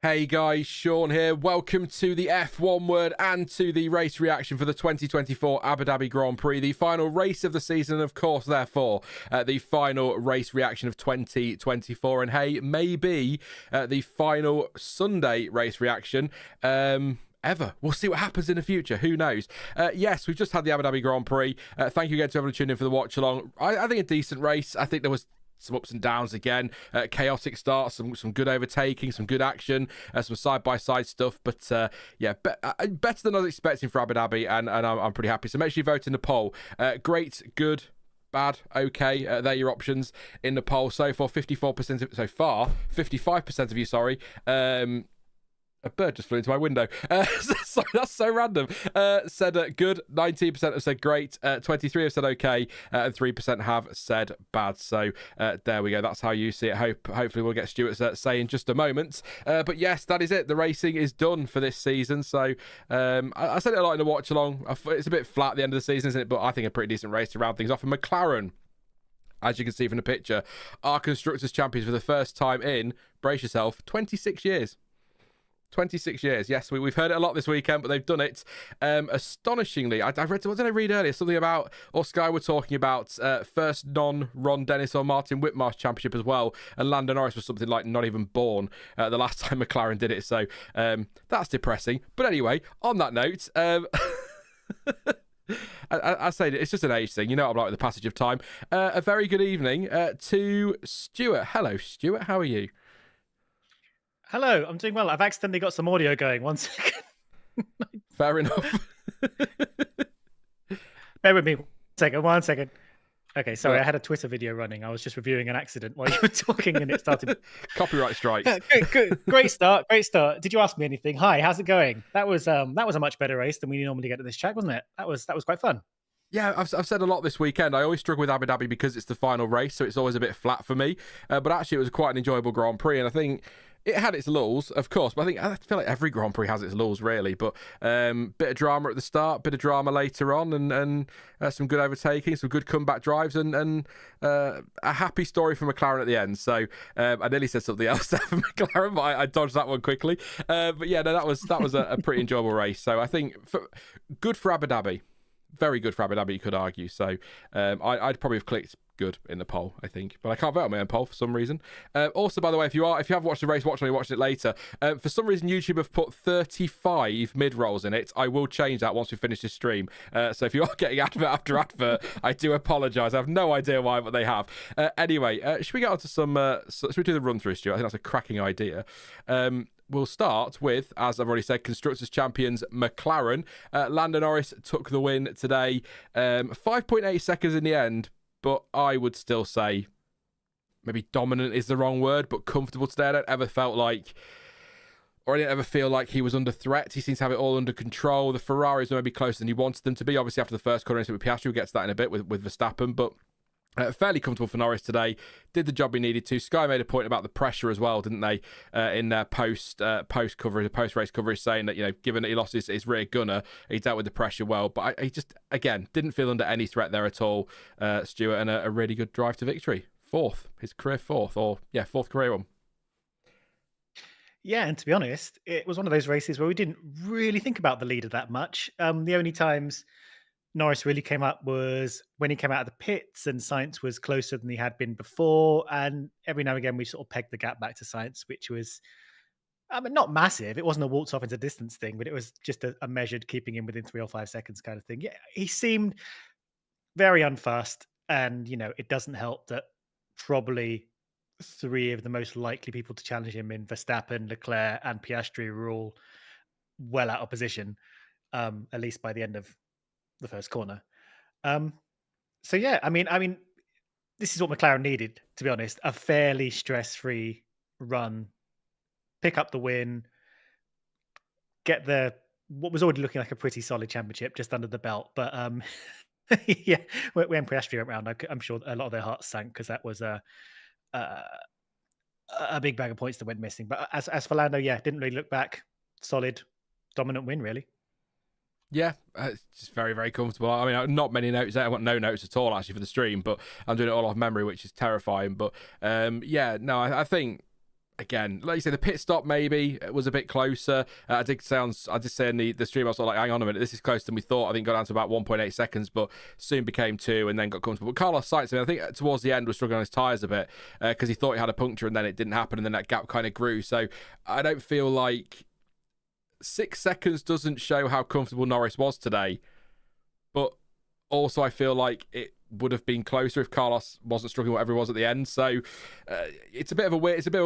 Hey guys, Sean here. Welcome to the F1 Word and to the race reaction for the 2024 Abu Dhabi Grand Prix, the final race of the season, and of course, therefore, the final race reaction of 2024. And hey, maybe the final Sunday race reaction ever. We'll see what happens in the future. Who knows? Yes, we've just had the Abu Dhabi Grand Prix. Thank you again to everyone tuning in for the watch along. I think a decent race. I think there was some ups and downs again, chaotic starts, some good overtaking, some good action, some side-by-side stuff, but better than I was expecting for Abu Dhabi, and I'm pretty happy. So make sure you vote in the poll. Great, good, bad, okay, they're your options in the poll. So far, 55% of you, a bird just flew into my window. Sorry, that's so random. Said good. 19% have said great. 23% have said okay. And 3% have said bad. So there we go. That's how you see it. Hopefully we'll get Stuart's say in just a moment. But yes, that is it. The racing is done for this season. So I said it a lot in the watch along. It's a bit flat at the end of the season, isn't it? But I think a pretty decent race to round things off. And McLaren, as you can see from the picture, are Constructors Champions for the first time in, brace yourself, 26 years. 26 years. Yes, we've heard it a lot this weekend, but they've done it. Astonishingly, I read, what did I read earlier? Something about, or Sky were talking about, first non-Ron Dennis or Martin Whitmarsh championship as well. And Lando Norris was something like not even born the last time McLaren did it. So that's depressing. But anyway, on that note, I say it's just an age thing. You know what I'm like with the passage of time. A very good evening to Stuart. Hello, Stuart. How are you? Hello, I'm doing well. I've accidentally got some audio going. 1 second. Fair enough. Bear with me. 1 second. Okay, sorry, I had a Twitter video running. I was just reviewing an accident while you were talking and it started. Copyright strikes. Good. Great start. Did you ask me anything? Hi, how's it going? That was a much better race than we normally get at this track, wasn't it? That was quite fun. Yeah, I've said a lot this weekend. I always struggle with Abu Dhabi because it's the final race, so it's always a bit flat for me. But actually, it was quite an enjoyable Grand Prix, and I think it had its lulls, of course, but I feel like every Grand Prix has its lulls, really. But bit of drama at the start, bit of drama later on, and some good overtaking, some good comeback drives, and a happy story for McLaren at the end. So I nearly said something else there for McLaren, but I dodged that one quickly. But yeah, no, that was a pretty enjoyable race. So I think good for Abu Dhabi. Very good for Abu Dhabi, you could argue. So I'd probably have clicked good in the poll, I think, but I can't vote on my own poll for some reason. Also, by the way, if you have watched the race, watch it, watch it later. For some reason, YouTube have put 35 mid rolls in it. I will change that once we finish this stream. So if you are getting advert after advert, I do apologise. I have no idea why, but they have. Anyway, should we get on to should we do the run through, Stuart? I think that's a cracking idea. We'll start with, as I've already said, Constructors Champions McLaren. Lando Norris took the win today. 5.8 seconds in the end, but I would still say maybe dominant is the wrong word, but comfortable today. I don't ever I didn't ever feel like he was under threat. He seems to have it all under control. The Ferraris were maybe closer than he wanted them to be. Obviously, after the first corner incident with Piastri, we'll get to that in a bit with Verstappen, but fairly comfortable for Norris today. Did the job he needed to. Sky made a point about the pressure as well, didn't they? In their post coverage, post race coverage, saying that given that he lost his rear gunner, he dealt with the pressure well. But he just again didn't feel under any threat there at all. Stuart, and a really good drive to victory. His career fourth career one. Yeah, and to be honest, it was one of those races where we didn't really think about the leader that much. The only times Norris really came up was when he came out of the pits and Sainz was closer than he had been before. And every now and again, we sort of pegged the gap back to Sainz, which was, not massive. It wasn't a waltz off into distance thing, but it was just a measured keeping him within 3 or 5 seconds kind of thing. Yeah, he seemed very unfast. And, it doesn't help that probably 3 of the most likely people to challenge him in Verstappen, Leclerc and Piastri were all well out of position, at least by the end of the first corner. So yeah, I mean, this is what McLaren needed, to be honest. A fairly stress-free run, pick up the win, get what was already looking like a pretty solid championship just under the belt. But yeah, when Piastri went round, I'm sure a lot of their hearts sank because that was a big bag of points that went missing. But as for Lando, yeah, didn't really look back. Solid, dominant win, really. Yeah, it's just very, very comfortable. I mean, not many notes there. I want no notes at all, actually, for the stream, but I'm doing it all off memory, which is terrifying. But, I think again, like you say, the pit stop maybe was a bit closer. I did say in the stream, I was like, hang on a minute, this is closer than we thought. I think got down to about 1.8 seconds, but soon became 2 and then got comfortable. But Carlos Sainz, I think towards the end was struggling on his tyres a bit because he thought he had a puncture and then it didn't happen and then that gap kind of grew. So I don't feel like 6 seconds doesn't show how comfortable Norris was today, but also I feel like it would have been closer if Carlos wasn't struggling whatever he was at the end. So it's a bit of a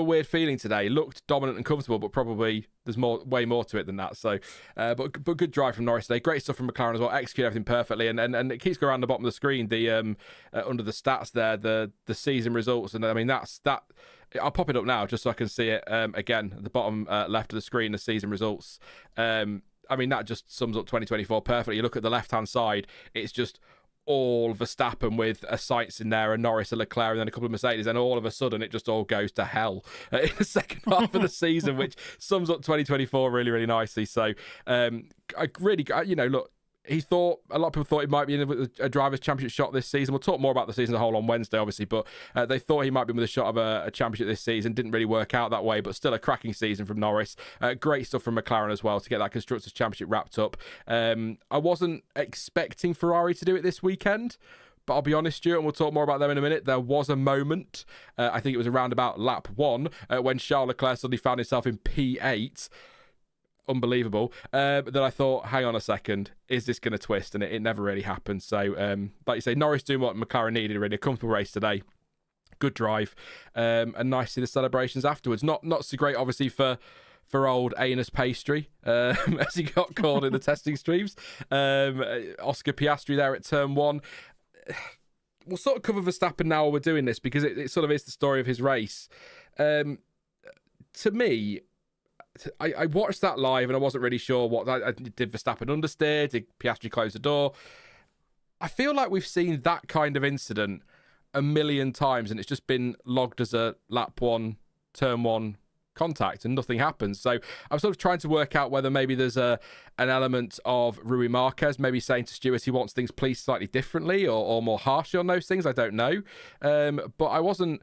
weird feeling today. Looked dominant and comfortable, but probably there's way more to it than that. So but good drive from Norris today. Great stuff from McLaren as well. Execute everything perfectly, and it keeps going around the bottom of the screen. The under the stats there, the season results, and I mean that. I'll pop it up now just so I can see it again at the bottom left of the screen. The season results. I mean that just sums up 2024 perfectly. You look at the left hand side, it's just all Verstappen with a Sainz in there, a Norris, a Leclerc, and then a couple of Mercedes, and all of a sudden it just all goes to hell in the second half of the season, which sums up 2024 really, really nicely. So look, a lot of people thought he might be in a driver's championship shot this season. We'll talk more about the season as a whole on Wednesday, obviously, but they thought he might be with a shot of a championship this season. Didn't really work out that way, but still a cracking season from Norris. Great stuff from McLaren as well to get that Constructors Championship wrapped up. I wasn't expecting Ferrari to do it this weekend, but I'll be honest, Stuart, and we'll talk more about them in a minute. There was a moment, I think it was around about lap 1, when Charles Leclerc suddenly found himself in P8. Unbelievable. But then I thought, hang on a second, is this going to twist? And it never really happened. So, like you say, Norris doing what McLaren needed, really. A comfortable race today. Good drive. And nice to see the celebrations afterwards. Not so great, obviously, for old Anus Pastry, as he got called in the testing streams. Oscar Piastri there at turn 1. We'll sort of cover Verstappen now while we're doing this, because it sort of is the story of his race. To me, I watched that live and I wasn't really sure did Verstappen understeer? Did Piastri close the door? I feel like we've seen that kind of incident a million times and it's just been logged as a lap 1, turn 1 contact and nothing happens. So I'm sort of trying to work out whether maybe there's an element of Rui Marquez maybe saying to Stuart he wants things policed slightly differently or more harshly on those things. I don't know. But I wasn't...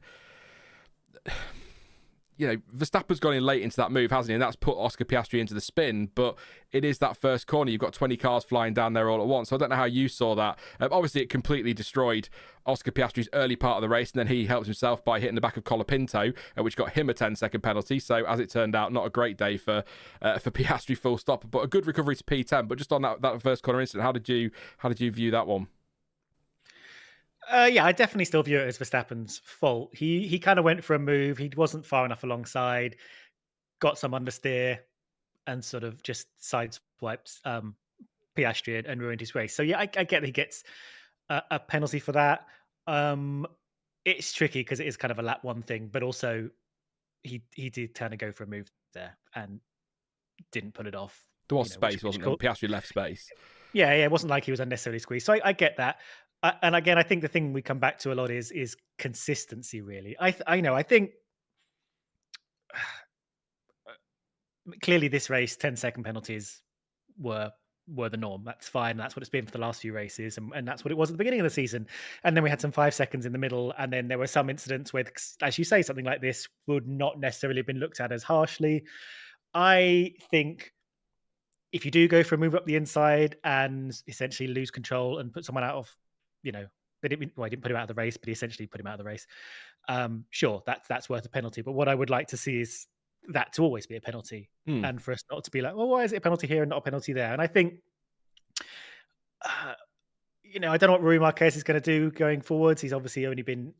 Verstappen's gone in late into that move, hasn't he? And that's put Oscar Piastri into the spin. But it is that first corner. You've got 20 cars flying down there all at once. So I don't know how you saw that. Obviously, it completely destroyed Oscar Piastri's early part of the race. And then he helped himself by hitting the back of Colapinto, which got him a 10-second penalty. So as it turned out, not a great day for Piastri, full stop. But a good recovery to P10. But just on that first corner incident, how did you view that one? Yeah, I definitely still view it as Verstappen's fault. He kind of went for a move. He wasn't far enough alongside, got some understeer, and sort of just sideswiped Piastri and ruined his race. So yeah, I get that he gets a penalty for that. It's tricky because it is kind of a lap 1 thing, but also he did kind of go for a move there and didn't pull it off. There was space, wasn't there? Piastri left space. Yeah, it wasn't like he was unnecessarily squeezed. So I get that. And again, I think the thing we come back to a lot is consistency. Really, I think clearly this race 10-second penalties were the norm. That's fine. That's what it's been for the last few races, and that's what it was at the beginning of the season. And then we had some 5 seconds in the middle, and then there were some incidents where, as you say, something like this would not necessarily have been looked at as harshly. I think if you do go for a move up the inside and essentially lose control and put someone out of, he didn't put him out of the race, but he essentially put him out of the race. Sure, that's worth a penalty. But what I would like to see is that to always be a penalty, and for us not to be like, well, why is it a penalty here and not a penalty there? And I think, I don't know what Rui Marquez is going to do going forwards. He's obviously only been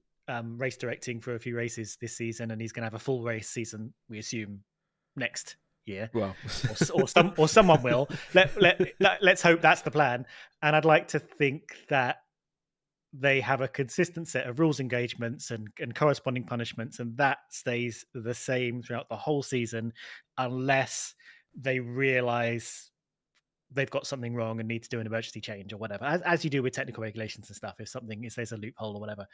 race directing for a few races this season, and he's going to have a full race season, we assume, next year. Well, or someone will. Let's hope that's the plan. And I'd like to think that they have a consistent set of rules engagements and corresponding punishments, and that stays the same throughout the whole season, unless they realize they've got something wrong and need to do an emergency change or whatever, as you do with technical regulations and stuff. If there's a loophole or whatever,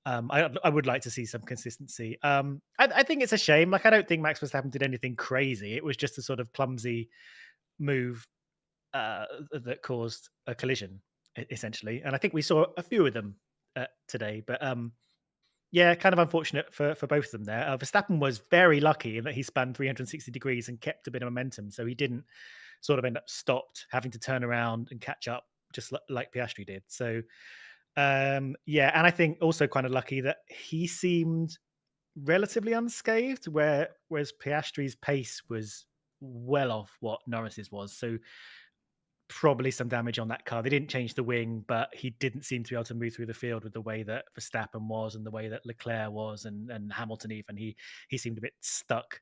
I would like to see some consistency. I think it's a shame. Like, I don't think Max Verstappen did anything crazy. It was just a sort of clumsy move that caused a collision, essentially. And I think we saw a few of them today. But Yeah, kind of unfortunate for both of them there. Verstappen was very lucky in that he spun 360 degrees and kept a bit of momentum, so he didn't sort of end up stopped, having to turn around and catch up, just like Piastri did. So, yeah, and I think also kind of lucky that he seemed relatively unscathed, whereas Piastri's pace was well off what Norris's was. So probably some damage on that car. They didn't change the wing, but he didn't seem to be able to move through the field with the way that Verstappen was and the way that Leclerc was and Hamilton even. He seemed a bit stuck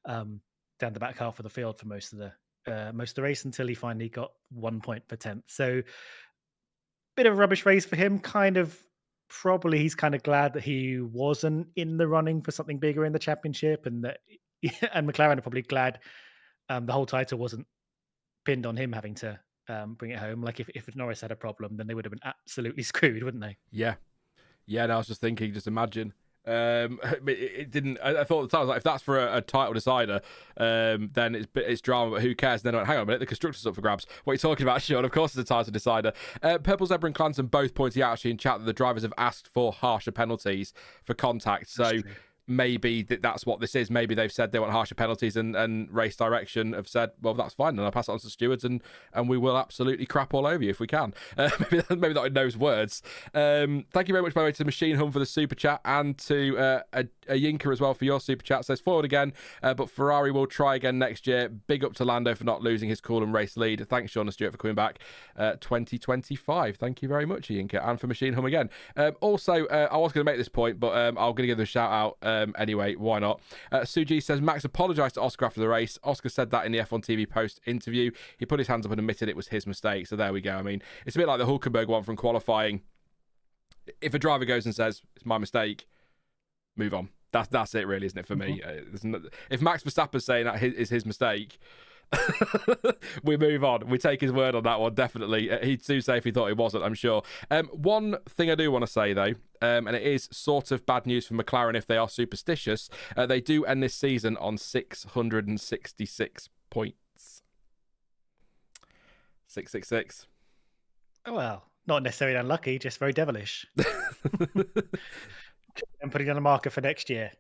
down the back half of the field for most of the race until he finally got 1 point per tenth. So bit of a rubbish race for him. Kind of probably he's kind of glad that he wasn't in the running for something bigger in the championship, and that and McLaren are probably glad the whole title wasn't pinned on him having to bring it home. Like if Norris had a problem, then they would have been absolutely screwed, wouldn't they? Yeah. Yeah, no, I was just thinking, just imagine. It didn't. I thought at the time, I was like, if that's for a title decider, then it's drama. But who cares? And then I went, hang on a minute, the constructors up for grabs. What are you talking about, Sean? Of course, it's a title decider. Purple Zebra and Clanton both pointing out actually in chat that the drivers have asked for harsher penalties for contact. So maybe that's what this is. Maybe they've said they want harsher penalties, and race direction have said, well, that's fine, and I'll pass it on to the stewards, and we will absolutely crap all over you if we can. Maybe not in those words. Thank you very much, by the way, to Machine Hum for the super chat, and to a Yinker as well for your super chat. Says forward again, but Ferrari will try again next year. Big up to Lando for not losing his cool and race lead. Thanks, Sean and Stuart, for coming back. 2025. Thank you very much, Yinker, and for Machine Hum again. Also, I was going to make this point, but I'm going to give them a shout out anyway. Why not? Suji says Max apologised to Oscar after the race. Oscar said that in the F1 TV post interview. He put his hands up and admitted it was his mistake. So there we go. I mean, it's a bit like the Hulkenberg one from qualifying. If a driver goes and says it's my mistake, move on. That's it, really, isn't it, for me? If Max Verstappen's saying that is his mistake, we move on. We take his word on that one, definitely. He'd too say if he thought it wasn't, I'm sure. One thing I do want to say, though, and it is sort of bad news for McLaren if they are superstitious. They do end this season on 666 points. 666. Oh, well, not necessarily unlucky, just very devilish. And putting on a marker for next year.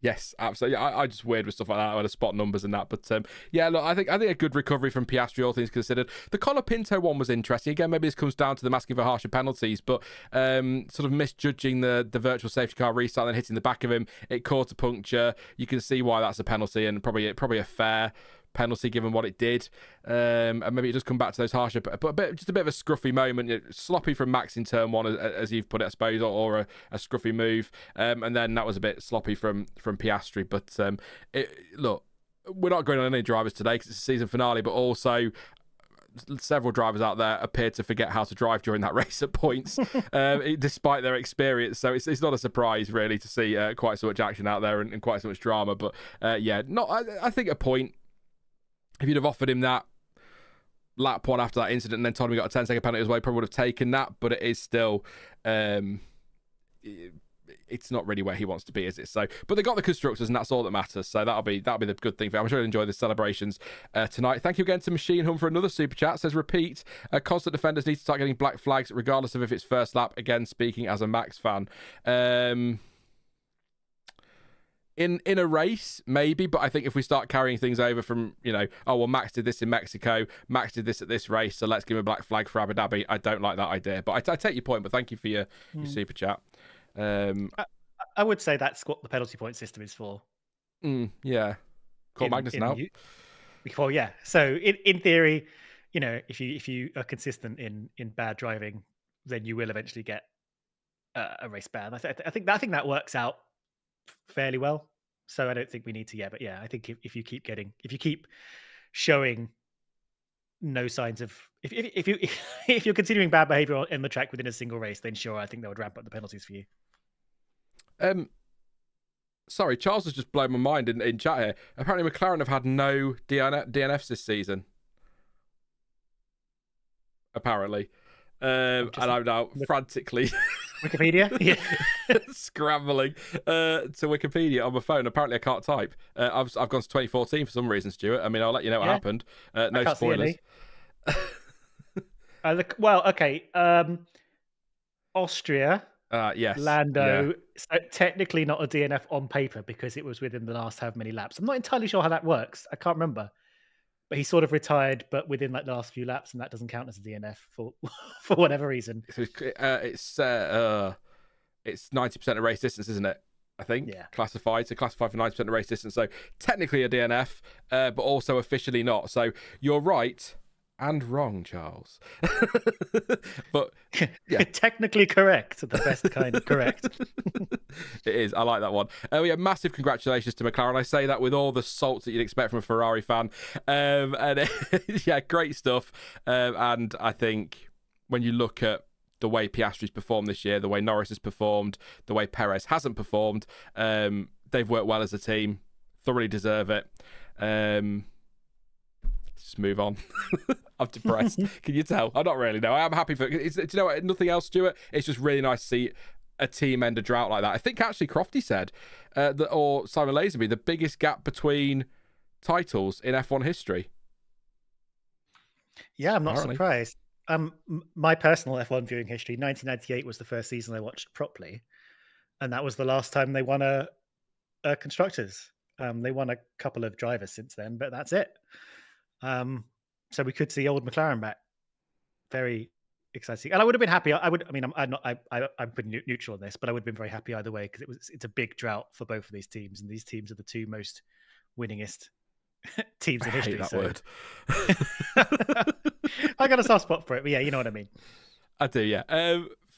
Yes, absolutely. I just weird with stuff like that. I had to spot numbers and that, but yeah, look, I think a good recovery from Piastri, all things considered. The Colapinto one was interesting. Again, maybe this comes down to them asking for harsher penalties, but sort of misjudging the virtual safety car restart and then hitting the back of him, it caused a puncture. You can see why that's a penalty, and probably a fair penalty given what it did, and maybe it does come back to those harsher, but just a bit of a scruffy moment, sloppy from Max in turn one, as you've put it, I suppose, or a scruffy move, and then that was a bit sloppy from Piastri. But look, we're not going on any drivers today because it's a season finale, but also several drivers out there appear to forget how to drive during that race at points, despite their experience. So it's not a surprise really to see quite so much action out there and quite so much drama. But yeah, I think a point. If you'd have offered him that lap one after that incident and then told him he got a 10-second penalty as well, he probably would have taken that. But it is still, it's not really where he wants to be, is it? So, but they got the constructors, and that's all that matters. So that'll be the good thing for him. I'm sure he'll enjoy the celebrations tonight. Thank you again to Machine Hum for another super chat. Says repeat, constant defenders need to start getting black flags regardless of if it's first lap. Again, speaking as a Max fan. In a race, maybe, but I think if we start carrying things over from, Max did this in Mexico, Max did this at this race, so let's give him a black flag for Abu Dhabi. I don't like that idea, but I take your point, but thank you for your super chat. I would say that's what the penalty point system is for. Yeah. Call Magnussen out. Well, yeah. So in theory, if you are consistent in bad driving, then you will eventually get a race ban. I think that works out fairly well, so I don't think we need to. But yeah, I think if you keep showing no signs of if you're continuing bad behavior in the track within a single race, then sure, I think they would ramp up the penalties for you. Sorry, Charles has just blown my mind in chat here. Apparently McLaren have had no DNFs this season, apparently, and I'm now frantically Wikipedia? Yeah. Scrambling to Wikipedia on my phone. Apparently I can't type. I've gone to 2014 for some reason, Stuart. I mean, I'll let you know what happened. No spoilers. Well, okay. Austria. Yes. Lando, Yeah. so technically not a DNF on paper because it was within the last how many laps. I'm not entirely sure how that works. I can't remember. But he sort of retired, but within like the last few laps, and that doesn't count as a DNF for for whatever reason. So it's 90% of race distance, isn't it? I think Yeah. classified for 90% of race distance. So technically a DNF, but also officially not. So you're right and wrong, Charles. But yeah, Technically correct, the best kind of correct. it is. I like that one. Yeah, massive congratulations to McLaren. I say that with all the salt that you'd expect from a Ferrari fan. And yeah, great stuff. And I think when you look at the way Piastri's performed this year, the way Norris has performed, the way Perez hasn't performed, they've worked well as a team. Thoroughly deserve it. Just move on. I'm depressed. Can you tell? I'm not really. No, I'm happy for it. Do you know what? Nothing else, Stuart. It's just really nice to see a team end a drought like that. I think actually Crofty said, or Simon Lazenby, the biggest gap between titles in F1 history. Yeah, I'm not surprised. My personal F1 viewing history, 1998 was the first season I watched properly, and that was the last time they won a constructors. They won a couple of drivers since then, but that's it. So we could see old McLaren back. Very exciting, and I would have been happy. I'm pretty neutral on this, but I would have been very happy either way because it's a big drought for both of these teams, and these teams are the two most winningest teams in history. I hate that word. I got a soft spot for it, but yeah, you know what I mean. I do, yeah.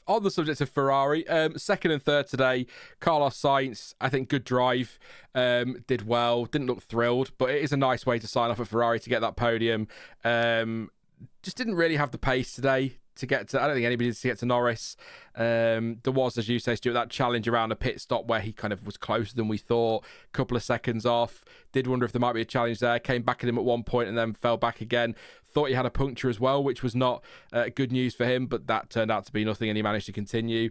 On the subject of Ferrari, second and third today, Carlos Sainz, I think good drive, did well, didn't look thrilled, but it is a nice way to sign off at Ferrari to get that podium. Just didn't really have the pace today to get to, I don't think anybody did to get to Norris. There was, as you say, Stuart, that challenge around a pit stop where he kind of was closer than we thought, a couple of seconds off. Did wonder if there might be a challenge there, came back at him at one point and then fell back again. Thought he had a puncture as well, which was not good news for him, but that turned out to be nothing and he managed to continue.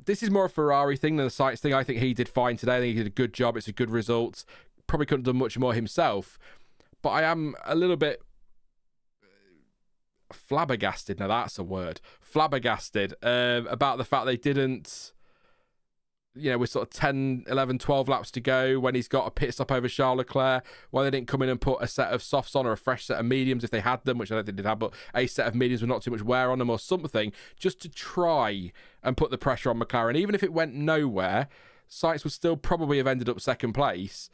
This is more a Ferrari thing than a Sainz thing. I think he did fine today. I think he did a good job. It's a good result. Probably couldn't have done much more himself, but I am a little bit flabbergasted, now that's a word, flabbergasted about the fact they didn't, with sort of 10, 11, 12 laps to go when he's got a pit stop over Charles Leclerc, why they didn't come in and put a set of softs on or a fresh set of mediums if they had them, which I don't think they did have, but a set of mediums with not too much wear on them or something, just to try and put the pressure on McLaren. Even if it went nowhere, Sainz would still probably have ended up second place.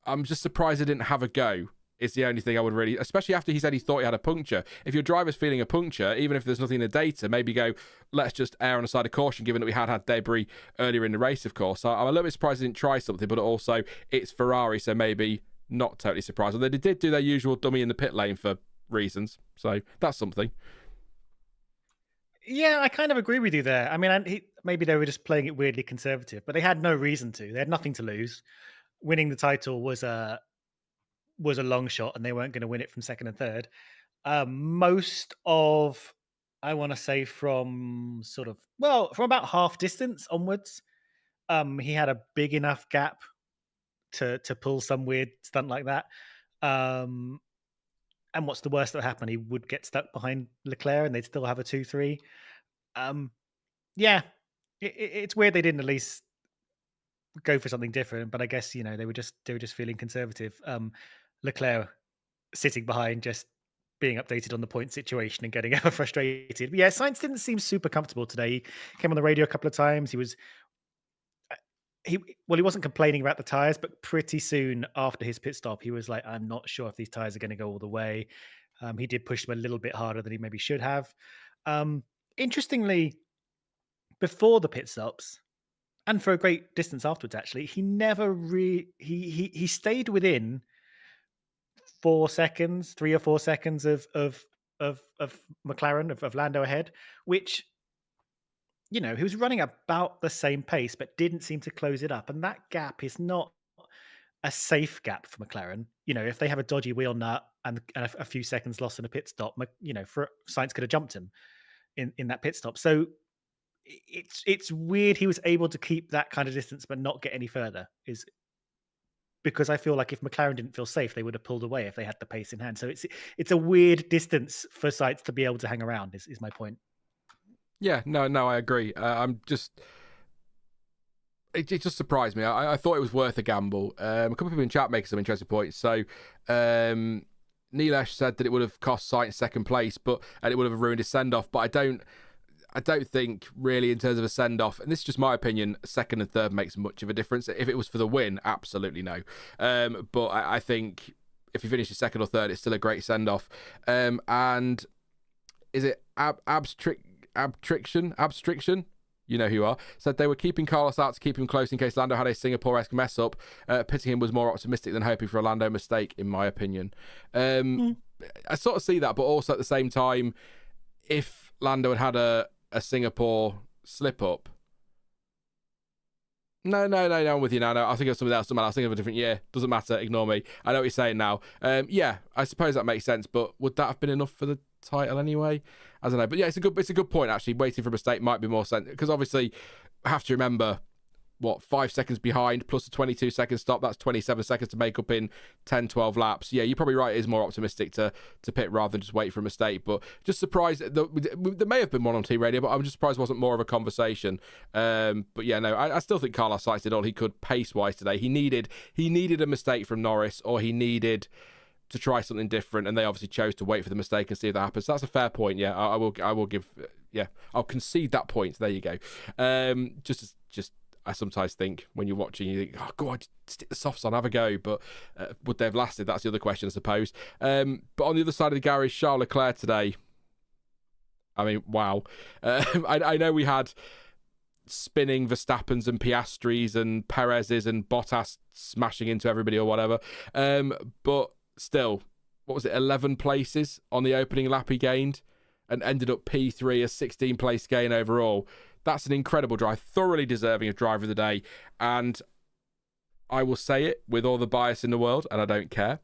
I'm just surprised they didn't have a go. Is the only thing I would really, especially after he said he thought he had a puncture. If your driver's feeling a puncture, even if there's nothing in the data, maybe go, let's just err on the side of caution, given that we had debris earlier in the race, of course. So I'm a little bit surprised they didn't try something, but also it's Ferrari, so maybe not totally surprised. Although they did do their usual dummy in the pit lane for reasons, so that's something. Yeah, I kind of agree with you there. I mean, maybe they were just playing it weirdly conservative, but they had no reason to. They had nothing to lose. Winning the title was a long shot, and they weren't going to win it from second and third. Most of, I want to say, from about half distance onwards, he had a big enough gap to pull some weird stunt like that. And what's the worst that would happen? He would get stuck behind Leclerc, and they'd still have a 2-3. Yeah, it's weird they didn't at least go for something different, but I guess they were just feeling conservative. Leclerc sitting behind, just being updated on the point situation and getting ever frustrated. But yeah, Sainz didn't seem super comfortable today. He came on the radio a couple of times. He wasn't complaining about the tires, but pretty soon after his pit stop, he was like, I'm not sure if these tires are going to go all the way. He did push them a little bit harder than he maybe should have. Interestingly, before the pit stops, and for a great distance afterwards, actually, he never he stayed within 4 seconds, 3 or 4 seconds of McLaren, of Lando ahead, which, he was running about the same pace, but didn't seem to close it up. And that gap is not a safe gap for McLaren. If they have a dodgy wheel nut and a few seconds lost in a pit stop, Sainz could have jumped him in that pit stop. So it's weird he was able to keep that kind of distance but not get any further, because I feel like if McLaren didn't feel safe, they would have pulled away if they had the pace in hand. So it's a weird distance for Sainz to be able to hang around, is my point. Yeah, no, I agree. I'm just. It just surprised me. I thought it was worth a gamble. A couple of people in chat making some interesting points. So, Nilesh said that it would have cost Sainz second place, and it would have ruined his send off. But I don't think really in terms of a send off, and this is just my opinion, second and third makes much of a difference. If it was for the win, absolutely no. But I think if you finish your second or third, it's still a great send off. And is it abstriction? You know who you are, said they were keeping Carlos out to keep him close in case Lando had a Singapore-esque mess up. Pitting him was more optimistic than hoping for a Lando mistake, in my opinion. I sort of see that, but also at the same time, if Lando had a Singapore slip-up... No, I'm with you now. No, I think of something else. Doesn't matter. I think of a different year. Doesn't matter. Ignore me. I know what you're saying now. Yeah, I suppose that makes sense, but would that have been enough for the title anyway? I don't know. But yeah, it's a good point, actually. Waiting for a mistake might be more sense, because obviously I have to remember, 5 seconds behind plus a 22-second stop, that's 27 seconds to make up in 10, 12 laps. Yeah, you're probably right. It is more optimistic to pit rather than just wait for a mistake. But just surprised, there may have been one on team radio, but I'm just surprised it wasn't more of a conversation. But yeah, no, I still think Carlos Sainz did all he could pace-wise today. He needed a mistake from Norris, or he needed to try something different, and they obviously chose to wait for the mistake and see if that happens. So that's a fair point. Yeah, I will give. Yeah, I'll concede that point. There you go. Just I sometimes think when you're watching, you think, oh, go on, stick the softs on, have a go. But would they have lasted? That's the other question, I suppose. But on the other side of the garage, Charles Leclerc today. I mean, wow. I know we had spinning Verstappens and Piastris and Perez's and Bottas smashing into everybody or whatever. But still, what was it, 11 places on the opening lap he gained and ended up P3, a 16-place gain overall. That's an incredible drive, thoroughly deserving of driver of the day. And I will say it with all the bias in the world, and I don't care.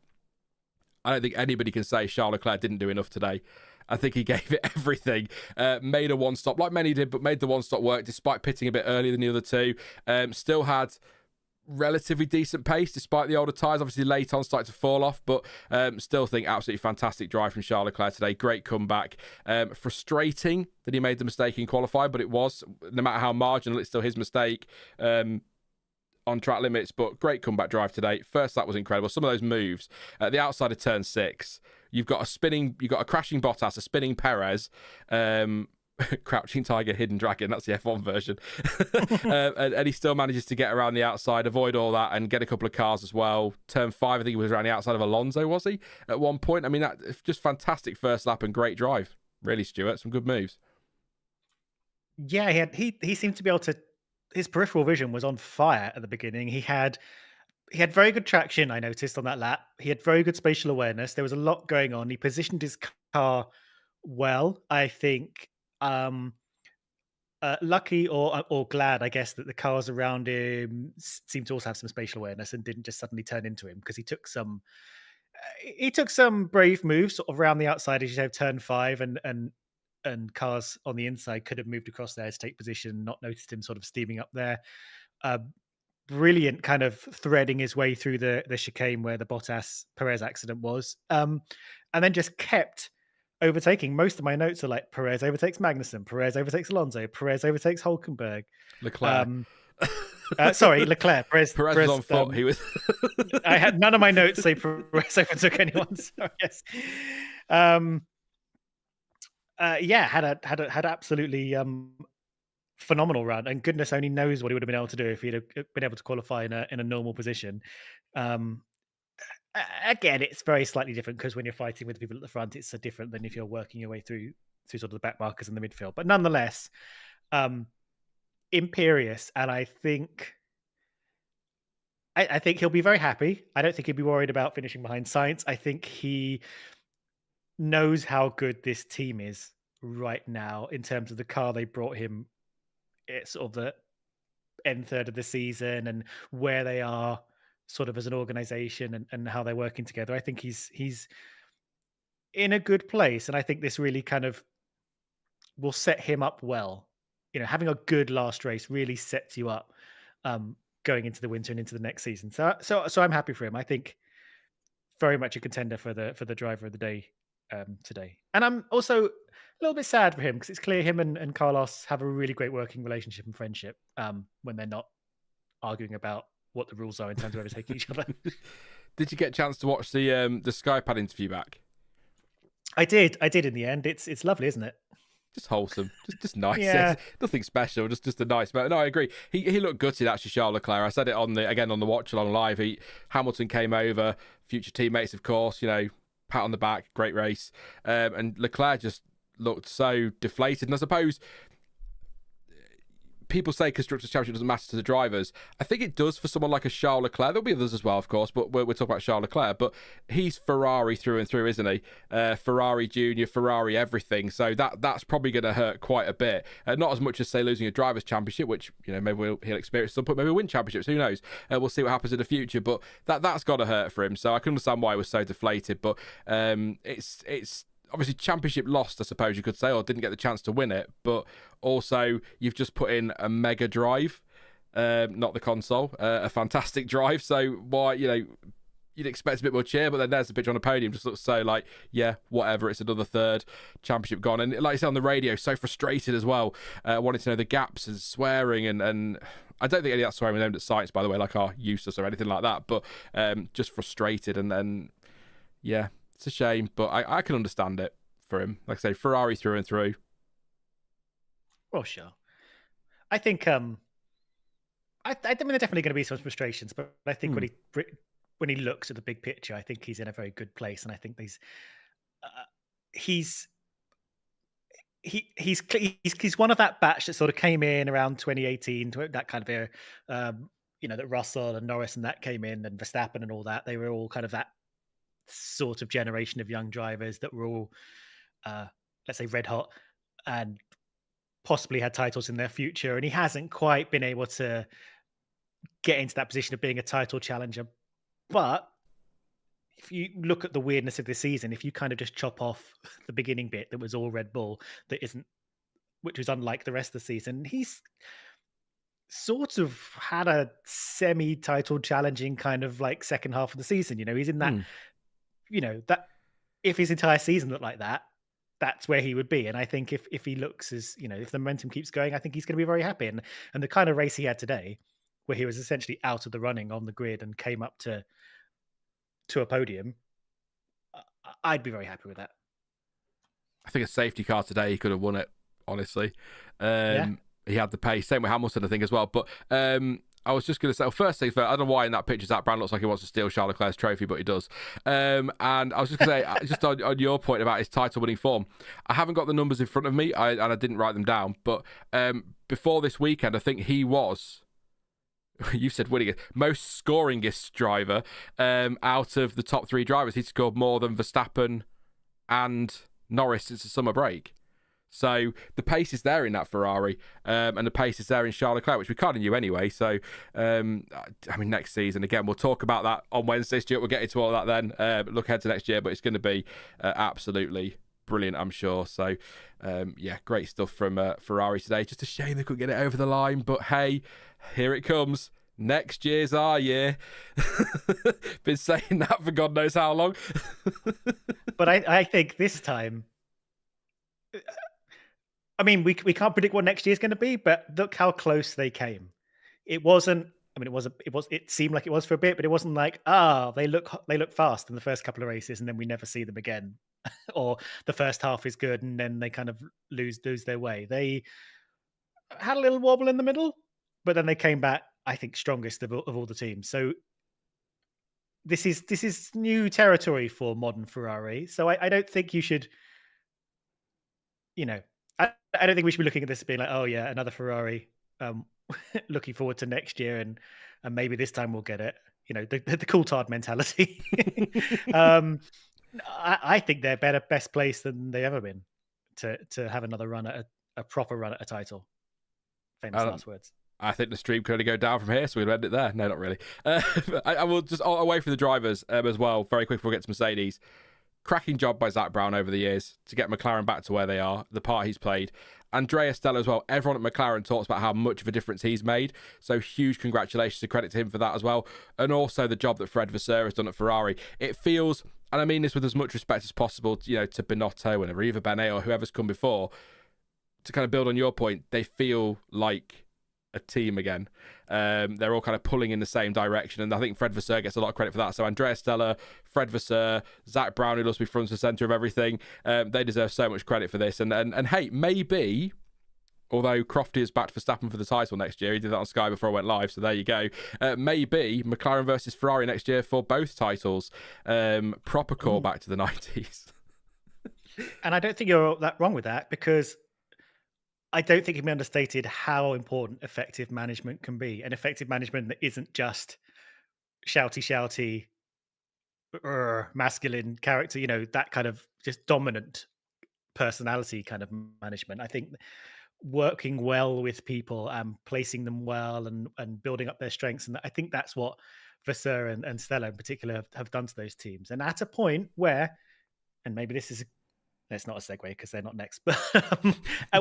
I don't think anybody can say Charles Leclerc didn't do enough today. I think he gave it everything. Made a one-stop, like many did, but made the one-stop work despite pitting a bit earlier than the other two. Still had relatively decent pace despite the older tyres. Obviously late on started to fall off, but still think absolutely fantastic drive from Charles Leclerc today. Great comeback. Frustrating that he made the mistake in qualifying, but it was, no matter how marginal, it's still his mistake on track limits. But great comeback drive today. First lap was incredible. Some of those moves at the outside of turn 6, you've got a crashing Bottas, a spinning Perez, Crouching Tiger, Hidden Dragon, that's the F1 version. and he still manages to get around the outside, avoid all that, and get a couple of cars as well. Turn 5, I think he was around the outside of Alonso, was he? At one point. I mean, that just fantastic first lap and great drive. Really, Stuart, some good moves. Yeah, he seemed to be able to. His peripheral vision was on fire at the beginning. He had very good traction, I noticed, on that lap. He had very good spatial awareness. There was a lot going on. He positioned his car well, I think. Lucky or glad, I guess, that the cars around him seemed to also have some spatial awareness and didn't just suddenly turn into him, because he took some brave moves sort of around the outside, as you say, turn 5, and cars on the inside could have moved across there to take position, not noticed him sort of steaming up there. Brilliant kind of threading his way through the chicane where the Bottas Perez accident was, and then just kept overtaking. Most of my notes are like Perez overtakes Magnussen, Perez overtakes Alonso, Perez overtakes Hulkenberg. Leclerc. Leclerc. Perez was on foot. He was. I had none of my notes say Perez overtook anyone. So yes. Had absolutely phenomenal run, and goodness only knows what he would have been able to do if he'd have been able to qualify in a normal position. Again, it's very slightly different, because when you're fighting with people at the front, it's so different than if you're working your way through sort of the back markers in the midfield. But nonetheless, imperious, and I think he'll be very happy. I don't think he'll be worried about finishing behind Sainz. I think he knows how good this team is right now in terms of the car they brought him. It's sort of the end third of the season and where they are sort of as an organization and how they're working together. I think he's in a good place, and I think this really kind of will set him up well. You know, having a good last race really sets you up going into the winter and into the next season. So I'm happy for him. I think very much a contender for the driver of the day today. And I'm also little bit sad for him because it's clear him and Carlos have a really great working relationship and friendship when they're not arguing about what the rules are in terms of overtaking each other. Did you get a chance to watch the Skypad interview back? I did in the end. It's lovely, isn't it? Just wholesome, just nice. Yeah. Nothing special, just a nice moment. No, I agree. He looked gutted actually, Charles Leclerc. I said it on the watch along live. Hamilton came over, future teammates, of course. You know, pat on the back, great race, and Leclerc just looked so deflated. And I suppose people say Constructors Championship doesn't matter to the drivers. I think it does for someone like a Charles Leclerc. There'll be others as well, of course, but we're talking about Charles Leclerc. But he's Ferrari through and through, isn't he? Ferrari Junior, Ferrari everything. So that's probably going to hurt quite a bit. Not as much as, say, losing a Drivers' Championship, which, you know, maybe he'll experience at some point. Maybe win championships, who knows? We'll see what happens in the future. But that's got to hurt for him. So I can understand why he was so deflated. But it's obviously championship lost, I suppose you could say, or didn't get the chance to win it, but also you've just put in a mega drive, not the console, a fantastic drive. So why, you know, you'd expect a bit more cheer, but then there's the picture on the podium, just looks so like, yeah, whatever, it's another third championship gone. And like you said on the radio, so frustrated as well, wanting to know the gaps and swearing, and I don't think any of that swearing was aimed at Sainz, by the way, like our useless or anything like that, but just frustrated. And then, yeah, it's a shame, but I can understand it for him. Like I say, Ferrari through and through. Well, sure. I think I mean, there are definitely going to be some frustrations, but I think when he looks at the big picture, I think he's in a very good place, and I think he's one of that batch that sort of came in around 2018, that kind of era. You know, that Russell and Norris and that came in, and Verstappen and all that. They were all kind of that sort of generation of young drivers that were all, let's say, red hot and possibly had titles in their future. And he hasn't quite been able to get into that position of being a title challenger. But if you look at the weirdness of this season, if you kind of just chop off the beginning bit that was all Red Bull, which was unlike the rest of the season, he's sort of had a semi-title challenging kind of like second half of the season. You know, he's in that, you know, that if his entire season looked like that, that's where he would be. And I think if he looks as, you know, if the momentum keeps going, I think he's going to be very happy. And the kind of race he had today, where he was essentially out of the running on the grid and came up to a podium, I'd be very happy with that. I think a safety car today, he could have won it, honestly. He had the pace. Same with Hamilton, I think, as well. But I was just going to say, well, first thing first, I don't know why in that picture Zach Brown looks like he wants to steal Charles Leclerc's trophy, but he does. And I was just going to say, just on your point about his title-winning form, I haven't got the numbers in front of me, and I didn't write them down, but before this weekend, I think he was, you said winningest, most scoringest driver out of the top three drivers. He'd scored more than Verstappen and Norris since the summer break. So the pace is there in that Ferrari, and the pace is there in Charles Leclerc, which we kind of knew anyway. So, I mean, next season, again, we'll talk about that on Wednesday, Stuart. We'll get into all that then. Look ahead to next year, but it's going to be absolutely brilliant, I'm sure. So, yeah, great stuff from Ferrari today. Just a shame they couldn't get it over the line, but hey, here it comes. Next year's our year. Been saying that for God knows how long. But I think this time, I mean, we can't predict what next year's going to be, but look how close they came. It wasn't. I mean, it seemed like it was for a bit, but it wasn't like, they look fast in the first couple of races, and then we never see them again, or the first half is good, and then they kind of lose their way. They had a little wobble in the middle, but then they came back, I think, strongest of all the teams. So this is new territory for modern Ferrari. So I don't think you should, you know, I don't think we should be looking at this as being like, oh yeah, another Ferrari. Looking forward to next year, and maybe this time we'll get it. You know, the Coulthard mentality. I think they're best placed than they've ever been to have another run at a proper run at a title. Famous last words. I think the stream could only go down from here, so we'll end it there. No, not really. I will just away from the drivers as well, very quick before we get to Mercedes. cracking job by Zach Brown over the years to get McLaren back to where they are, the part he's played. Andrea Stella as well. Everyone at McLaren talks about how much of a difference he's made. So huge congratulations and credit to him for that as well. And also the job that Fred Vasseur has done at Ferrari. It feels, and I mean this with as much respect as possible, to Binotto and Arriva Bene or whoever's come before, to kind of build on your point, they feel like a team again. They're all kind of pulling in the same direction, and I think Fred Vasseur gets a lot of credit for that. So Andrea Stella, Fred Vasseur, Zach Brown, who loves to be front and centre of everything, they deserve so much credit for this. And hey, maybe, although Crofty is backed Verstappen for the title next year, he did that on Sky before I went live, so there you go. Maybe McLaren versus Ferrari next year for both titles. Proper callback to the 90s. And I don't think you're that wrong with that, because I don't think it can be understated how important effective management can be. And effective management that isn't just shouty, masculine character, that kind of just dominant personality kind of management. I think working well with people and placing them well and building up their strengths. And I think that's what Vasseur and Stella in particular have done to those teams. And at a point where, and maybe this is, it's not a segue because they're not next, but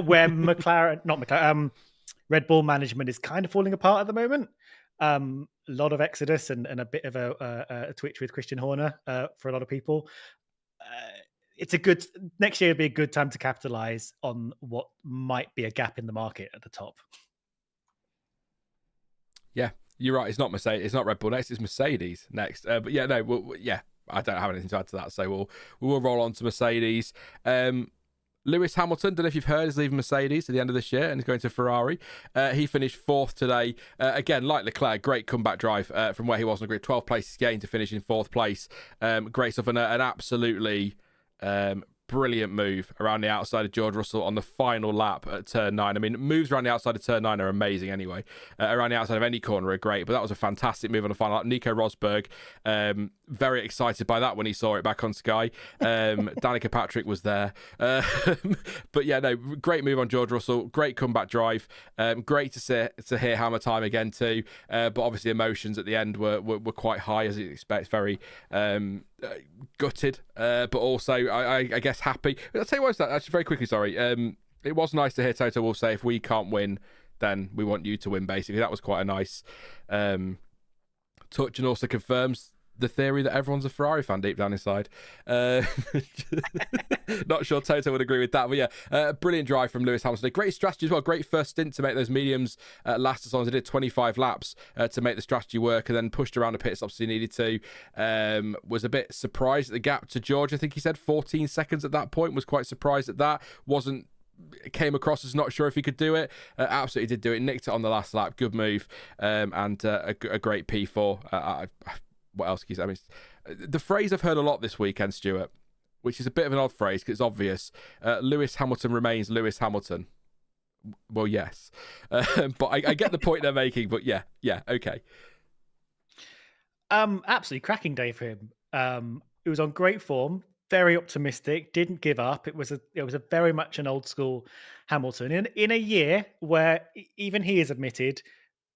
where Red Bull management is kind of falling apart at the moment. A lot of exodus and a bit of a twitch with Christian Horner for a lot of people. Next year would be a good time to capitalize on what might be a gap in the market at the top. Yeah, you're right. It's not Mercedes. It's not Red Bull next. It's Mercedes next. But yeah, no, yeah. I don't have anything to add to that, so we'll roll on to Mercedes. Lewis Hamilton, don't know if you've heard, is leaving Mercedes at the end of this year and is going to Ferrari. He finished fourth today. Again, like Leclerc, great comeback drive from where he was on the grid. 12 places gained to finish in fourth place. Great stuff, and an absolutely brilliant move around the outside of George Russell on the final lap at turn 9. I mean, moves around the outside of turn 9 are amazing anyway. Around the outside of any corner are great, but that was a fantastic move on the final lap. Nico Rosberg, very excited by that when he saw it back on Sky. Danica Patrick was there. But yeah, no, great move on George Russell. Great comeback drive. Great to hear Hammer time again too. But obviously emotions at the end were quite high, as you'd expect. Very gutted, but also I guess happy. I'll tell you what, actually very quickly, sorry. It was nice to hear Toto Wolff say, if we can't win, then we want you to win, basically. That was quite a nice touch, and also confirms the theory that everyone's a Ferrari fan deep down inside. Not sure Toto would agree with that, but yeah, brilliant drive from Lewis Hamilton. A great strategy as well. Great first stint to make those mediums last as long as they did. 25 laps to make the strategy work, and then pushed around the pit stops he needed to. Was a bit surprised at the gap to George. I think he said 14 seconds at that point. Was quite surprised at that. Came across as not sure if he could do it. Absolutely did do it. Nicked it on the last lap. Good move, and a great P4. What else can you say? I mean, the phrase I've heard a lot this weekend, Stuart, which is a bit of an odd phrase because it's obvious. Lewis Hamilton remains Lewis Hamilton. Well, yes. But I get the point they're making, but yeah, okay. Absolutely cracking day for him. It was on great form, very optimistic, didn't give up. It was a very much an old school Hamilton in a year where even he has admitted,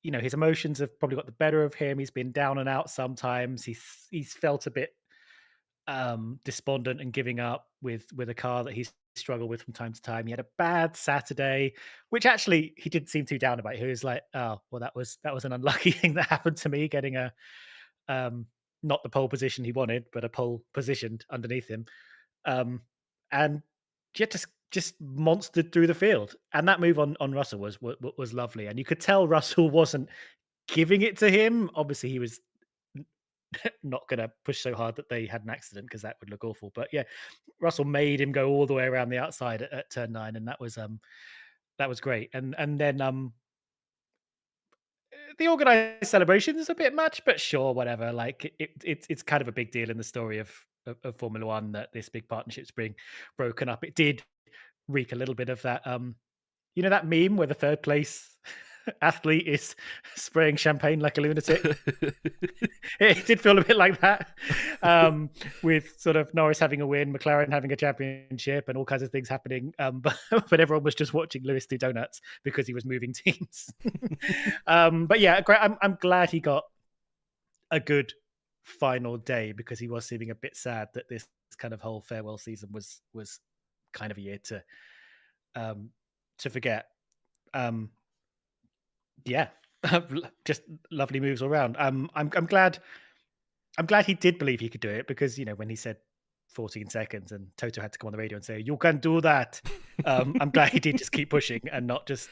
his emotions have probably got the better of him. He's been down and out sometimes. He's felt a bit despondent and giving up with a car that he's struggled with from time to time. He had a bad Saturday, which actually he didn't seem too down about. He was like, "Oh, well, that was an unlucky thing that happened to me, getting a not the pole position he wanted, but a pole positioned underneath him." And just monstered through the field, and that move on Russell was lovely, and you could tell Russell wasn't giving it to him. Obviously, he was not going to push so hard that they had an accident, because that would look awful. But yeah, Russell made him go all the way around the outside at turn 9, and that was great. And then the organised celebration is a bit much, but sure, whatever. Like it's kind of a big deal in the story of Formula One that this big partnership's being broken up. It did reek a little bit of that that meme where the third place athlete is spraying champagne like a lunatic. It did feel a bit like that, with sort of Norris having a win, McLaren having a championship, and all kinds of things happening, but everyone was just watching Lewis do donuts because he was moving teams. But yeah, great. I'm glad he got a good final day, because he was seeming a bit sad that this kind of whole farewell season was kind of a year to forget. Yeah, just lovely moves all around. I'm glad he did believe he could do it, because when he said 14 seconds and Toto had to come on the radio and say, "You can do that." I'm glad he did just keep pushing and not just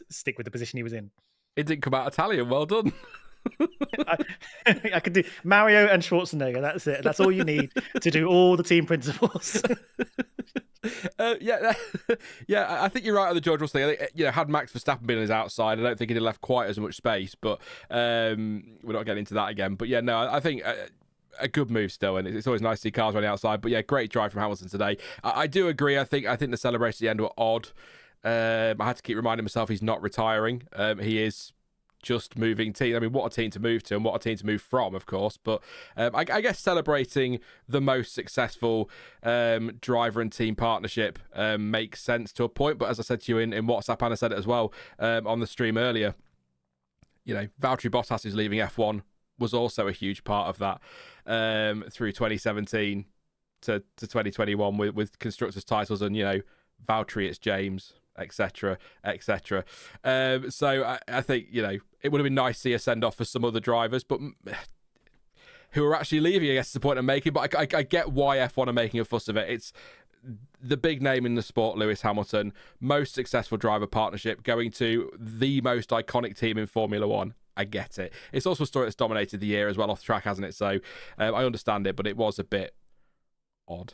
stick with the position he was in. It didn't come out Italian. Well done. I could do Mario and Schwarzenegger. That's it. That's all you need to do all the team principles. Yeah, I think you're right on the George Russell thing. I think, had Max Verstappen been on his outside, I don't think he'd have left quite as much space. But we're not getting into that again. But yeah, no, I think a good move still, and it's always nice to see cars on the outside. But yeah, great drive from Hamilton today. I do agree. I think the celebrations at the end were odd. I had to keep reminding myself he's not retiring. He is just moving team. I mean, what a team to move to and what a team to move from, of course. But I guess celebrating the most successful driver and team partnership makes sense to a point. But as I said to you in WhatsApp, and I said it as well on the stream earlier, Valtteri Bottas is leaving F1 was also a huge part of that through 2017 to 2021 with constructors titles, and Valtteri, it's James, etc. So I think it would have been nice to see a send off for some other drivers, but who are actually leaving, I guess is the point I'm making. But I get why F1 are making a fuss of it. It's the big name in the sport, Lewis Hamilton, most successful driver partnership, going to the most iconic team in Formula One. I get it. It's also a story that's dominated the year as well off the track, hasn't it? So I understand it, but it was a bit odd.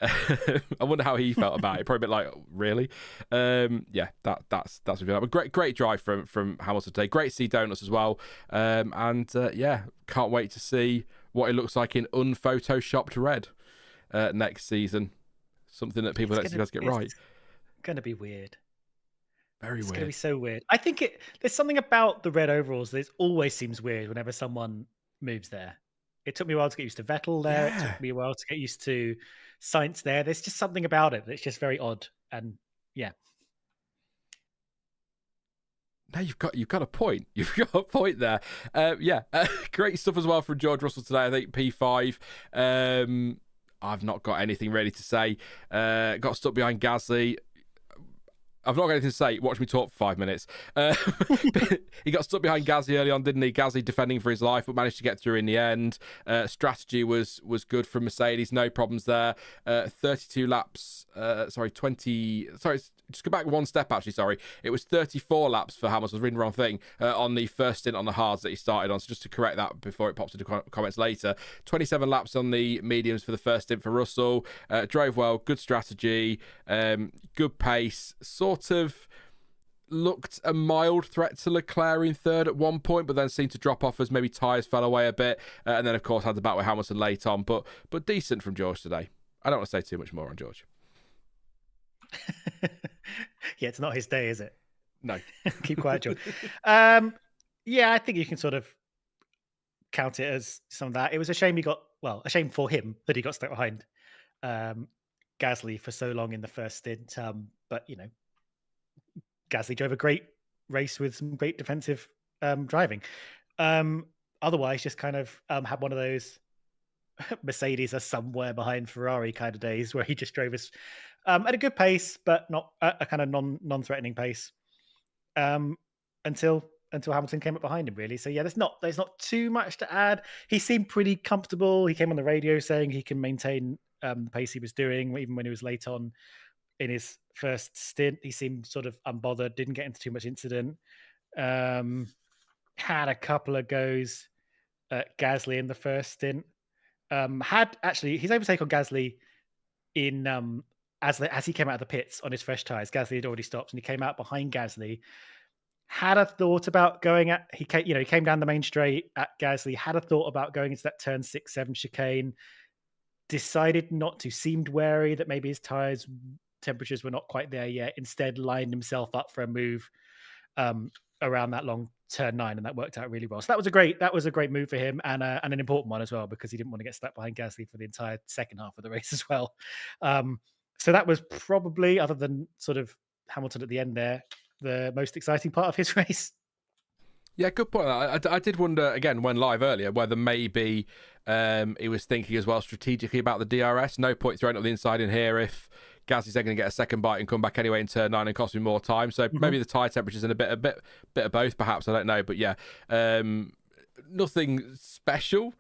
I wonder how he felt about it. Probably a bit like, really? Yeah, that's but great drive from Hamilton today. Great to see Donuts as well. Yeah, can't wait to see what it looks like in unphotoshopped red next season. Something that people don't see guys get right. It's going to be weird. Very weird. It's going to be so weird. I think there's something about the red overalls that always seems weird whenever someone moves there. It took me a while to get used to Vettel there. Yeah. It took me a while to get used to Sainz there. There's just something about it that's just very odd. And yeah. No, you've got a point. You've got a point there. Great stuff as well from George Russell today. I think P5. I've not got anything ready to say. Got stuck behind Gasly. I've not got anything to say. Watch me talk for 5 minutes. He got stuck behind Gasly early on, didn't he? Gasly defending for his life, but managed to get through in the end. Strategy was good from Mercedes. No problems there. 32 laps. Just go back one step, actually, sorry. It was 34 laps for Hamilton. I was reading the wrong thing on the first stint on the hards that he started on. So just to correct that before it pops into comments later. 27 laps on the mediums for the first stint for Russell. Drove well, good strategy, good pace. Sort of looked a mild threat to Leclerc in third at one point, but then seemed to drop off as maybe tyres fell away a bit. And then, of course, had the battle with Hamilton late on. But decent from George today. I don't want to say too much more on George. Yeah, it's not his day, is it? No. Keep quiet, George. Yeah, I think you can sort of count it as some of that. It was a shame a shame for him that he got stuck behind Gasly for so long in the first stint. But, Gasly drove a great race with some great defensive driving. Otherwise, just kind of had one of those Mercedes are somewhere behind Ferrari kind of days where he just drove us at a good pace, but not a kind of non-threatening pace until Hamilton came up behind him, really. So yeah, there's not too much to add. He seemed pretty comfortable. He came on the radio saying he can maintain the pace he was doing even when he was late on in his first stint. He seemed sort of unbothered, didn't get into too much incident. Had a couple of goes at Gasly in the first stint. Had actually his overtake on Gasly in as he came out of the pits on his fresh tyres. Gasly had already stopped and he came out behind Gasly. Had a thought about going at he came down the main straight at Gasly. Had a thought about going into that turn 6-7 chicane. Decided not to. Seemed wary that maybe his tyres temperatures were not quite there yet. Instead, lined himself up for a move around that long turn 9, and that worked out really well. So that was a great move for him, and an important one as well, because he didn't want to get stuck behind Gasly for the entire second half of the race as well. So that was probably, other than sort of Hamilton at the end there, the most exciting part of his race. Yeah, good point. I did wonder, again, when live earlier, whether maybe he was thinking as well strategically about the DRS. No point throwing up the inside in here if Gasly's then going to get a second bite and come back anyway in turn 9 and cost me more time. So maybe the tyre temperature's in a bit of both, perhaps. I don't know. But yeah, nothing special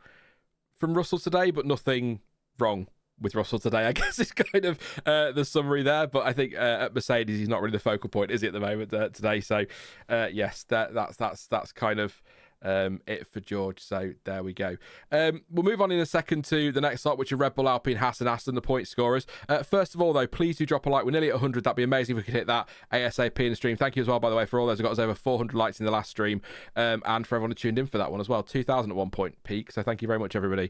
from Russell today, but nothing wrong with Russell today, I guess is kind of the summary there. But I think at Mercedes, he's not really the focal point, is he, at the moment today? So yes, that's kind of it for George. So there we go. We'll move on in a second to the next lot, which are Red Bull, Alpine, Haas and Aston, the point scorers. First of all, though, please do drop a like. We're nearly at 100. That'd be amazing if we could hit that ASAP in the stream. Thank you as well, by the way, for all those who got us over 400 likes in the last stream, and for everyone who tuned in for that one as well. 2,000 at one point peak. So thank you very much, everybody,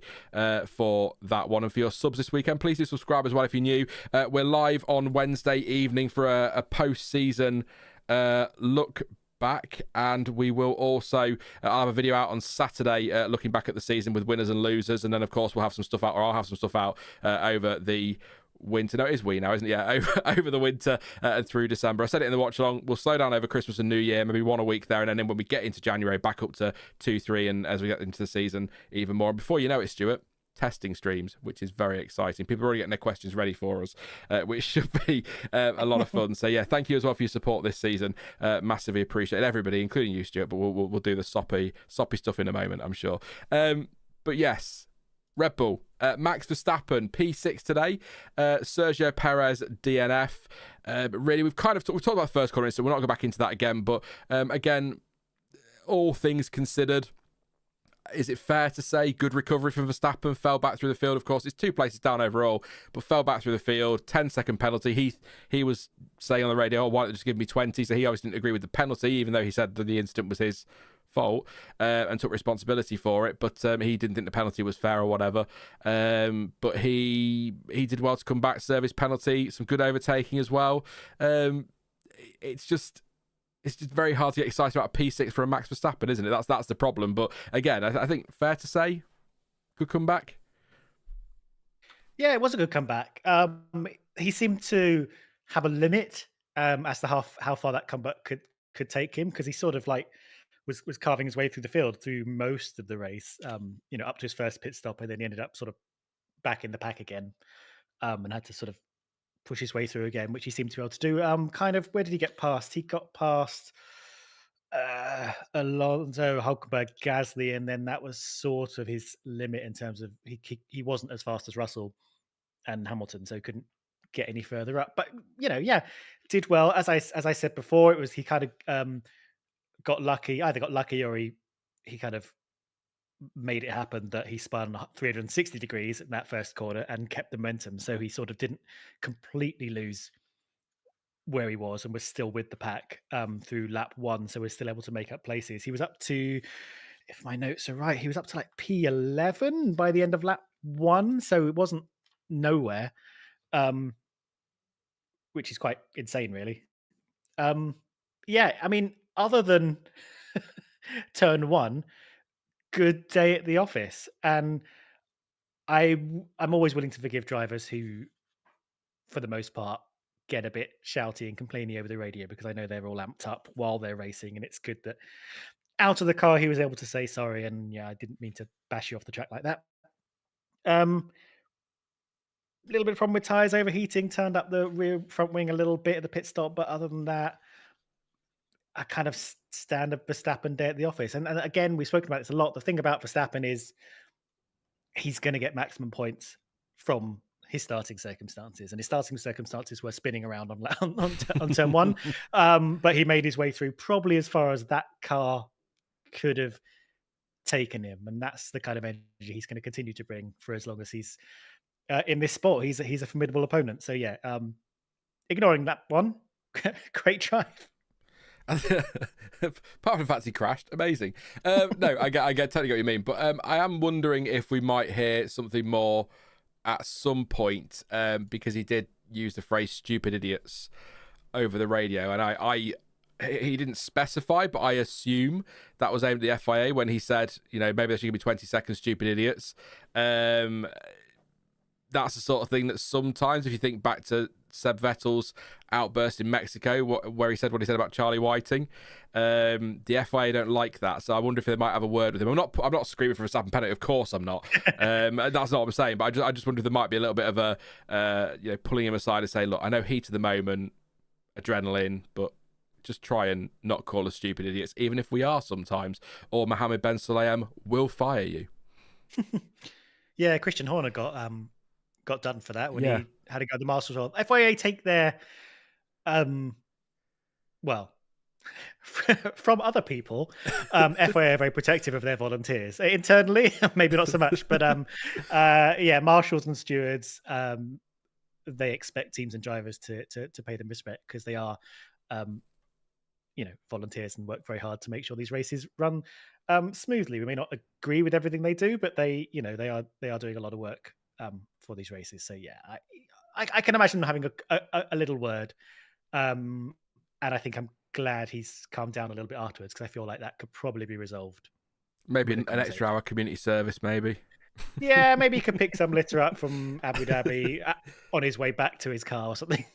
for that one. And for your subs this weekend, please do subscribe as well if you're new. We're live on Wednesday evening for a post-season look back, and we will also I'll have a video out on Saturday looking back at the season with winners and losers, and then of course we'll have some stuff out, or I'll have some stuff out over the winter. No, it is now, isn't it? Yeah, over the winter and through December. I said it in the watch along. We'll slow down over Christmas and New Year, maybe one a week there, and then when we get into January, back up to 2-3, and as we get into the season even more. And before you know it, Stuart, testing streams, which is very exciting. People are already getting their questions ready for us, which should be a lot of fun. So yeah, thank you as well for your support this season. Massively appreciate everybody, including you, Stuart. But we'll do the soppy stuff in a moment, I'm sure. But yes, Red Bull, Max Verstappen P6 today, Sergio Perez DNF. Really, we've talked about the first corner, so we're not going to go back into that again. But again, all things considered, is it fair to say good recovery from Verstappen? Fell back through the field, of course. It's 2 places down overall, but fell back through the field. 10-second penalty. He was saying on the radio, why don't they just give me 20? So he obviously didn't agree with the penalty, even though he said that the incident was his fault and took responsibility for it. But he didn't think the penalty was fair or whatever. But he did well to come back, serve his penalty. Some good overtaking as well. It's just very hard to get excited about a P6 for a Max Verstappen, isn't it? That's the problem. But again, I think fair to say, good comeback. Yeah, it was a good comeback. He seemed to have a limit as to how far that comeback could take him, because he sort of like was carving his way through the field through most of the race. Up to his first pit stop, and then he ended up sort of back in the pack again, and had to sort of push his way through again, which he seemed to be able to do. Where did he get past? He got past Alonso, Hulkenberg, Gasly, and then that was sort of his limit in terms of he wasn't as fast as Russell and Hamilton, so couldn't get any further up. But did well. As I said before, it was he kind of got lucky. Either got lucky or he kind of made it happen that he spun 360 degrees in that first corner and kept the momentum. So he sort of didn't completely lose where he was and was still with the pack through lap 1. So we're still able to make up places. He was up to, if my notes are right, he was up to like P11 by the end of lap 1. So it wasn't nowhere, which is quite insane, really. Other than turn 1, good day at the office. And I'm always willing to forgive drivers who, for the most part, get a bit shouty and complainy over the radio, because I know they're all amped up while they're racing, and it's good that out of the car he was able to say sorry, and I didn't mean to bash you off the track like that. A little bit of problem with tyres overheating, turned up the rear front wing a little bit at the pit stop, but other than that, a kind of standard Verstappen day at the office. And again, we've spoken about this a lot. The thing about Verstappen is he's going to get maximum points from his starting circumstances, and his starting circumstances were spinning around on turn 1. But he made his way through probably as far as that car could have taken him, and that's the kind of energy he's going to continue to bring for as long as he's in this sport. He's a formidable opponent. So yeah, ignoring that one, great drive. Apart from the fact he crashed, amazing. No, I get totally what you mean, but I am wondering if we might hear something more at some point, because he did use the phrase "stupid idiots" over the radio, and he didn't specify, but I assume that was aimed at the FIA when he said, maybe there should give me 20 seconds, stupid idiots. That's the sort of thing that sometimes, if you think back to Seb Vettel's outburst in Mexico, where he said what he said about Charlie Whiting. The FIA don't like that, so I wonder if they might have a word with him. I'm not screaming for a Verstappen penalty, of course I'm not. That's not what I'm saying, but I just wonder if there might be a little bit of a pulling him aside and say, look, I know heat of the moment, adrenaline, but just try and not call us stupid idiots, even if we are sometimes, or Mohammed Ben Sulayem will fire you. Yeah, Christian Horner got done for that when he had to go to the Masters. Well, FIA take their from other people, FIA are very protective of their volunteers. Internally, maybe not so much, but marshals and stewards, they expect teams and drivers to pay them respect because they are volunteers and work very hard to make sure these races run smoothly. We may not agree with everything they do, but they are doing a lot of work for these races. So yeah, I can imagine them having a little word, and I think I'm glad he's calmed down a little bit afterwards because I feel like that could probably be resolved. Maybe an extra hour community service, maybe. Yeah, maybe he could pick some litter up from Abu Dhabi on his way back to his car or something.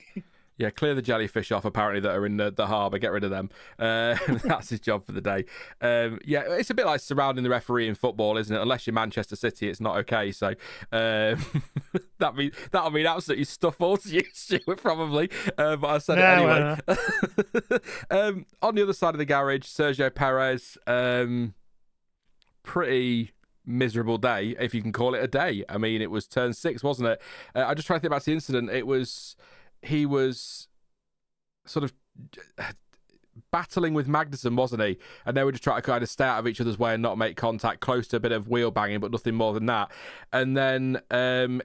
Yeah, clear the jellyfish off, apparently, that are in the harbour. Get rid of them. That's his job for the day. It's a bit like surrounding the referee in football, isn't it? Unless you're Manchester City, it's not okay. So that'll mean absolutely stuff all to you, Stuart, probably. But I said it anyway. On the other side of the garage, Sergio Perez, pretty miserable day, if you can call it a day. I mean, it was turn 6, wasn't it? I just try to think about the incident. He was sort of battling with Magnussen, wasn't he? And they were just trying to kind of stay out of each other's way and not make contact, close to a bit of wheel banging, but nothing more than that. And then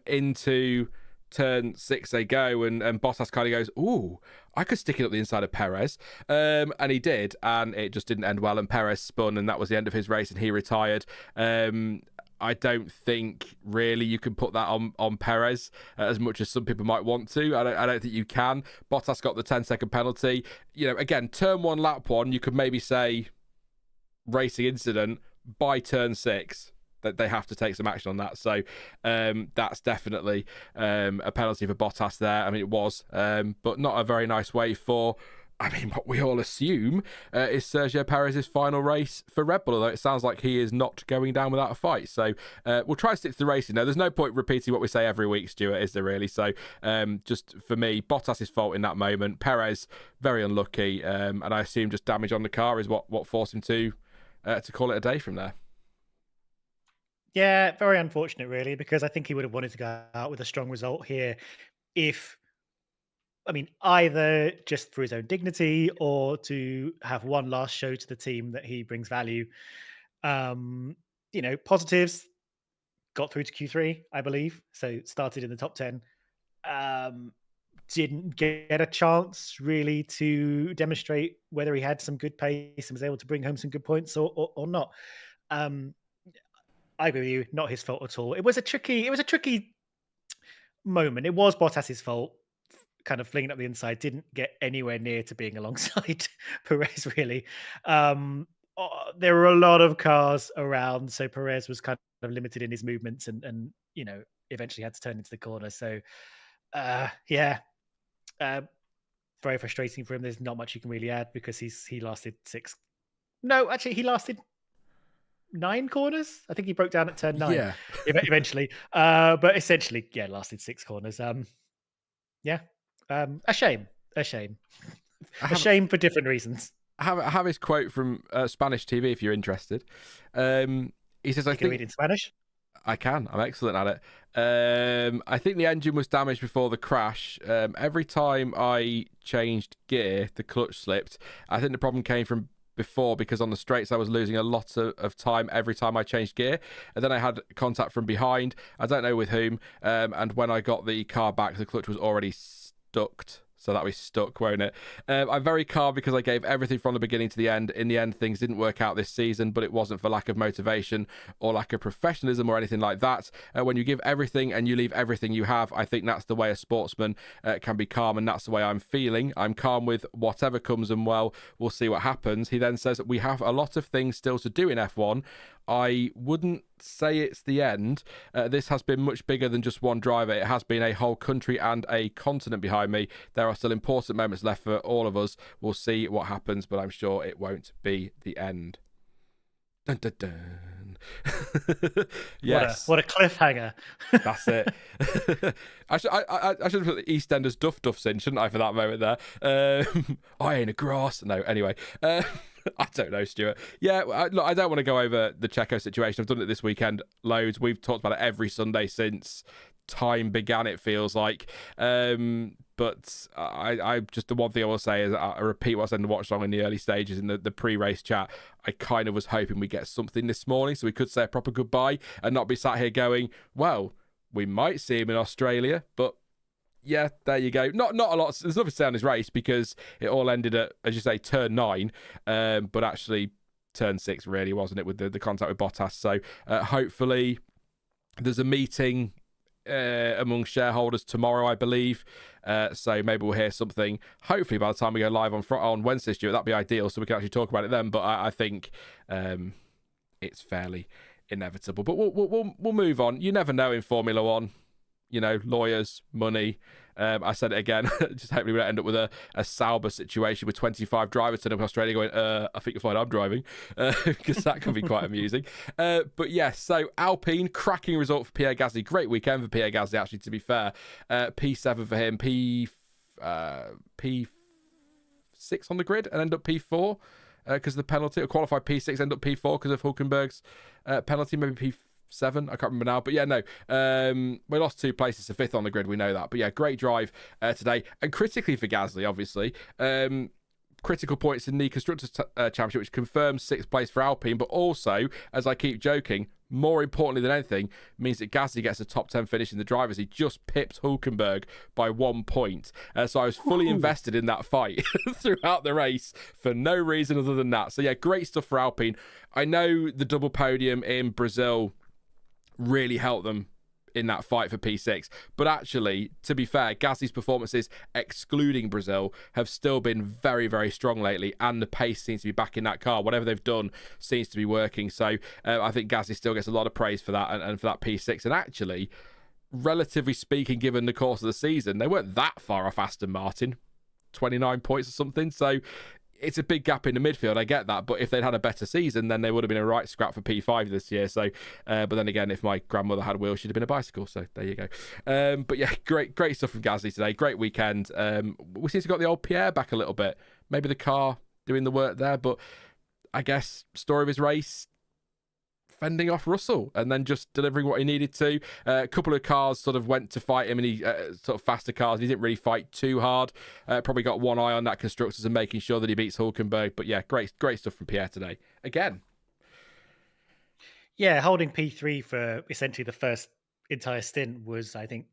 into turn 6 they go, and Bottas kind of goes, ooh, I could stick it up the inside of Perez. And he did, and it just didn't end well, and Perez spun, and that was the end of his race, and he retired. I don't think really you can put that on Perez as much as some people might want to. I don't think you can. Bottas got the 10-second penalty. Again, turn 1, lap 1, you could maybe say racing incident. By turn 6, that they have to take some action on that. So that's definitely a penalty for Bottas there. I mean, it was, but not a very nice way for... what we all assume is Sergio Perez's final race for Red Bull, although it sounds like he is not going down without a fight. So we'll try to stick to the racing now. There's no point repeating what we say every week, Stuart, is there really? So just for me, Bottas' fault in that moment. Perez, very unlucky, and I assume just damage on the car is what forced him to call it a day from there. Yeah, very unfortunate, really, because I think he would have wanted to go out with a strong result here either just for his own dignity or to have one last show to the team that he brings value. Positives, got through to Q3, I believe. So started in the top 10. Didn't get a chance really to demonstrate whether he had some good pace and was able to bring home some good points or not. I agree with you, not his fault at all. It was a tricky moment. It was Bottas's fault. Kind of flinging up the inside, didn't get anywhere near to being alongside Perez, really. There were a lot of cars around, so Perez was kind of limited in his movements and eventually had to turn into the corner. So, very frustrating for him. There's not much you can really add because he lasted 6. No, actually, he lasted 9 corners. I think he broke down at turn 9 eventually. But essentially, lasted 6 corners. A shame for different reasons. I have his quote from Spanish TV if you're interested. He says, can you read in Spanish? I can. I'm excellent at it. I think the engine was damaged before the crash. Every time I changed gear, the clutch slipped. I think the problem came from before because on the straights I was losing a lot of time every time I changed gear, and then I had contact from behind. I don't know with whom. And when I got the car back, the clutch was already stuck. So that'll be stuck, won't it? I'm very calm because I gave everything from the beginning to the end. In the end, things didn't work out this season, but it wasn't for lack of motivation or lack of professionalism or anything like that. When you give everything and you leave everything you have, I think that's the way a sportsman can be calm, and that's the way I'm feeling. I'm calm with whatever comes, and well, we'll see what happens. He then says that we have a lot of things still to do in F1. I wouldn't say it's the end. This has been much bigger than just one driver. It has been a whole country and a continent behind me. There are still important moments left for all of us. We'll see what happens, but I'm sure it won't be the end. Dun, dun, dun. Yes. What a cliffhanger. That's it. I should have put the EastEnders duffs in, shouldn't I, for that moment there? I ain't a grass. No, anyway. I don't know, Stuart. Yeah, look, I don't want to go over the Checo situation. I've done it this weekend loads. We've talked about it every Sunday since time began, it feels like. But I just, the one thing I will say is I repeat what I said in the watch along in the early stages in the pre-race chat. I kind of was hoping we get something this morning so we could say a proper goodbye and not be sat here going, well, we might see him in Australia, but yeah, there you go. Not a lot. There's nothing to say on his race because it all ended at, as you say, turn 9, but actually turn 6 really, wasn't it, with the contact with Bottas. So hopefully there's a meeting among shareholders tomorrow, I believe. So maybe we'll hear something. Hopefully by the time we go live on Wednesday, Stuart, that'd be ideal, so we can actually talk about it then. But I think it's fairly inevitable. But we'll move on. You never know in Formula One. You know, lawyers, money. I said it again. Just hopefully we don't end up with a Sauber situation with 25 drivers turning up in Australia going, I think you'll find I'm driving, because that could be quite amusing. But yes, so Alpine, cracking result for Pierre Gasly. Great weekend for Pierre Gasly, actually, to be fair. P7 for him, P6 on the grid, and end up P4 because of the penalty. Or qualified P6, end up P4 because of Hulkenberg's penalty, maybe P7, I can't remember now, but yeah, no, we lost 2 places to 5th on the grid, we know that, but yeah, great drive today, and critically for Gasly, obviously, critical points in the Constructors Championship, which confirms 6th place for Alpine, but also, as I keep joking, more importantly than anything, means that Gasly gets a top 10 finish in the drivers. He just pipped Hulkenberg by 1 point. So I was fully invested in that fight throughout the race for no reason other than that. So yeah, great stuff for Alpine. I know the double podium in Brazil really helped them in that fight for P6, but actually, to be fair, Gasly's performances excluding Brazil have still been very, very strong lately, and the pace seems to be back in that car. Whatever they've done seems to be working, so I think Gasly still gets a lot of praise for that, and for that P6, and actually, relatively speaking, given the course of the season, they weren't that far off Aston Martin, 29 points or something, so it's a big gap in the midfield, I get that, but if they'd had a better season, then they would have been a right scrap for P5 this year. So, but then again, if my grandmother had wheels, she'd have been a bicycle. So there you go. But yeah, great stuff from Gasly today. Great weekend. We seem to have got the old Pierre back a little bit. Maybe the car doing the work there, but I guess story of his race, fending off Russell and then just delivering what he needed to. A couple of cars sort of went to fight him, and he sort of faster cars. He didn't really fight too hard. Probably got one eye on that Constructors and making sure that he beats Hulkenberg. But yeah, great stuff from Pierre today. Again. Yeah, holding P3 for essentially the first entire stint was, I think,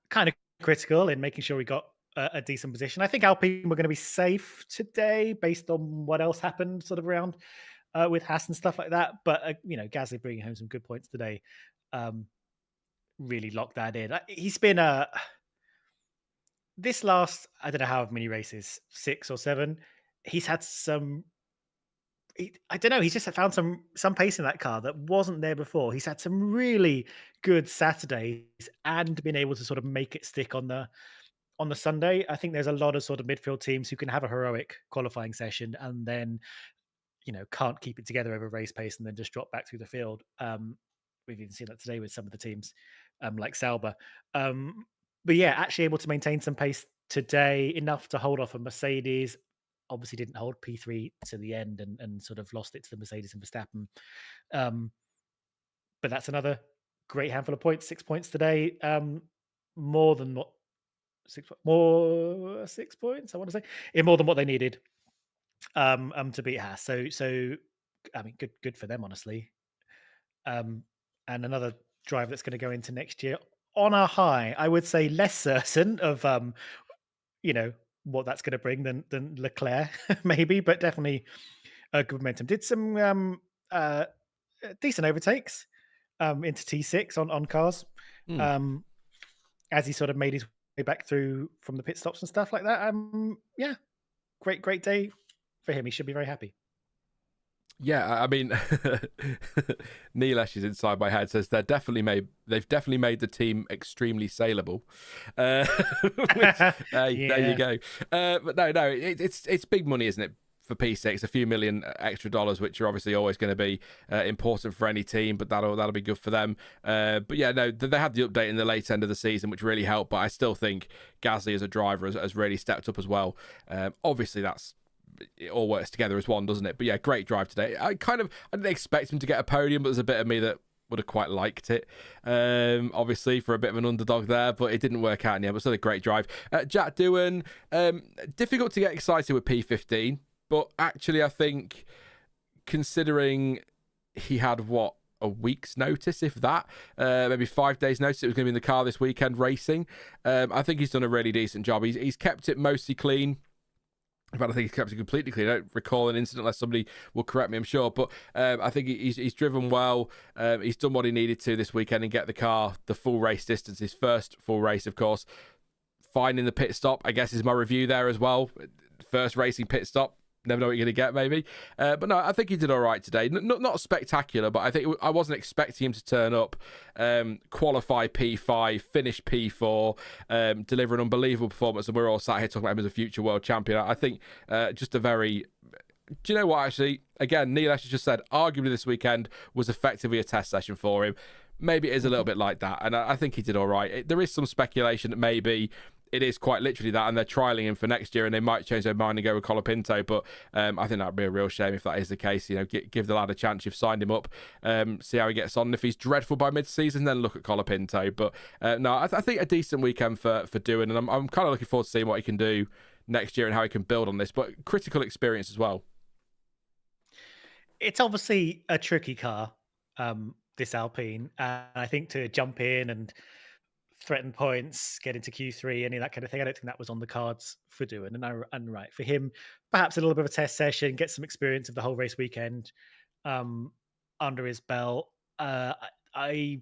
kind of critical in making sure we got a decent position. I think Alpine were going to be safe today based on what else happened sort of around with Haas and stuff like that. But, Gasly bringing home some good points today really locked that in. He's been this last, I don't know how many races, 6 or 7, he's had some, I don't know, he's just found some pace in that car that wasn't there before. He's had some really good Saturdays and been able to sort of make it stick on the Sunday. I think there's a lot of sort of midfield teams who can have a heroic qualifying session and then can't keep it together over race pace and then just drop back through the field. We've even seen that today with some of the teams like Sauber. But yeah, actually able to maintain some pace today, enough to hold off a Mercedes. Obviously didn't hold P3 to the end and sort of lost it to the Mercedes and Verstappen. But that's another great handful of points, 6 points today. More than what 6 points, I want to say. More than what they needed to beat Haas. So I mean, good for them, honestly. And another drive that's going to go into next year on a high. I would say less certain of what that's going to bring than Leclerc, maybe, but definitely a good momentum. Did some uh, decent overtakes into T6 on cars as he sort of made his way back through from the pit stops and stuff like that. Yeah, great day for him. He should be very happy. Yeah, I mean, Nilesh is inside my head. Says they've definitely made the team extremely saleable. Hey, there you go. But no, it's big money, isn't it? For P6, a few million extra dollars, which are obviously always going to be important for any team, but that'll be good for them. But yeah, no, they had the update in the late end of the season, which really helped. But I still think Gasly as a driver has really stepped up as well. Obviously, it all works together as one, doesn't it? But yeah, great drive today. I didn't expect him to get a podium, but there's a bit of me that would have quite liked it. Obviously, for a bit of an underdog there, but it didn't work out in the end. But still a great drive. Jack Doohan, difficult to get excited with P15, but actually, I think considering he had a week's notice, if that, maybe 5 days notice, it was going to be in the car this weekend racing. I think he's done a really decent job. He's kept it mostly clean. But I think he's kept it completely clean. I don't recall an incident unless somebody will correct me, I'm sure. But I think he's driven well. He's done what he needed to this weekend and get the car the full race distance. His first full race, of course. Fine in the pit stop, I guess, is my review there as well. First racing pit stop. Never know what you're going to get, maybe. But no, I think he did all right today. Not spectacular, but I think I wasn't expecting him to turn up, qualify P5, finish P4, deliver an unbelievable performance, and we're all sat here talking about him as a future world champion. I think just a very... Do you know what, actually? Again, Nilesh has just said, arguably this weekend was effectively a test session for him. Maybe it is a little bit like that, and I think he did all right. There is some speculation that maybe... It is quite literally that, and they're trialling him for next year, and they might change their mind and go with Colapinto. But I think that'd be a real shame if that is the case. Give the lad a chance. You've signed him up, see how he gets on. And if he's dreadful by mid-season, then look at Colapinto. But no, I think a decent weekend for Doohan, and I'm kind of looking forward to seeing what he can do next year and how he can build on this. But critical experience as well. It's obviously a tricky car, this Alpine, and I think to jump in and threaten points, get into Q3, any of that kind of thing. I don't think that was on the cards for Doohan. And right, for him, perhaps a little bit of a test session, get some experience of the whole race weekend under his belt. They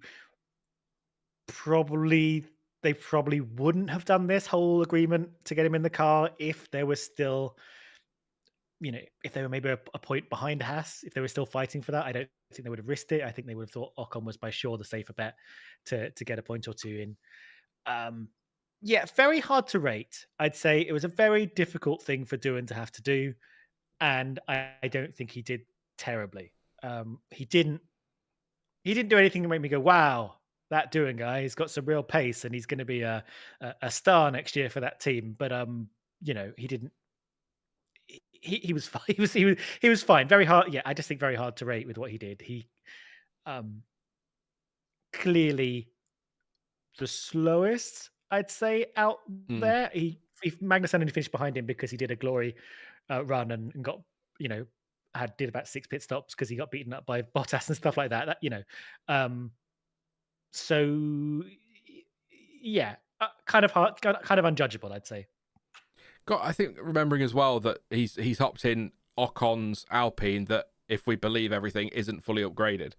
probably wouldn't have done this whole agreement to get him in the car if there was still, if they were maybe a point behind Haas, if they were still fighting for that. I don't think they would have risked it. I think they would have thought Ocon was by sure the safer bet to get a point or two in. Yeah, very hard to rate. I'd say it was a very difficult thing for Doohan to have to do, and I don't think he did terribly. He didn't do anything to make me go, wow, that Doohan guy, he's got some real pace and he's going to be a star next year for that team. But he didn't. He was fine. He was fine. Very hard. Yeah, I just think very hard to rate with what he did. He clearly the slowest, I'd say, out there. Magnussen only finished behind him because he did a glory run and got did about 6 pit stops because he got beaten up by Bottas and stuff like that. So yeah, kind of hard, kind of unjudgeable, I'd say. I think remembering as well that he's hopped in Ocon's Alpine that, if we believe everything, isn't fully upgraded.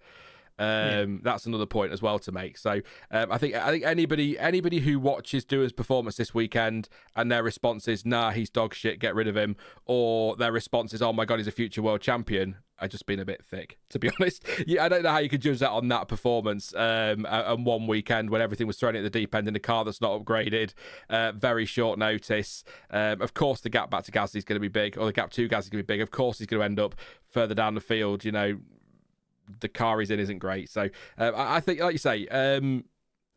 That's another point as well to make. So I think anybody who watches Doohan's performance this weekend and their response is, nah, he's dog shit, get rid of him, or their response is, oh my god, he's a future world champion, I've just been a bit thick, to be honest. Yeah, I don't know how you could judge that on that performance and one weekend when everything was thrown at the deep end in a car that's not upgraded, very short notice. Of course, the gap back to Gasly is going to be big, or the gap to Gasly is going to be big. Of course, he's going to end up further down the field. The car he's in isn't great. So I think, like you say,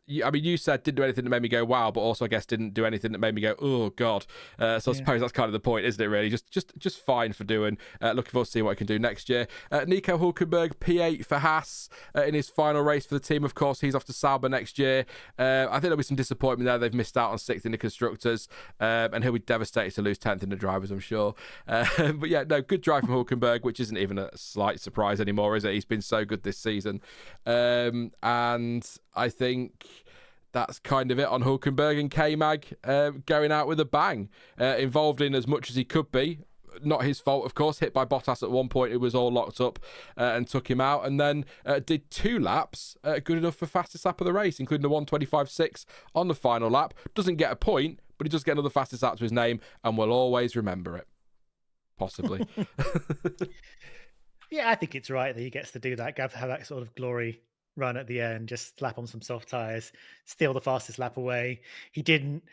you said didn't do anything that made me go wow, but also I guess didn't do anything that made me go oh god. So I suppose that's kind of the point, isn't it? Really, just fine for Doohan. Looking forward to seeing what he can do next year. Nico Hulkenberg, P8 for Haas in his final race for the team. Of course, he's off to Sauber next year. I think there'll be some disappointment there. They've missed out on 6th in the constructors, and he'll be devastated to lose 10th in the drivers, I'm sure. But yeah, no, good drive from Hulkenberg, which isn't even a slight surprise anymore, is it? He's been so good this season, and I think that's kind of it on Hulkenberg, and K-Mag going out with a bang, involved in as much as he could be. Not his fault, of course. Hit by Bottas at one point. It was all locked up and took him out. And then did 2 laps, good enough for fastest lap of the race, including the 1:25.6 on the final lap. Doesn't get a point, but he does get another fastest lap to his name, and we'll always remember it. Possibly. Yeah, I think it's right that he gets to do that, have that sort of glory run at the end, just slap on some soft tyres, steal the fastest lap away. He didn't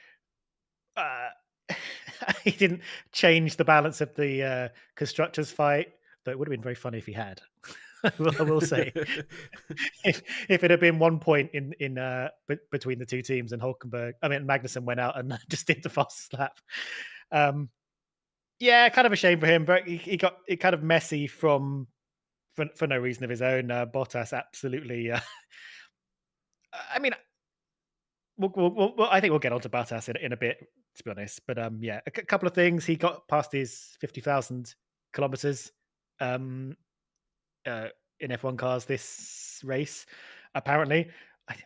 he didn't change the balance of the constructors fight, but it would have been very funny if he had. I will say, if it had been 1 point in between the two teams, and Magnussen went out and just did the fastest lap. Yeah, kind of a shame for him, but he got it kind of messy for no reason of his own. Bottas absolutely. I mean, I think we'll get onto Bottas in a bit, to be honest. But yeah, a couple of things. He got past his 50,000 kilometers in F1 cars this race. Apparently,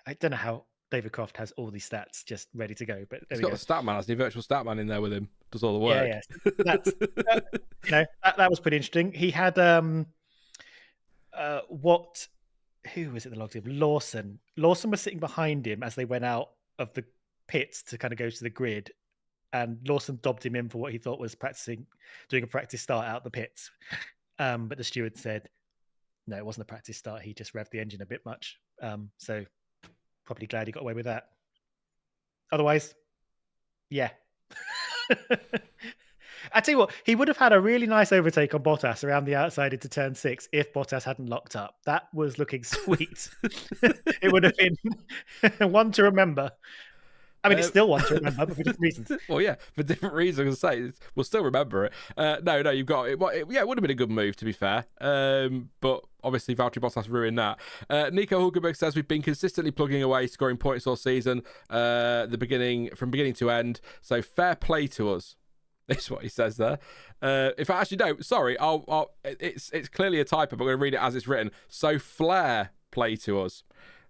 I don't know how David Croft has all these stats just ready to go. But he's got the stat man, hasn't he? Virtual stat man in there with him, does all the work. Yeah. That's that was pretty interesting. He had who was it that logged him? Lawson. Lawson was sitting behind him as they went out of the pits to kind of go to the grid, and Lawson dobbed him in for what he thought was doing a practice start out the pits. But the steward said, no, it wasn't a practice start. He just revved the engine a bit much. So probably glad he got away with that. Otherwise, yeah. I tell you what, he would have had a really nice overtake on Bottas around the outside into turn 6 if Bottas hadn't locked up. That was looking sweet. It would have been one to remember. I mean, it's still one to remember, but for different reasons. Well, yeah, for different reasons. I say we'll still remember it. No, you've got it. Yeah, it would have been a good move, to be fair. But obviously, Valtteri Bottas ruined that. Nico Hulkenberg says we've been consistently plugging away, scoring points all season, from beginning to end. So fair play to us. That's what he says there. If I actually don't, sorry, it's clearly a typo, but I'm going to read it as it's written. So flair play to us.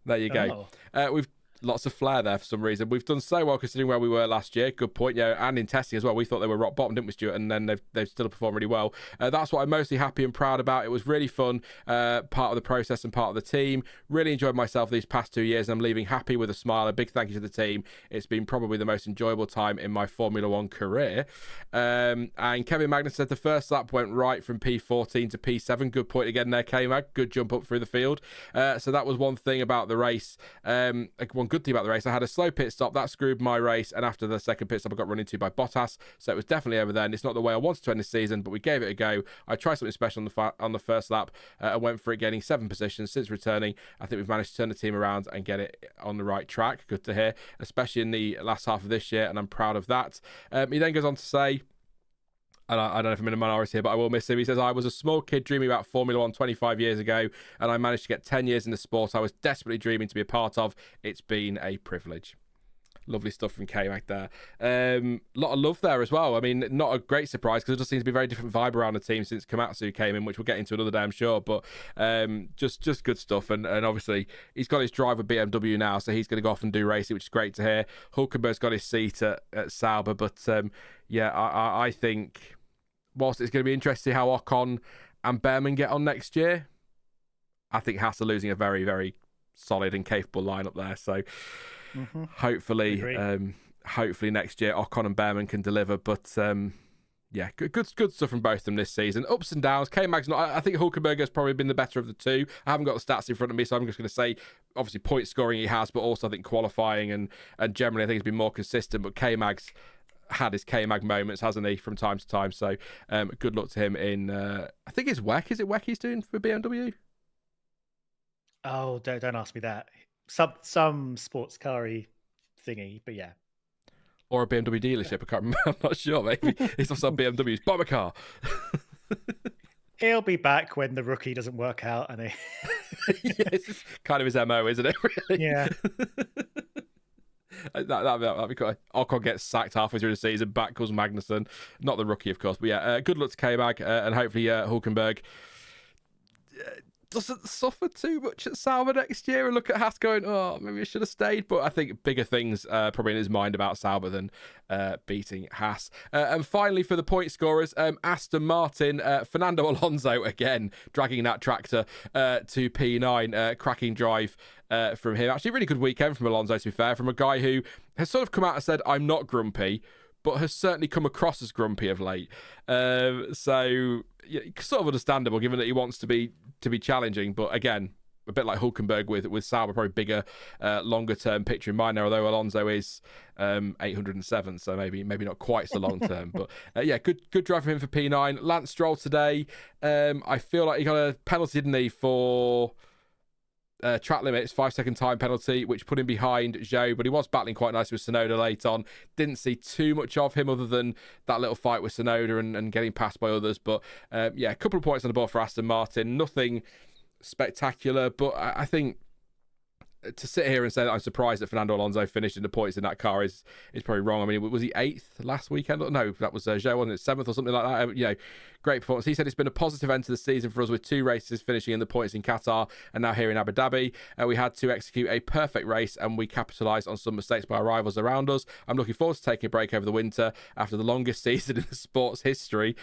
There you go. We've lots of flair there for some reason. We've done so well considering where we were last year. Good point, yeah. And in testing as well, we thought they were rock bottom, didn't we, Stuart? And then they've still performed really well. That's what I'm mostly happy and proud about. It was really fun, part of the process and part of the team. Really enjoyed myself these past 2 years, and I'm leaving happy with a smile. A big thank you to the team. It's been probably the most enjoyable time in my Formula One career. And Kevin Magnussen said the first lap went right from P14 to P7. Good point again there, K-Mag. Good jump up through the field. So that was one thing about the race. One good thing about the race, I had a slow pit stop that screwed my race, and after the second pit stop I got run into by Bottas, so it was definitely over there, and it's not the way I wanted to end the season, but we gave it a go. I tried something special on the first lap and went for it, gaining 7 positions since returning. I think we've managed to turn the team around and get it on the right track. Good to hear, especially in the last half of this year, and I'm proud of that. He then goes on to say, and I don't know if I'm in a minority here, but I will miss him. He says, I was a small kid dreaming about Formula One 25 years ago, and I managed to get 10 years in the sport I was desperately dreaming to be a part of. It's been a privilege. Lovely stuff from K-Mac there. Lot of love there as well. I mean, not a great surprise because it just seems to be a very different vibe around the team since Komatsu came in, which we'll get into another day, I'm sure. But just good stuff. And obviously, he's got his drive with BMW now, so he's going to go off and do racing, which is great to hear. Hulkenberg's got his seat at Sauber. But yeah, I think whilst it's going to be interesting how Ocon and Behrman get on next year, I think Haas are losing a very, very solid and capable lineup there. So hopefully next year Ocon and Behrman can deliver. But yeah, good stuff from both of them this season. Ups and downs. K-Mag's not. I think Hulkenberg has probably been the better of the two. I haven't got the stats in front of me, so I'm just going to say obviously point scoring he has, but also I think qualifying and generally I think he's been more consistent. But K-Mag's had his K-Mag moments, hasn't he, from time to time. So good luck to him in I think it's WEC. Is it WEC he's doing for BMW? Oh, don't ask me that. Some sports car-y thingy, but yeah. Or a BMW dealership, I can't remember. I'm not sure. Maybe it's also BMW's bomber car. He'll be back when the rookie doesn't work out, and it's kind of his MO, isn't it? Really? Yeah. That'd be quite. Ocon gets sacked halfway through the season. Back comes Magnussen, not the rookie, of course. But yeah, good luck to K-Mag, and hopefully Hulkenberg doesn't suffer too much at Sauber next year and look at Haas going, oh, maybe I should have stayed. But I think bigger things probably in his mind about Sauber than beating Haas. And finally, for the point scorers, Aston Martin, Fernando Alonso again, dragging that tractor to P9, cracking drive from him. Actually, a really good weekend from Alonso, to be fair, from a guy who has sort of come out and said, I'm not grumpy, but has certainly come across as grumpy of late. So yeah, sort of understandable, given that he wants to be challenging. But again, a bit like Hulkenberg with Sauber, probably bigger, longer term picture in mind there. Although Alonso is 807, so maybe not quite so long term. But yeah, good drive from him for P9. Lance Stroll today. I feel like he got a penalty, didn't he, for track limits, 5-second time penalty, which put him behind Zhou, but he was battling quite nicely with Tsunoda late on. Didn't see too much of him other than that little fight with Tsunoda and getting passed by others. But yeah, a couple of points on the board for Aston Martin. Nothing spectacular, but I think to sit here and say that I'm surprised that Fernando Alonso finished in the points in that car is probably wrong. I mean, was he 8th last weekend? No, that was Zhou, wasn't it? 7th or something like that. You know, great performance. He said it's been a positive end to the season for us, with 2 races finishing in the points in Qatar and now here in Abu Dhabi. We had to execute a perfect race and we capitalised on some mistakes by our rivals around us. I'm looking forward to taking a break over the winter after the longest season in the sport's history.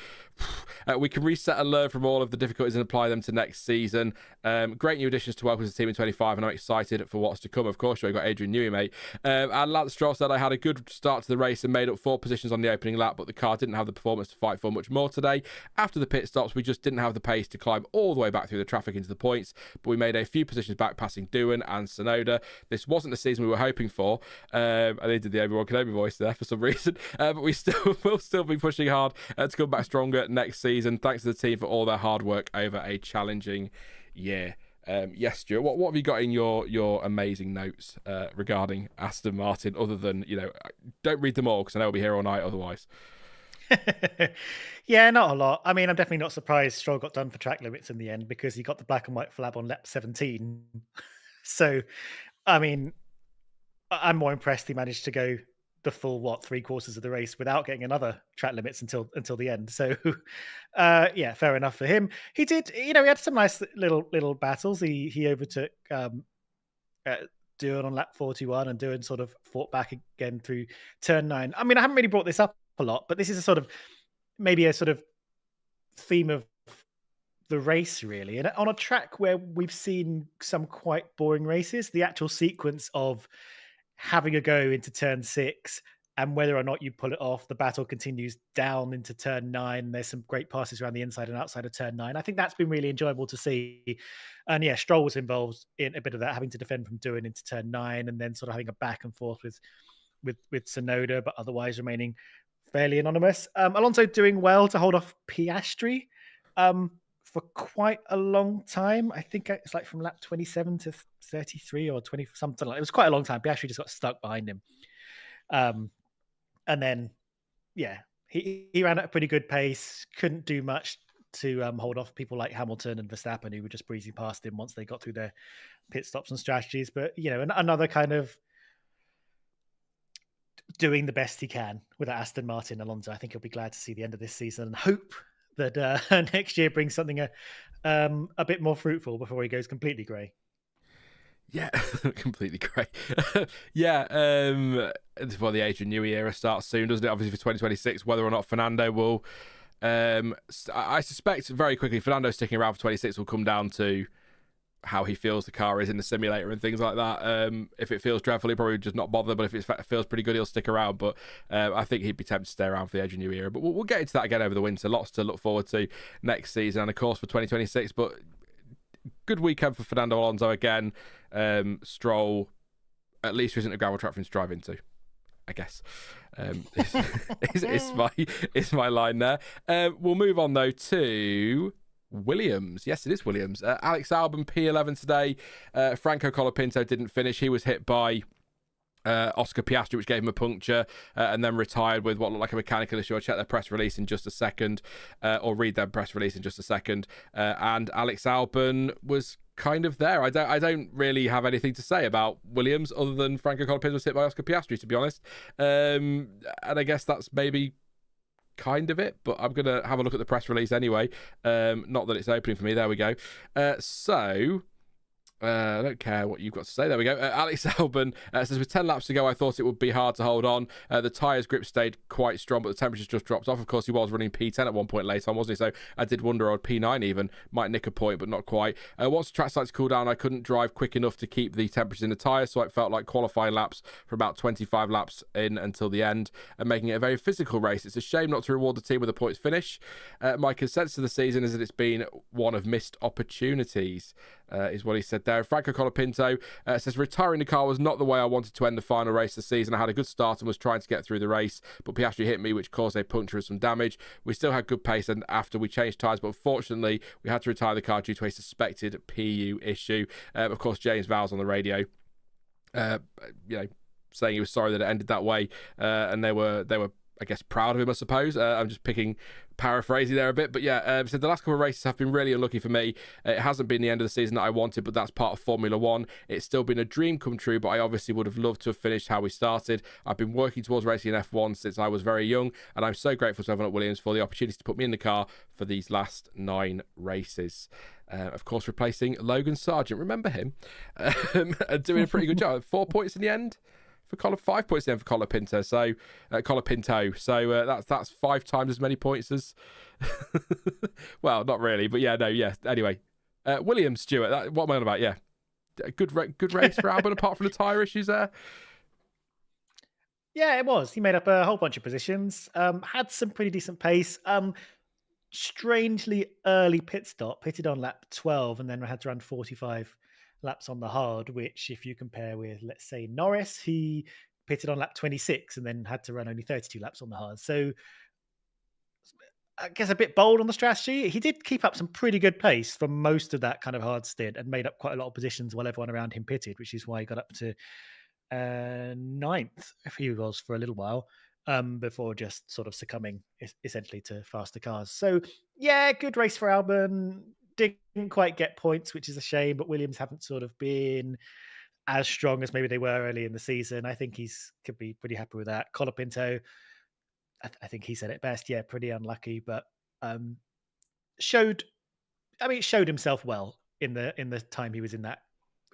We can reset and learn from all of the difficulties and apply them to next season. Great new additions to welcome to the team in 25, and I'm excited for what's to come. Of course, we've got Adrian Newey, mate. And Lance Stroll said, I had a good start to the race and made up 4 positions on the opening lap, but the car didn't have the performance to fight for much more today. After the pit stops, we just didn't have the pace to climb all the way back through the traffic into the points, but we made a few positions back, passing Doohan and Tsunoda. This wasn't the season we were hoping for. I did the Obi-Wan Kenobi voice there for some reason, but we will still be pushing hard to come back stronger next season. Thanks to the team for all their hard work over a challenging year. Yes, Stuart, what have you got in your amazing notes regarding Aston Martin, other than, you know, don't read them all because I know we'll be here all night otherwise. Yeah, not a lot. I mean, I'm definitely not surprised Stroll got done for track limits in the end, because he got the black and white flag on lap 17. So, I mean, I'm more impressed he managed to go the full 3 quarters of the race without getting another track limits until the end. So yeah, fair enough for him. He did, you know, he had some nice little battles. He overtook Doohan on lap 41, and Doohan sort of fought back again through turn 9. I mean, I haven't really brought this up a lot, but this is maybe a sort of theme of the race, really. And on a track where we've seen some quite boring races, the actual sequence of having a go into turn 6 and whether or not you pull it off, the battle continues down into turn 9. There's some great passes around the inside and outside of turn 9. I think that's been really enjoyable to see. And yeah, Stroll was involved in a bit of that, having to defend from Doohan into turn 9, and then sort of having a back and forth with Tsunoda, but otherwise remaining fairly anonymous. Alonso doing well to hold off Piastri for quite a long time. I think it's like from lap 27 to 33 or 20, something like that. It was quite a long time. Piastri just got stuck behind him. And then, yeah, he ran at a pretty good pace, couldn't do much to hold off people like Hamilton and Verstappen, who were just breezing past him once they got through their pit stops and strategies. But, you know, another kind of doing the best he can with Aston Martin. Alonso, I think he'll be glad to see the end of this season and hope that next year brings something a bit more fruitful before he goes completely grey. Yeah, completely grey. Yeah, well, the Adrian Newey era starts soon, doesn't it? Obviously for 2026, whether or not Fernando will... I suspect very quickly Fernando sticking around for 26 will come down to how he feels the car is in the simulator and things like that. If it feels dreadful, he'll probably just not bother, but if it feels pretty good, he'll stick around. But I think he'd be tempted to stay around for the Adrian Newey era. But we'll get into that again over the winter. Lots to look forward to next season and, of course, for 2026. But good weekend for Fernando Alonso again. Stroll, at least, isn't a gravel track for him to drive into, I guess. It's my line there. We'll move on, though, to Williams. Yes, it is Williams. Alex Albon, P11 today. Franco Colapinto didn't finish. He was hit by Oscar Piastri, which gave him a puncture, and then retired with what looked like a mechanical issue. I'll check their press release in just a second, or read their press release in just a second. And Alex Albon was kind of there. I don't really have anything to say about Williams other than Franco Colapinto was hit by Oscar Piastri, to be honest. And I guess that's maybe kind of it, but I'm going to have a look at the press release anyway. Not that it's opening for me. There we go. I don't care what you've got to say. There we go. Alex Albon says, with 10 laps to go, I thought it would be hard to hold on. The tyres grip stayed quite strong, but the temperatures just dropped off. Of course, he was running P10 at one point late on, wasn't he? So I did wonder, or P9 even, might nick a point, but not quite. Once the track started to cool down, I couldn't drive quick enough to keep the temperatures in the tyres, so it felt like qualifying laps for about 25 laps in until the end, and making it a very physical race. It's a shame not to reward the team with a points finish. My consensus of the season is that it's been one of missed opportunities. Is what he said there. Franco Colapinto says, retiring the car was not the way I wanted to end the final race of the season. I had a good start and was trying to get through the race, but Piastri hit me, which caused a puncture and some damage. We still had good pace and after we changed tyres, but unfortunately we had to retire the car due to a suspected PU issue. Of course, James Vowles on the radio, saying he was sorry that it ended that way, and they were I guess proud of him, I suppose. I'm just paraphrasing there a bit, but yeah, so the last couple of races have been really unlucky for me. It hasn't been the end of the season that I wanted, but that's part of Formula One. It's still been a dream come true, but I obviously would have loved to have finished how we started. I've been working towards racing in F1 since I was very young, and I'm so grateful to everyone at Williams for the opportunity to put me in the car for these last 9 races. Of course, replacing Logan Sargent. Remember him? Doing a pretty good job. 4 points in the end. 5 points then for Colapinto, so that's 5 times as many points as well, not really, but anyway, Williams, Stuart, what am I on about? Good race for Albon apart from the tyre issues there. Yeah, it was. He made up a whole bunch of positions, had some pretty decent pace, strangely early pit stop, pitted on lap 12 and then had to run 45 laps on the hard, which if you compare with, let's say, Norris, he pitted on lap 26 and then had to run only 32 laps on the hard. So I guess a bit bold on the strategy. He did keep up some pretty good pace for most of that kind of hard stint and made up quite a lot of positions while everyone around him pitted, which is why he got up to 9th, if he was, for a little while, before just sort of succumbing essentially to faster cars. So yeah, good race for Albon. Didn't quite get points, which is a shame, but Williams haven't sort of been as strong as maybe they were early in the season. I think could be pretty happy with that. Colapinto, I think he said it best. Yeah, pretty unlucky, but showed himself well in the time he was in that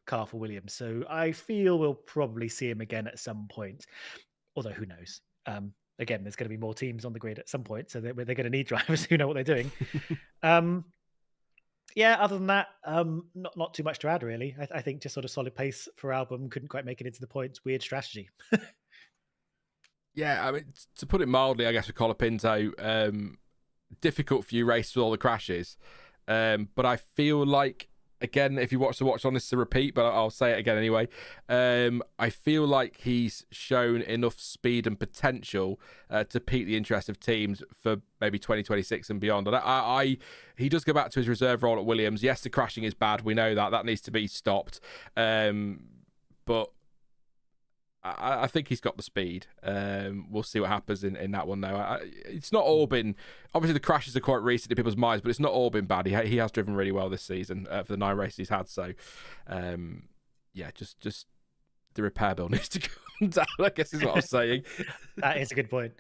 car for Williams. So I feel we'll probably see him again at some point. Although who knows? Again, there's going to be more teams on the grid at some point, so they're going to need drivers who know what they're doing. Yeah, other than that, not too much to add, really. I think just sort of solid pace for Albon. Couldn't quite make it into the points. Weird strategy. Yeah, I mean, to put it mildly, I guess with Colapinto, difficult few races with all the crashes. But I feel like, again, if you watch the watch on, this is a repeat, but I'll say it again anyway. I feel like he's shown enough speed and potential to pique the interest of teams for maybe 2026 and beyond. And he does go back to his reserve role at Williams. Yes, the crashing is bad. We know that needs to be stopped. But I think he's got the speed. We'll see what happens in that one, though. It's not all been... Obviously, the crashes are quite recent in people's minds, but it's not all been bad. He has driven really well this season for the 9 races he's had. So, just the repair bill needs to come down, I guess is what I'm saying. That is a good point.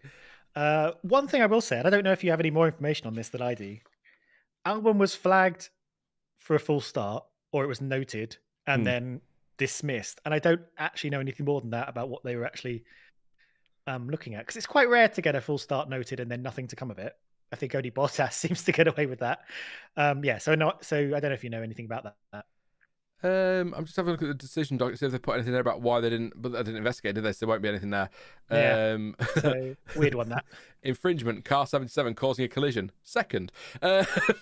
One thing I will say, and I don't know if you have any more information on this than I do, Albon was flagged for a full start, or it was noted, and then dismissed, and I don't actually know anything more than that about what they were actually looking at, because it's quite rare to get a full start noted and then nothing to come of it. I think only Bottas seems to get away with that. So I don't know if you know anything about that. I'm just having a look at the decision doc, see if they put anything there about why they didn't investigate, did they? So there won't be anything there. So weird one, that. Infringement, car 77 causing a collision. Second.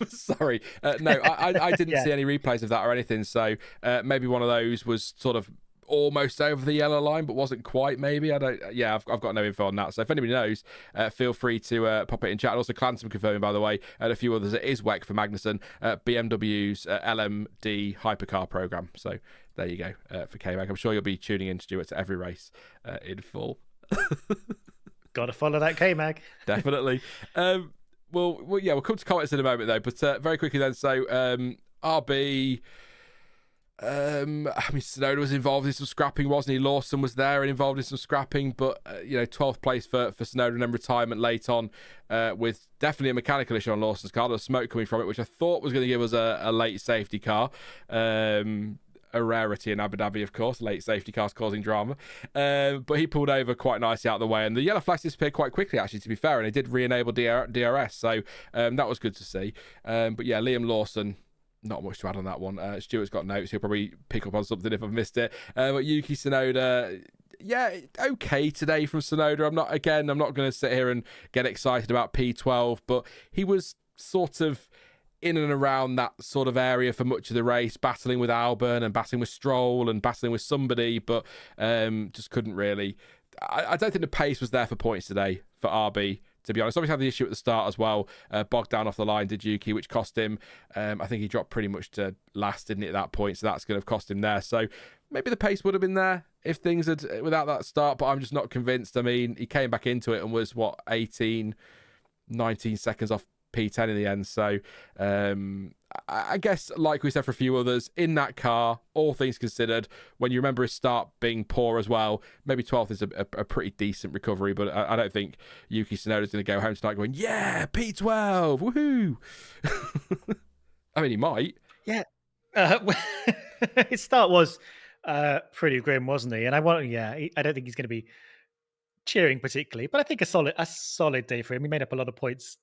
Sorry. No, I didn't see any replays of that or anything, so maybe one of those was sort of almost over the yellow line, but wasn't quite, maybe. I've got no info on that. So if anybody knows, feel free to pop it in chat. And also, Clancy confirming, by the way, and a few others, it is WEC for Magnussen, BMW's LMD hypercar program. So there you go for K-Mag. I'm sure you'll be tuning in, Stuart, to every race in full. Got to follow that K-Mag. Definitely. We'll come to comments in a moment, though. But very quickly then, so RB... I mean, Tsunoda was involved in some scrapping, wasn't he? Lawson was there and involved in some scrapping, but 12th place for Tsunoda and then retirement late on, with definitely a mechanical issue on Lawson's car. There was smoke coming from it, which I thought was going to give us a late safety car. A rarity in Abu Dhabi, of course, late safety cars causing drama. But he pulled over quite nicely out of the way, and the yellow flags disappeared quite quickly, actually, to be fair, and it did re-enable DRS, so that was good to see. But yeah, Liam Lawson, not much to add on that one. Stuart's got notes. He'll probably pick up on something if I've missed it. But Yuki Tsunoda, yeah, okay today from Tsunoda. I'm not going to sit here and get excited about P12, but he was sort of in and around that sort of area for much of the race, battling with Albon and battling with Stroll and battling with somebody, but just couldn't really. I don't think the pace was there for points today for RB, to be honest. Obviously had the issue at the start as well. Bogged down off the line, did Yuki, which cost him. I think he dropped pretty much to last, didn't it, at that point? So that's going to have cost him there. So maybe the pace would have been there if things had, without that start, but I'm just not convinced. I mean, he came back into it and was, 19 seconds off P10 in the end. So I guess, like we said for a few others, in that car, all things considered, when you remember his start being poor as well, maybe 12th is a pretty decent recovery, but I don't think Yuki Tsunoda's going to go home tonight going, yeah, P12, woohoo. I mean, he might. Yeah. His start was pretty grim, wasn't he? And I don't think he's going to be cheering particularly, but I think a solid day for him. He made up a lot of points,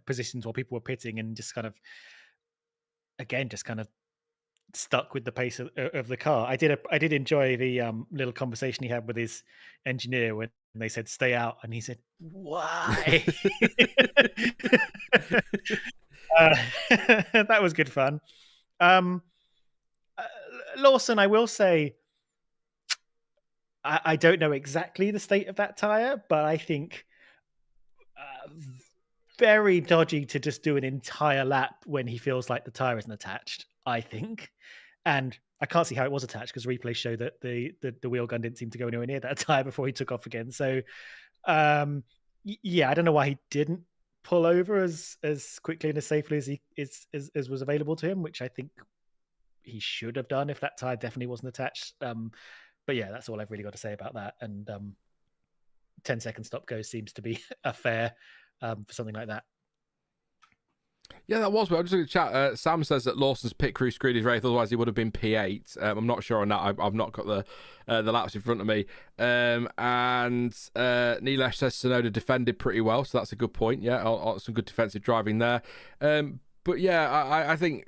positions while people were pitting, and just kind of stuck with the pace of the car. I did enjoy the little conversation he had with his engineer when they said stay out, and he said, why? That was good fun. Lawson, I will say, I don't know exactly the state of that tire, but I think very dodgy to just do an entire lap when he feels like the tire isn't attached, I think. And I can't see how it was attached, because replays show that the wheel gun didn't seem to go anywhere near that tire before he took off again. So yeah, I don't know why he didn't pull over as quickly and as safely as was available to him, which I think he should have done if that tire definitely wasn't attached. But yeah, that's all I've really got to say about that. And 10-second stop go seems to be a fair for something like that. Yeah, that was. But I'm just going to chat. Sam says that Lawson's pit crew screwed his race, otherwise he would have been P8. I'm not sure on that. I've not got the laps in front of me. And Nilesh says Tsunoda defended pretty well, so that's a good point. Yeah, some good defensive driving there. But yeah, I think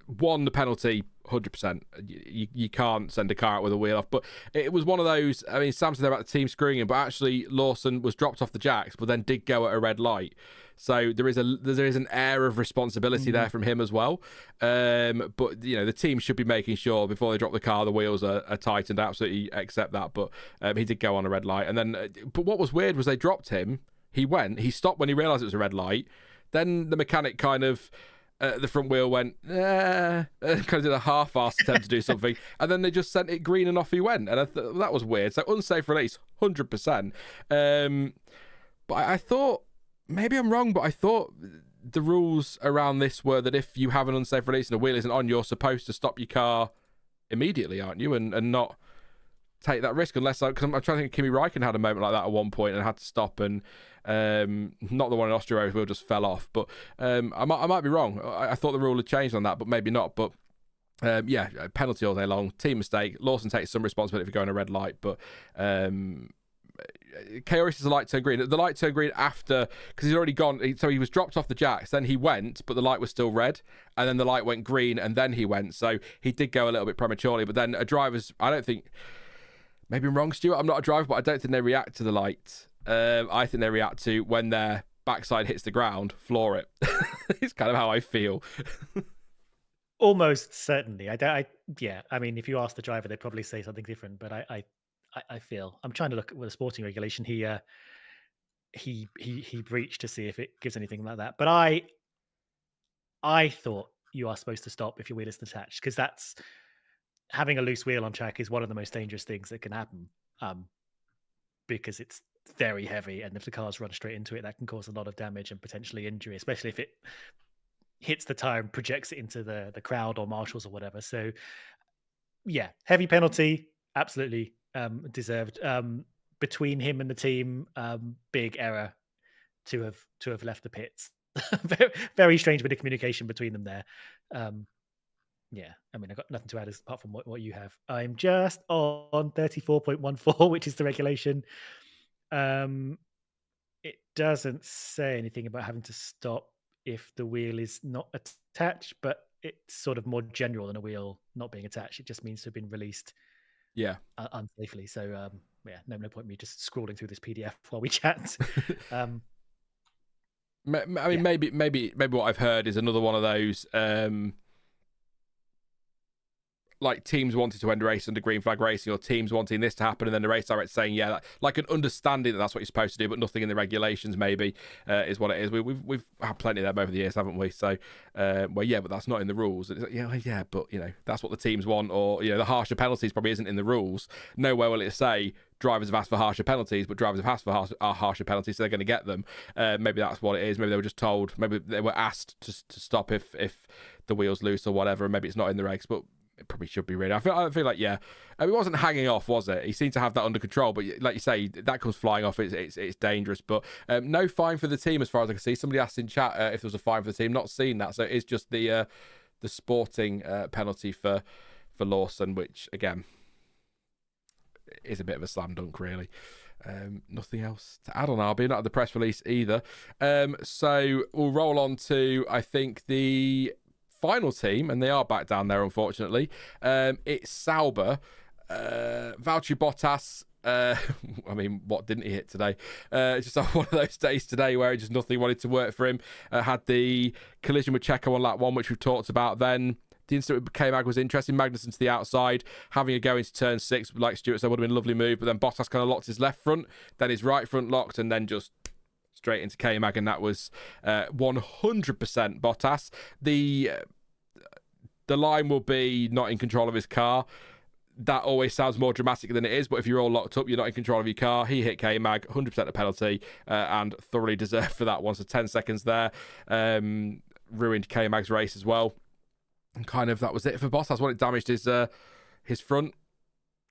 the penalty, 100%. You can't send a car out with a wheel off. But it was one of those. I mean, Sam said about the team screwing him, but actually Lawson was dropped off the jacks, but then did go at a red light. So there is an air of responsibility there from him as well. But the team should be making sure before they drop the car, the wheels are tightened. Absolutely accept that. But he did go on a red light, and then. But what was weird was they dropped him. He stopped when he realised it was a red light. Then the mechanic kind of. The front wheel went, kind of did a half-assed attempt to do something, and then they just sent it green and off he went. And that was weird. So unsafe release, 100%. But I thought, maybe I'm wrong, but I thought the rules around this were that if you have an unsafe release and a wheel isn't on, you're supposed to stop your car immediately, aren't you? And not take that risk, unless because I'm trying to think Kimi Räikkönen had a moment like that at one point and had to stop, and not the one in Austria where his wheel just fell off, but I might be wrong. I thought the rule had changed on that, but maybe not. But yeah, penalty all day long, team mistake. Lawson takes some responsibility for going a red light, but Chaoris is a light turned green. The light turned green after, because he's already gone, so he was dropped off the jacks, then he went, but the light was still red, and then the light went green, and then he went, so he did go a little bit prematurely. But then a driver's, I don't think, maybe I'm wrong, Stuart, I'm not a driver, but I don't think they react to the light. I think they react to when their backside hits the ground, floor it. It's kind of how I feel. Almost certainly. Yeah. I mean, if you ask the driver, they'd probably say something different. But I feel, I'm trying to look at the sporting regulation he breached to see if it gives anything like that. But I thought you are supposed to stop if your wheel isn't attached, because that's having a loose wheel on track is one of the most dangerous things that can happen. Because it's very heavy, and if the cars run straight into it, that can cause a lot of damage and potentially injury, especially if it hits the tire and projects it into the crowd or marshals or whatever. So yeah, heavy penalty, absolutely deserved. Between him and the team, big error to have left the pits. very, very strange bit of communication between them there. Um, yeah, I mean, I got nothing to add apart from what you have. I'm just on 34.14, which is the regulation. Um, it doesn't say anything about having to stop if the wheel is not attached, but it's sort of more general than a wheel not being attached. It just means to have been released Yeah. unsafely. So yeah, no point me just scrolling through this PDF while we chat. I mean, maybe what I've heard is another one of those like teams wanted to end a race under green flag racing, or teams wanting this to happen, and then the race director saying, yeah, like an understanding that that's what you're supposed to do, but nothing in the regulations maybe is what it is. We've had plenty of them over the years, haven't we? So, well, yeah, but that's not in the rules. It's like, yeah, but that's what the teams want, or the harsher penalties probably isn't in the rules. Nowhere will it say drivers have asked for harsher penalties, but drivers have asked for harsher penalties, so they're going to get them. Maybe that's what it is. Maybe they were just told. Maybe they were asked to stop if the wheel's loose or whatever. And maybe it's not in the regs, but it probably should be really. I feel like it wasn't hanging off, was it? He seemed to have that under control, but like you say, that comes flying off. It's dangerous, but no fine for the team as far as I can see. Somebody asked in chat if there was a fine for the team. Not seen that, so it's just the sporting penalty for Lawson, which again is a bit of a slam dunk, really. Nothing else to add on RB, not at the press release either. So we'll roll on to, I think, the final team, and they are back down there, unfortunately. It's Sauber. Valtteri Bottas. I mean, what didn't he hit today? Just one of those days today where just nothing wanted to work for him. Had the collision with Checo on lap 1, which we've talked about. Then the incident with K-Mag was interesting. Magnussen to the outside, having a go into turn 6, like Stuart said, would have been a lovely move. But then Bottas kind of locked his left front, then his right front locked, and then just straight into K-Mag, and that was 100% Bottas. The line will be not in control of his car. That always sounds more dramatic than it is, but if you're all locked up, you're not in control of your car. He hit K-Mag, 100% a penalty, and thoroughly deserved for that one. So 10 seconds there. Ruined K-Mag's race as well. And kind of that was it for Bottas. Well, it damaged his front,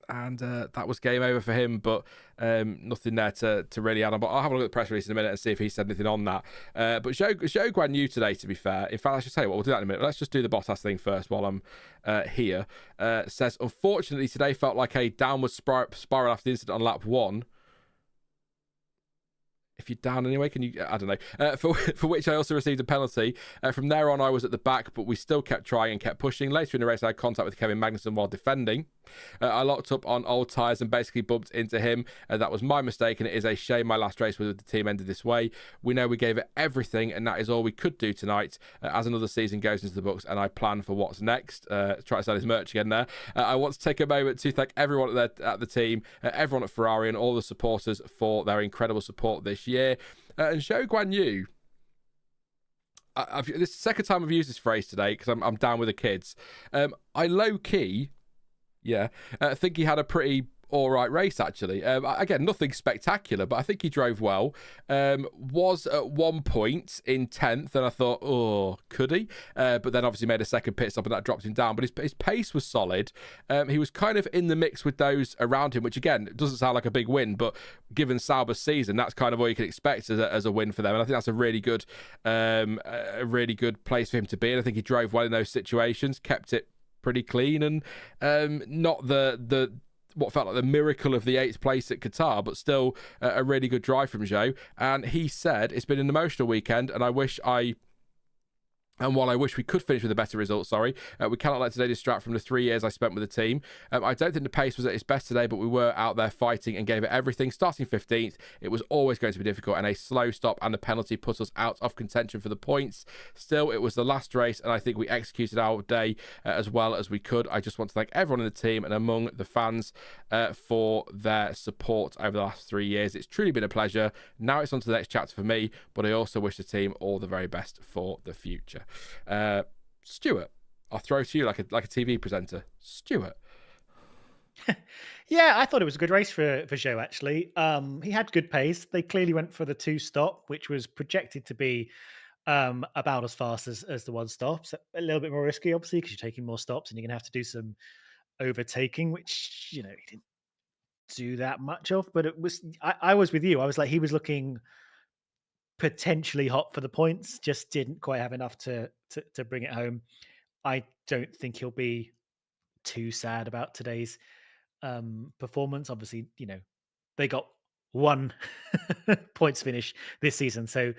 and that was game over for him, but nothing there to really add on. But I'll have a look at the press release in a minute and see if he said anything on that. But Zhou Guan Yu today, to be fair. In fact, I should tell you what, we'll do that in a minute. Let's just do the Bottas thing first while I'm here. Says, unfortunately, today felt like a downward spiral after the incident on lap 1. If you're down anyway, can you? I don't know. For which I also received a penalty. From there on, I was at the back, but we still kept trying and kept pushing. Later in the race, I had contact with Kevin Magnussen while defending. I locked up on old tyres and basically bumped into him. That was my mistake, and it is a shame my last race with the team ended this way. We know we gave it everything, and that is all we could do tonight as another season goes into the books, and I plan for what's next. Try to sell his merch again there. I want to take a moment to thank everyone at the team, everyone at Ferrari, and all the supporters for their incredible support this year. And Zhou Guan Yu, this is the second time I've used this phrase today because I'm down with the kids. I low-key... I think he had a pretty all right race, actually. Again, nothing spectacular, but I think he drove well. Was at one point in 10th, and I thought, oh, could he? But then obviously made a second pit stop, and that dropped him down. But his pace was solid. He was kind of in the mix with those around him, which, again, doesn't sound like a big win, but given Sauber's season, that's kind of all you can expect as a win for them. And I think that's a really good place for him to be. And I think he drove well in those situations, kept it pretty clean, and not the what felt like the miracle of the 8th place at Qatar, but still a really good drive from Zhou. And he said, it's been an emotional weekend, and while I wish we could finish with a better result, we cannot let today distract from the 3 years I spent with the team. I don't think the pace was at its best today, but we were out there fighting and gave it everything. Starting 15th, it was always going to be difficult, and a slow stop and a penalty put us out of contention for the points. Still, it was the last race, and I think we executed our day as well as we could. I just want to thank everyone in the team and among the fans for their support over the last 3 years. It's truly been a pleasure. Now it's on to the next chapter for me, but I also wish the team all the very best for the future. Stuart, I'll throw to you like a TV presenter. Stuart. Yeah, I thought it was a good race for Zhou, actually. He had good pace. They clearly went for the 2-stop, which was projected to be about as fast as the one stop. So a little bit more risky, obviously, because you're taking more stops and you're going to have to do some overtaking, which, he didn't do that much of. But it was, I was with you. I was like, he was looking potentially hot for the points, just didn't quite have enough to bring it home. I don't think he'll be too sad about today's performance. Obviously, they got one points finish this season, so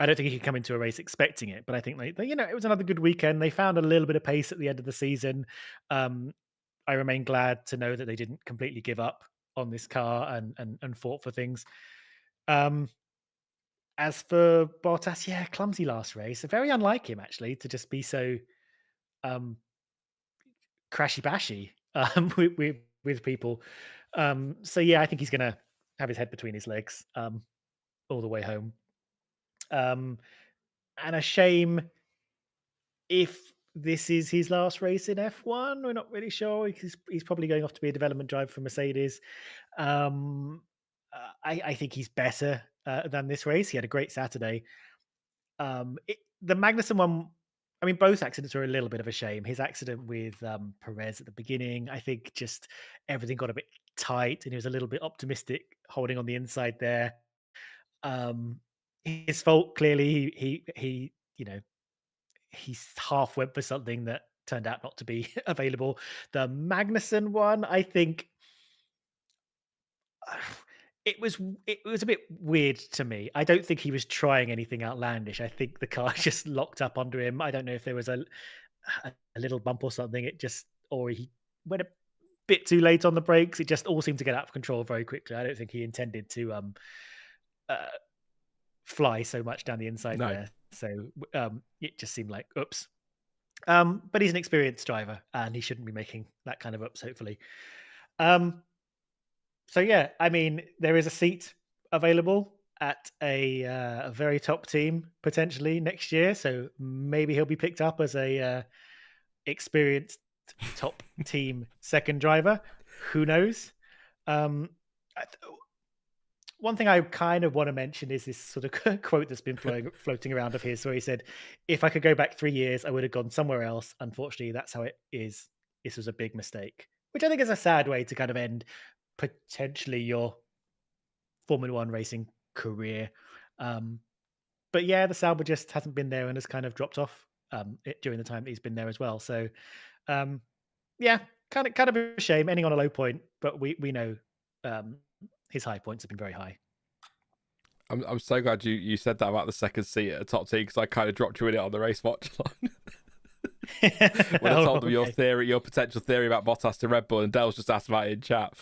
I don't think he can come into a race expecting it. But I think it was another good weekend. They found a little bit of pace at the end of the season. I remain glad to know that they didn't completely give up on this car and fought for things. As for Bottas, yeah, clumsy last race. Very unlike him, actually, to just be so crashy bashy with people. So yeah, I think he's going to have his head between his legs all the way home. And a shame if this is his last race in F1. We're not really sure. He's probably going off to be a development driver for Mercedes. I think he's better than this race. He had a great Saturday. The Magnussen one, I mean, both accidents were a little bit of a shame. His accident with Perez at the beginning, I think just everything got a bit tight and he was a little bit optimistic holding on the inside there. His fault, clearly. He he's half went for something that turned out not to be available. The Magnussen one, I think it was a bit weird to me. I don't think he was trying anything outlandish. I think the car just locked up under him. I don't know if there was a little bump or something. Or he went a bit too late on the brakes. It just all seemed to get out of control very quickly. I don't think he intended to fly so much down the inside there. So it just seemed like, oops. But he's an experienced driver and he shouldn't be making that kind of oops, hopefully. So yeah, I mean, there is a seat available at a very top team potentially next year. So maybe he'll be picked up as a experienced top team second driver. Who knows? One thing I kind of want to mention is this sort of quote that's been floating around of his, where he said, "If I could go back 3 years, I would have gone somewhere else. Unfortunately, that's how it is. This was a big mistake," which I think is a sad way to kind of end potentially your Formula One racing career. But yeah, the Sauber just hasn't been there and has kind of dropped off during the time that he's been there as well. So yeah, kind of a shame ending on a low point, but we know his high points have been very high. I'm so glad you said that about the second seat at a top team, because I kind of dropped you in it on the race watch line. When I told them your potential theory about Bottas to Red Bull, and Dell's just asked about it in chat.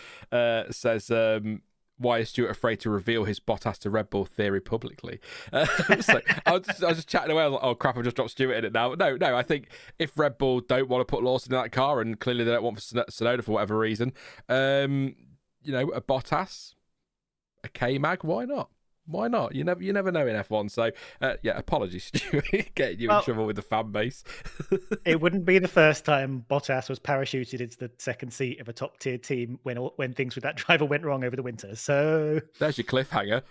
Says, why is Stuart afraid to reveal his Bottas to Red Bull theory publicly? So I was just chatting away. I was like, oh crap, I've just dropped Stuart in it now. No, I think if Red Bull don't want to put Lawson in that car, and clearly they don't want Tsunoda for whatever reason, a Bottas, a K-Mag, why not? Why not? You never know in F1. So, yeah, apologies, Stuart, getting you in trouble with the fan base. It wouldn't be the first time Bottas was parachuted into the second seat of a top-tier team when things with that driver went wrong over the winter. So there's your cliffhanger.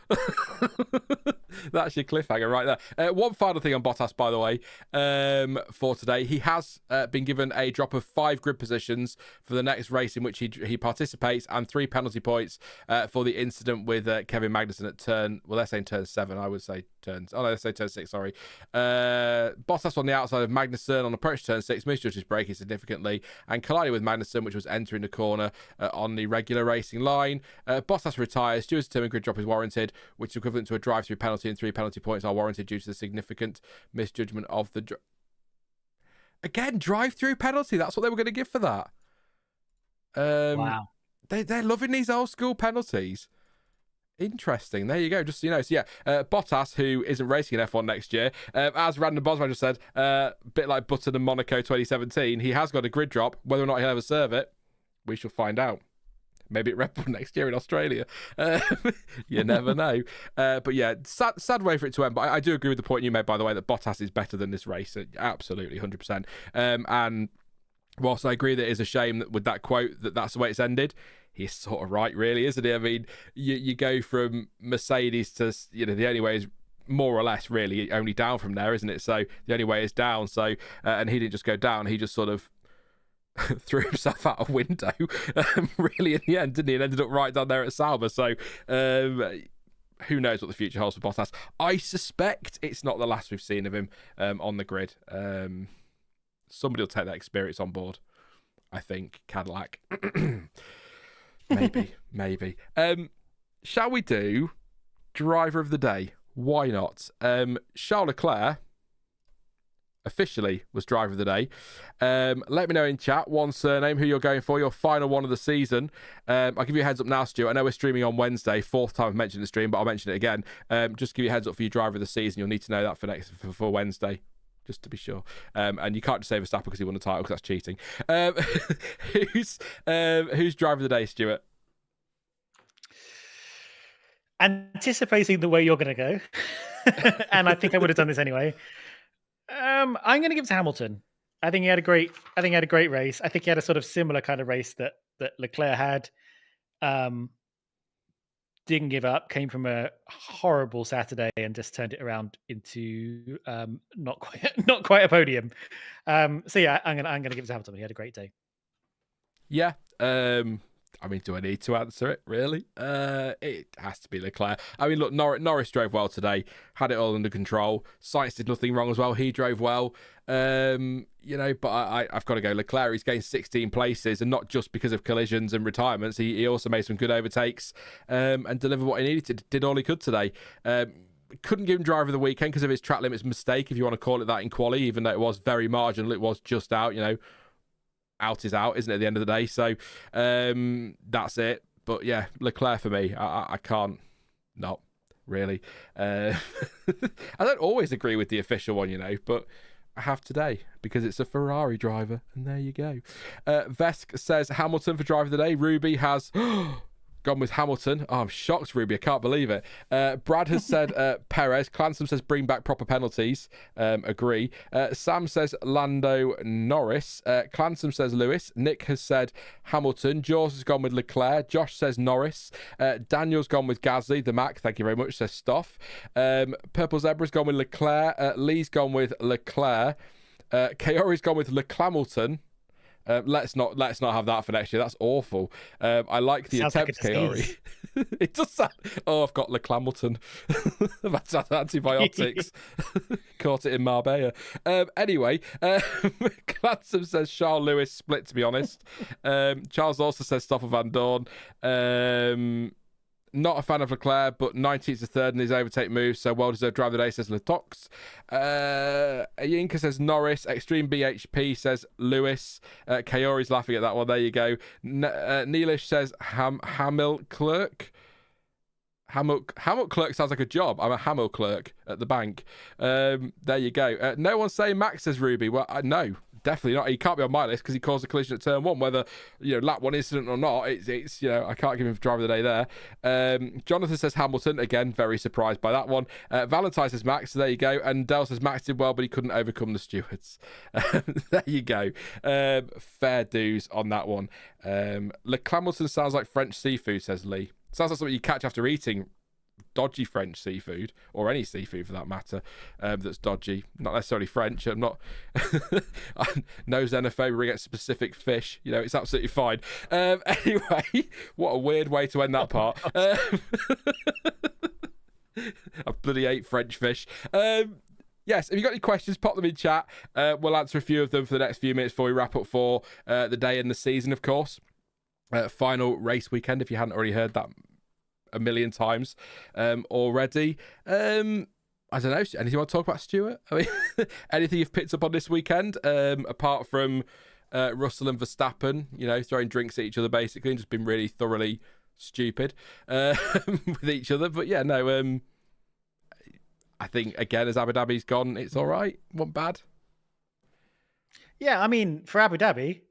That's your cliffhanger right there. One final thing on Bottas, by the way, for today. He has been given a drop of 5 grid positions for the next race in which he participates, and 3 penalty points for the incident with Kevin Magnussen at turn... Well, they're saying turn 7. I would say turns... Oh, no, they say turn 6, sorry. Bottas on the outside of Magnussen on approach to turn 6, misjudged his braking significantly and collided with Magnussen, which was entering the corner on the regular racing line. Bottas retires. Stewart's determined grid drop is warranted, which is equivalent to a drive-through penalty, and 3 penalty points are warranted due to the significant misjudgment of the... Again, drive-through penalty. That's what they were going to give for that. Wow. They're loving these old-school penalties. Interesting. There you go. Just so you know. So yeah, Bottas, who isn't racing in F1 next year, as Random Bosman just said, a bit like Button and Monaco 2017, he has got a grid drop. Whether or not he'll ever serve it, we shall find out. Maybe at Red Bull next year in Australia. You never know. But yeah, sad way for it to end. But I do agree with the point you made, by the way, that Bottas is better than this race. Absolutely, 100%. And whilst I agree that it is a shame that with that quote that's the way it's ended, he's sort of right, really, isn't he? I mean, you go from Mercedes to, the only way is more or less really only down from there, isn't it? So the only way is down. So and he didn't just go down; he just sort of threw himself out a window, really, in the end, didn't he? And ended up right down there at Sauber. So who knows what the future holds for Bottas? I suspect it's not the last we've seen of him on the grid. Somebody will take that experience on board. I think Cadillac. maybe. Shall we do driver of the day? Why not? Charles Leclerc officially was driver of the day. Let me know in chat, one surname, who you're going for, your final one of the season. I'll give you a heads up now, Stuart. I know we're streaming on Wednesday, fourth time I've mentioned the stream, but I'll mention it again. Just give you a heads up for your driver of the season. You'll need to know that for Wednesday, just to be sure. And you can't just say Verstappen because he won the title, because that's cheating. Who's driver of the day, Stuart? Anticipating the way you're going to go, and I think I would have done this anyway. I'm going to give it to Hamilton. I think he had a great race. I think he had a sort of similar kind of race that Leclerc had. Didn't give up. Came from a horrible Saturday and just turned it around into not quite a podium. So yeah, I'm gonna give it to Hamilton. He had a great day. Yeah. I mean, do I need to answer it, really? It has to be Leclerc. I mean, look, Norris drove well today, had it all under control. Sainz did nothing wrong as well. He drove well. But I've got to go Leclerc. He's gained 16 places, and not just because of collisions and retirements. He also made some good overtakes and delivered what he needed to. Did all he could today. Couldn't give him driver of the weekend because of his track limits mistake, if you want to call it that, in quali, even though it was very marginal. It was just out, out is out, isn't it, at the end of the day? So that's it. But yeah, Leclerc for me. I can't not really. I don't always agree with the official one, but I have today because it's a Ferrari driver, and there you go. Vesk says Hamilton for driver of the day. Ruby has gone with Hamilton. Oh, I'm shocked, Ruby. I can't believe it. Brad has said Perez. Clansom says bring back proper penalties. Agree. Sam says Lando, Norris. Clansom says Lewis. Nick has said Hamilton. Jaws has gone with Leclerc. Josh says Norris. Daniel's gone with Gasly, the Mac. Thank you very much, says Stoff. Purple Zebra's gone with Leclerc. Lee's gone with Leclerc. Kaori's gone with Leclamilton. Let's not have that for next year. That's awful. I like the attempt, Kaori. It does sound. Oh, I've got Leclamilton. That's antibiotics. Caught it in Marbella. Anyway, Clansom says Charles Lewis split, to be honest. Charles also says Stoffel Van Dorn. Not a fan of Leclerc, but 19th to 3rd in his overtake move, so well-deserved driver of the day, says Latox. Yinka says Norris. Extreme BHP says Lewis. Kaori's laughing at that one. There you go. Neelish says Hamil Clerk. Hamil Clerk sounds like a job. I'm a Hamil Clerk at the bank. There you go. No one's saying Max, says Ruby. Well, no. Definitely not. He can't be on my list because he caused a collision at turn 1. Whether lap 1 incident or not, it's I can't give him driver of the day there. Jonathan says Hamilton, again, very surprised by that one. Valentine says Max, so there you go. And Dell says Max did well, but he couldn't overcome the stewards. There you go. Fair dues on that one. Leclamilton sounds like French seafood, says Lee. Sounds like something you catch after eating dodgy French seafood, or any seafood for that matter, that's dodgy. Not necessarily French. I'm not no xenophobia against specific fish. It's absolutely fine. Anyway, what a weird way to end that part. I bloody ate French fish. Yes, if you've got any questions, pop them in chat. We'll answer a few of them for the next few minutes before we wrap up for the day and the season, of course. Final race weekend, if you hadn't already heard that a million times already. I don't know. Anything you want to talk about, Stuart? I mean, anything you've picked up on this weekend, apart from Russell and Verstappen, throwing drinks at each other basically, and just been really thoroughly stupid with each other. But yeah, no. I think again, as Abu Dhabi's gone, it's all right. Wasn't bad. Yeah, I mean, for Abu Dhabi.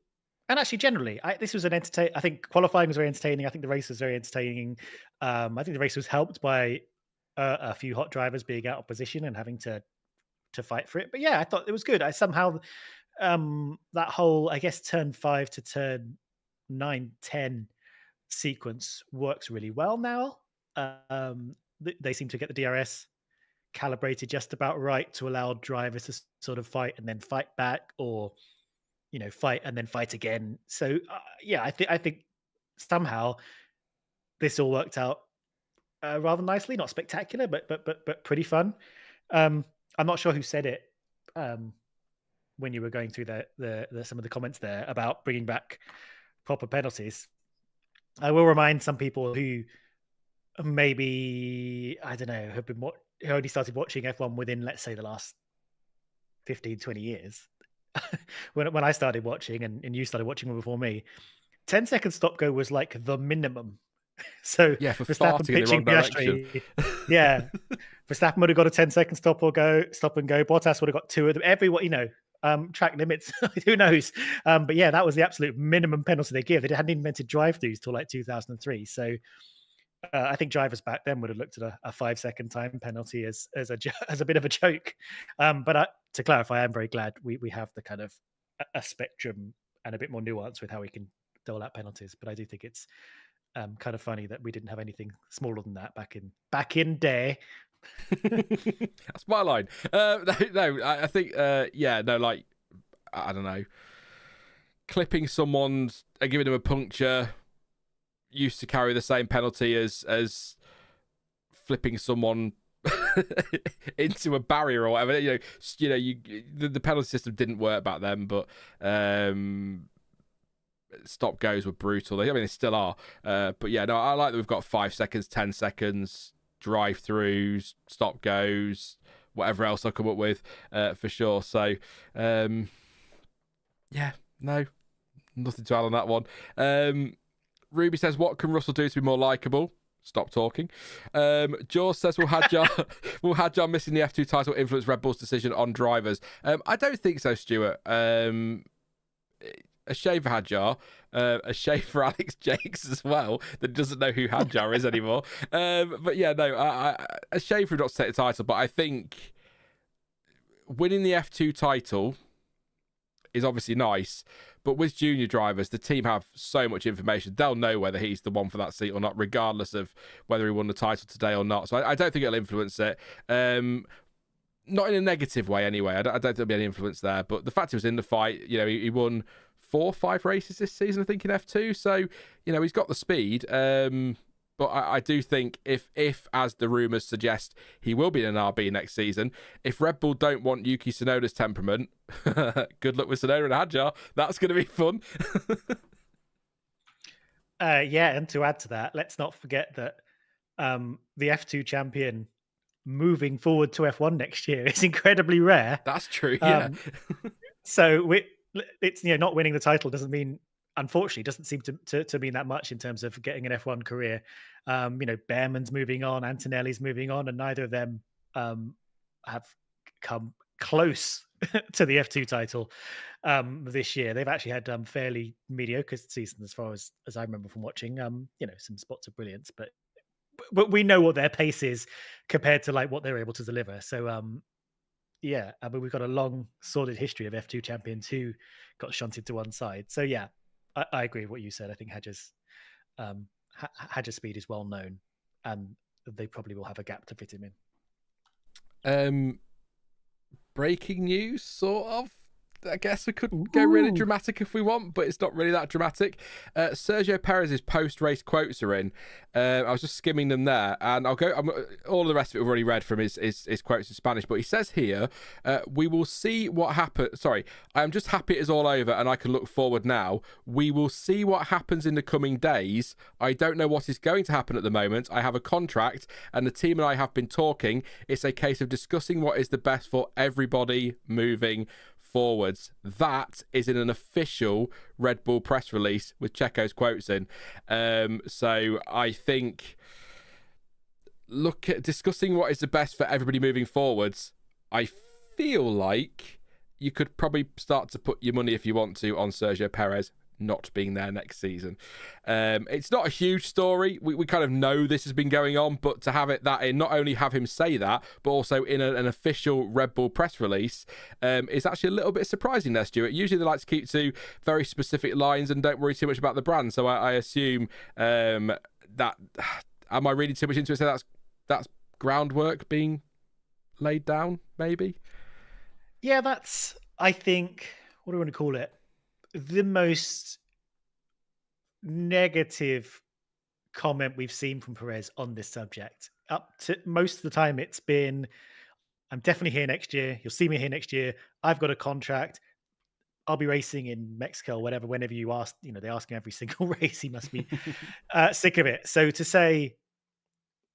And actually, generally, this was an entertaining. I think qualifying was very entertaining. I think the race was very entertaining. I think the race was helped by a few hot drivers being out of position and having to fight for it. But yeah, I thought it was good. I somehow that whole, I guess, turn 5 to turn 9, 10 sequence works really well now. They seem to get the DRS calibrated just about right to allow drivers to sort of fight and then fight back, or fight and then fight again. So yeah, I think somehow this all worked out rather nicely. Not spectacular, but pretty fun. I'm not sure who said it when you were going through the some of the comments there about bringing back proper penalties. I will remind some people who maybe, I don't know, who only started watching F1 within, let's say, the last 15, 20 years. when I started watching and you started watching before me, 10-second stop go was like the minimum. So yeah, for Verstappen farting in the wrong Piastri, yeah, Verstappen would have got a 10-second stop and go. Bottas would have got 2 of them. Everyone, track limits, who knows? But yeah, that was the absolute minimum penalty they give. They hadn't invented drive-throughs till like 2003. So I think drivers back then would have looked at a 5-second time penalty as a bit of a joke. But to clarify, I'm very glad we have the kind of a spectrum and a bit more nuance with how we can dole out penalties. But I do think it's kind of funny that we didn't have anything smaller than that back in day. That's my line. No, I think like, I don't know, clipping someone's and giving them a puncture used to carry the same penalty as flipping someone into a barrier or whatever. The penalty system didn't work back then, but stop goes were brutal. I mean, they still are. But yeah, no, I like that we've got 5 seconds, 10 seconds, drive-throughs, stop goes, whatever else I come up with, for sure. So, yeah, no, nothing to add on that one. Ruby says, what can Russell do to be more likeable? Stop talking. Jaws says, will Hadjar missing the F2 title influence Red Bull's decision on drivers? I don't think so, Stuart. A shame for Hadjar, a shame for Alex Jakes as well, that doesn't know who Hadjar is anymore. But yeah, no, a shame for him not to take the title, but I think winning the F2 title is obviously nice, but with junior drivers, the team have so much information. They'll know whether he's the one for that seat or not, regardless of whether he won the title today or not. So I don't think it'll influence it. Not in a negative way anyway. I don't think there'll be any influence there. But the fact he was in the fight, he won 4 or 5 races this season, I think, in F2. So, he's got the speed. But I do think if as the rumours suggest, he will be in an RB next season, if Red Bull don't want Yuki Tsunoda's temperament, good luck with Tsunoda and Hadjar. That's going to be fun. Yeah, and to add to that, let's not forget that the F2 champion moving forward to F1 next year is incredibly rare. That's true, yeah. So it's not winning the title doesn't mean, unfortunately, doesn't seem to mean that much in terms of getting an F1 career. Behrman's moving on, Antonelli's moving on, and neither of them have come close to the F2 title this year. They've actually had fairly mediocre seasons as far as I remember from watching. Some spots of brilliance, but we know what their pace is compared to like what they're able to deliver. So yeah, I mean, we've got a long, sordid history of F2 champions who got shunted to one side. So yeah, I agree with what you said. I think Hadjar's speed is well known, and they probably will have a gap to fit him in. Breaking news, sort of. I guess we could go really dramatic if we want, but it's not really that dramatic. Sergio Perez's post-race quotes are in. I was just skimming them there, and I'll go. All of the rest of it we've already read from his quotes in Spanish, but he says here, we will see what happens. Sorry, I am just happy it's all over and I can look forward now. We will see what happens in the coming days. I don't know what is going to happen at the moment. I have a contract, and the team and I have been talking. It's a case of discussing what is the best for everybody moving forwards. That is in an official Red Bull press release with Checo's quotes in. So I think, look at discussing what is the best for everybody moving forwards. I feel like you could probably start to put your money, if you want to, on Sergio Perez not being there next season. It's not a huge story. We kind of know this has been going on, but to have it that in, not only have him say that, but also in an official Red Bull press release, is actually a little bit surprising there, Stuart. Usually they like to keep to very specific lines and don't worry too much about the brand. So I assume that, am I reading too much into it? So that's groundwork being laid down, maybe. Yeah, that's, I think, what do I want to call it? The most negative comment we've seen from Perez on this subject. Up to most of the time, it's been, I'm definitely here next year. You'll see me here next year. I've got a contract. I'll be racing in Mexico or whatever, whenever you ask, they ask him every single race. He must be sick of it. So to say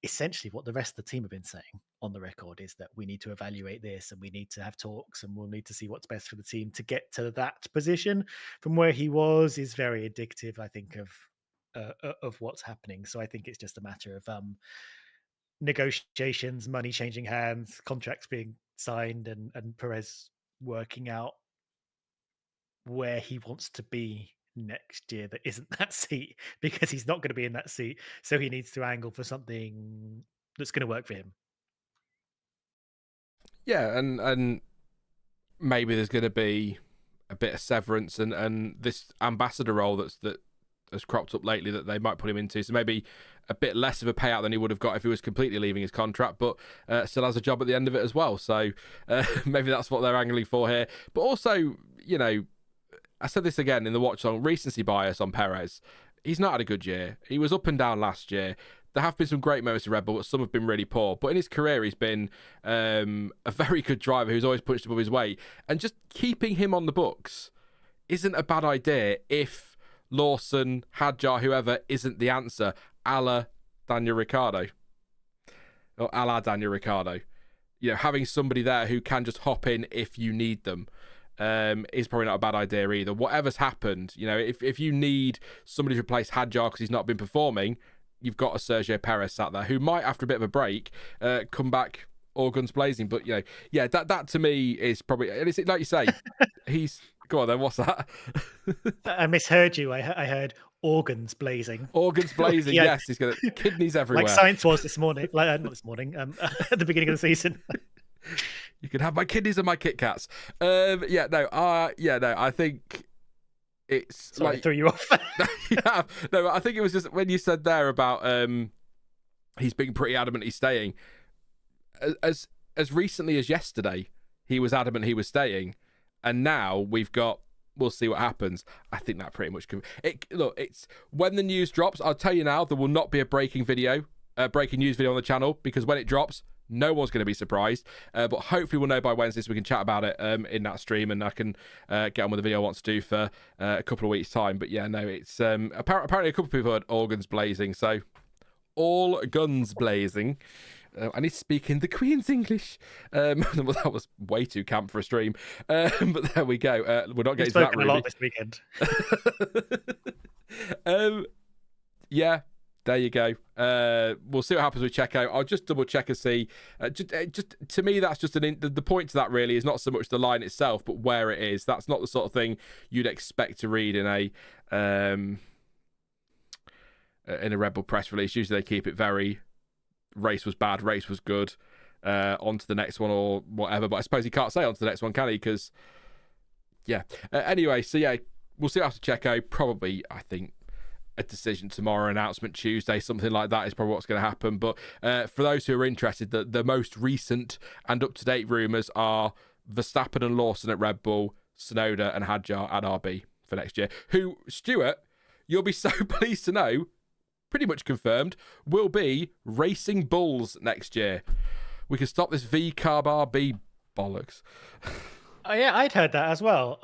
essentially what the rest of the team have been saying on the record is that we need to evaluate this and we need to have talks and we'll need to see what's best for the team to get to that position from where he was is very indicative, I think, of what's happening. So I think it's just a matter of negotiations, money changing hands, contracts being signed, and Perez working out where he wants to be next year that isn't that seat, because he's not going to be in that seat. So he needs to angle for something that's going to work for him. Yeah, and maybe there's going to be a bit of severance and this ambassador role that has cropped up lately that they might put him into. So maybe a bit less of a payout than he would have got if he was completely leaving his contract, but still has a job at the end of it as well. So maybe that's what they're angling for here. But also, I said this again in the watch on recency bias on Perez. He's not had a good year. He was up and down last year. There have been some great moments in Red Bull, but some have been really poor. But in his career, he's been a very good driver who's always punched above his weight. And just keeping him on the books isn't a bad idea if Lawson, Hadjar, whoever, isn't the answer, a la Daniel Ricciardo. Or a la Daniel Ricciardo. Having somebody there who can just hop in if you need them. Is probably not a bad idea either. Whatever's happened, if you need somebody to replace Hadjar because he's not been performing, you've got a Sergio Perez sat there who might, after a bit of a break, come back all guns blazing. But that to me is probably, and it's like you say, he's go on then. What's that? I misheard you. I heard organs blazing. Organs blazing. Yes, he's got kidneys everywhere, like Sainz was this morning. Not this morning. At the beginning of the season. You can have my kidneys and my Kit Kats. I think it's Sorry, I threw you off. I think it was just when you said there about he's being pretty adamant he's staying. As recently as yesterday, he was adamant he was staying, and now we'll see what happens. I think that pretty much it's when the news drops. I'll tell you now, there will not be a breaking news video on the channel, because when it drops, no one's going to be surprised, but hopefully we'll know by Wednesday so we can chat about it in that stream, and I can get on with the video I want to do for a couple of weeks' time. But it's apparently a couple of people had organs blazing, so all guns blazing. I need to speak in the Queen's English. Well, that was way too camp for a stream, but there we go. We're not getting to that really. A lot this weekend. Yeah. There you go. We'll see what happens with Checo. I'll just double check and see. Just to me, that's just the point to that really is not so much the line itself, but where it is. That's not the sort of thing you'd expect to read in a Red Bull press release. Usually they keep it very race was bad, race was good, on to the next one or whatever. But I suppose he can't say on to the next one, can he? Because anyway, so we'll see after Checo. Probably, I think, a decision tomorrow, announcement Tuesday, something like that is probably what's going to happen. But for those who are interested, the most recent and up-to-date rumours are Verstappen and Lawson at Red Bull, Tsunoda and Hadjar at RB for next year, who, Stuart, you'll be so pleased to know, pretty much confirmed, will be racing bulls next year. We can stop this V-carb RB bollocks. Oh, yeah, I'd heard that as well.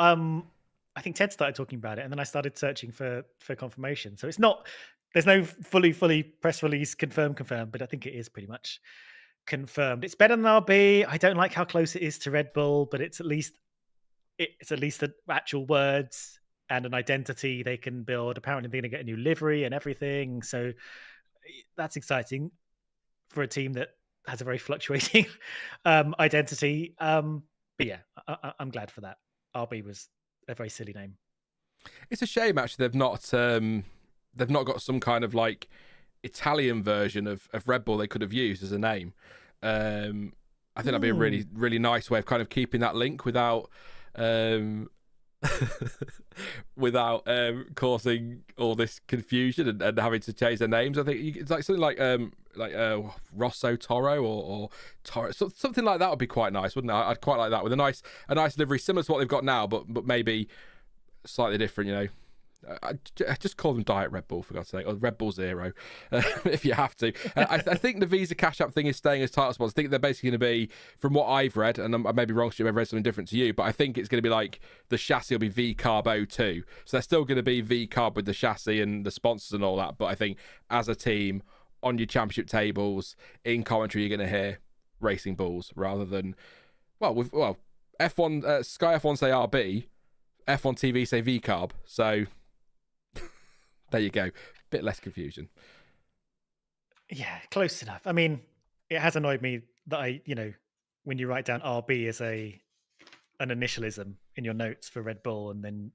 I think Ted started talking about it, and then I started searching for confirmation. So there's no fully press release confirmed, but I think it is pretty much confirmed. It's better than RB. I don't like how close it is to Red Bull, but it's at least the actual words and an identity they can build. Apparently they're going to get a new livery and everything. So that's exciting for a team that has a very fluctuating identity. But yeah, I'm glad for that. RB was a very silly name. It's a shame actually they've not got some kind of like Italian version of Red Bull they could have used as a name. I think that'd be a really, really nice way of kind of keeping that link without without causing all this confusion and having to change their names. I think it's like something like Rosso Toro or Toro, something like that would be quite nice, wouldn't it? I'd quite like that with a nice livery similar to what they've got now, but maybe slightly different. You know, I just call them Diet Red Bull, for God's sake, or Red Bull Zero, if you have to. I think the Visa Cash App thing is staying as title sponsors. I think they're basically going to be, from what I've read, and I may be wrong, Stu, I've read something different to you, but I think it's going to be like the chassis will be V-Carb 02. So they're still going to be V-Carb with the chassis and the sponsors and all that, but I think as a team, on your championship tables, in commentary, you're going to hear Racing Bulls rather than, F1, Sky F1 say RB, F1 TV say V-Carb, so... There you go. Bit less confusion. Yeah, close enough. I mean, it has annoyed me that when you write down RB as an initialism in your notes for Red Bull, and then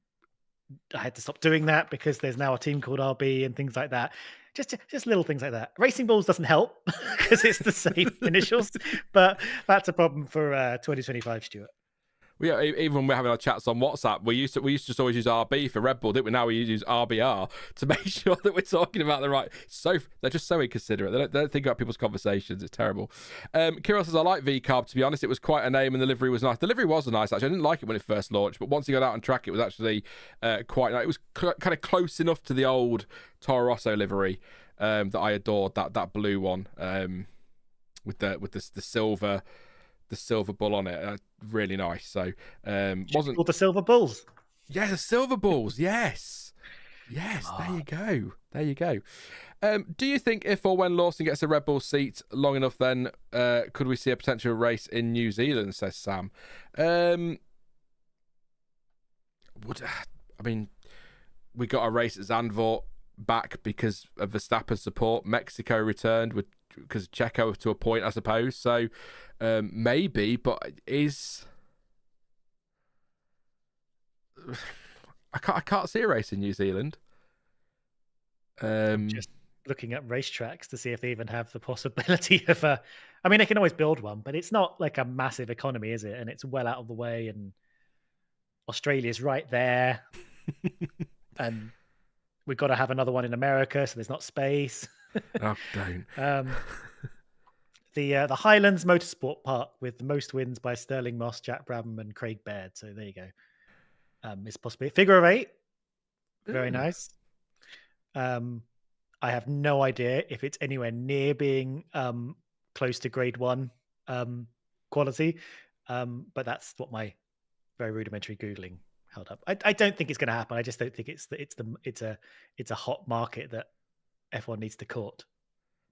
I had to stop doing that because there's now a team called RB and things like that. Just little things like that. Racing Bulls doesn't help because it's the same initials, but that's a problem for 2025, Stuart. Yeah, even when we're having our chats on WhatsApp, we used to just always use RB for Red Bull, didn't we? Now we use RBR to make sure that we're talking about the right. They're just so inconsiderate. They don't think about people's conversations. It's terrible. Kirill says, I like V-Carb, to be honest. It was quite a name and the livery was nice. The livery was nice, actually. I didn't like it when it first launched, but once you got out on track, it was actually quite nice. It was kind of close enough to the old Toro Rosso livery that I adored, that blue one with the silver. The silver bull on it, really nice. So wasn't called the Silver Bulls? Yeah, the Silver Bulls. Yes. There you go. Do you think if or when Lawson gets a Red Bull seat long enough, then could we see a potential race in New Zealand? Says Sam. I mean, we got a race at Zandvoort back because of Verstappen support. Mexico returned because Checo to a point, I suppose. So. Maybe, but I can't see a race in New Zealand. Just looking at racetracks to see if they even have the possibility of a. I mean, they can always build one, but it's not like a massive economy, is it? And it's well out of the way, and Australia's right there, and we've got to have another one in America, so there's not space. Oh, don't. The Highlands Motorsport Park with the most wins by Sterling Moss, Jack Brabham, and Craig Baird. So there you go. It's possibly figure of 8. Very nice. I have no idea if it's anywhere near being close to Grade 1 quality, but that's what my very rudimentary Googling held up. I don't think it's going to happen. I just don't think it's a hot market that F1 needs to court.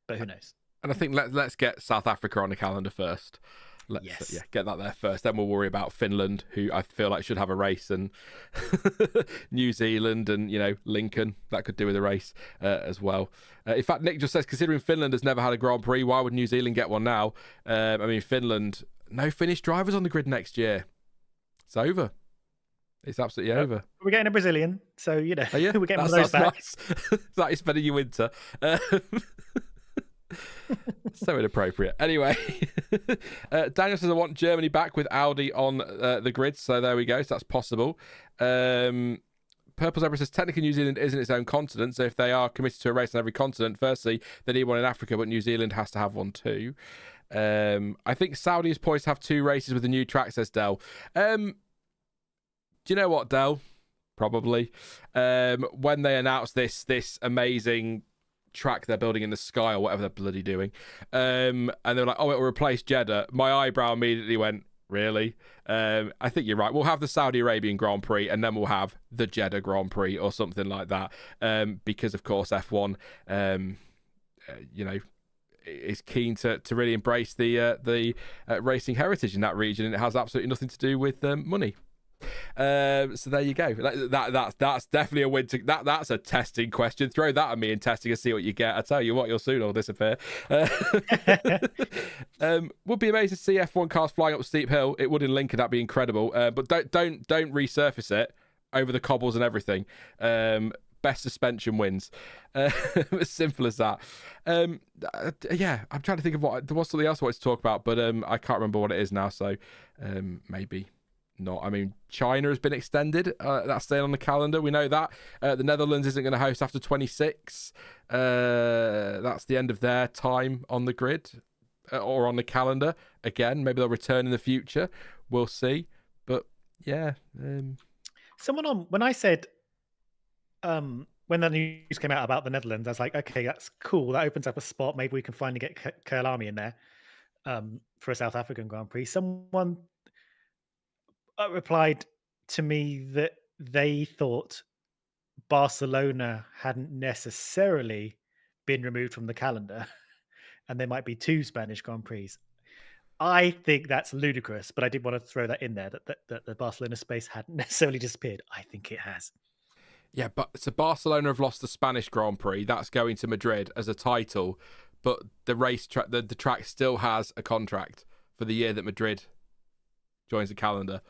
But who knows? And I think let's get South Africa on the calendar first. Yes. Get that there first. Then we'll worry about Finland, who I feel like should have a race, and New Zealand and, Lincoln. That could do with a race as well. In fact, Nick just says, considering Finland has never had a Grand Prix, why would New Zealand get one now? I mean, Finland, no Finnish drivers on the grid next year. It's over. It's absolutely over. We're getting a Brazilian, so, we're getting one of those back. Nice. That is spending your winter. So inappropriate. Anyway, Daniel says, I want Germany back with Audi on the grid. So there we go. So that's possible. Purple Zebra says, technically New Zealand isn't its own continent. So if they are committed to a race on every continent, firstly, they need one in Africa, but New Zealand has to have one too. I think Saudi is poised to have 2 races with the new track, says Dell. Do you know what, Dell? Probably. When they announced this amazing track they're building in the sky or whatever they're bloody doing, and they're like, oh, it will replace Jeddah, my eyebrow immediately went, really? I think you're right. We'll have the Saudi Arabian Grand Prix and then we'll have the Jeddah Grand Prix or something like that, because of course F1 is keen to really embrace the racing heritage in that region, and it has absolutely nothing to do with money. So there you go. That's definitely a win. That's a testing question. Throw that at me in testing and see what you get. I tell you what, you'll soon all disappear. Would be amazing to see F1 cars flying up a steep hill. It would in Lincoln. That'd be incredible. But don't resurface it over the cobbles and everything. Best suspension wins. As simple as that. Yeah, I'm trying to think of there was something else I wanted to talk about, but I can't remember what it is now. So maybe not. I mean, China has been extended. That's staying on the calendar. We know that. The Netherlands isn't going to host after 26. That's the end of their time on the grid or on the calendar. Again, maybe they'll return in the future. We'll see. But yeah. When I said, when the news came out about the Netherlands, I was like, okay, that's cool. That opens up a spot. Maybe we can finally get Kyalami in there for a South African Grand Prix. Someone replied to me that they thought Barcelona hadn't necessarily been removed from the calendar and there might be 2 Spanish Grand Prix. I think that's ludicrous, but I did want to throw that in there, that the Barcelona space hadn't necessarily disappeared. I think it has. Yeah, but so Barcelona have lost the Spanish Grand Prix. That's going to Madrid as a title, but the racetrack, the track still has a contract for the year that Madrid joins the calendar.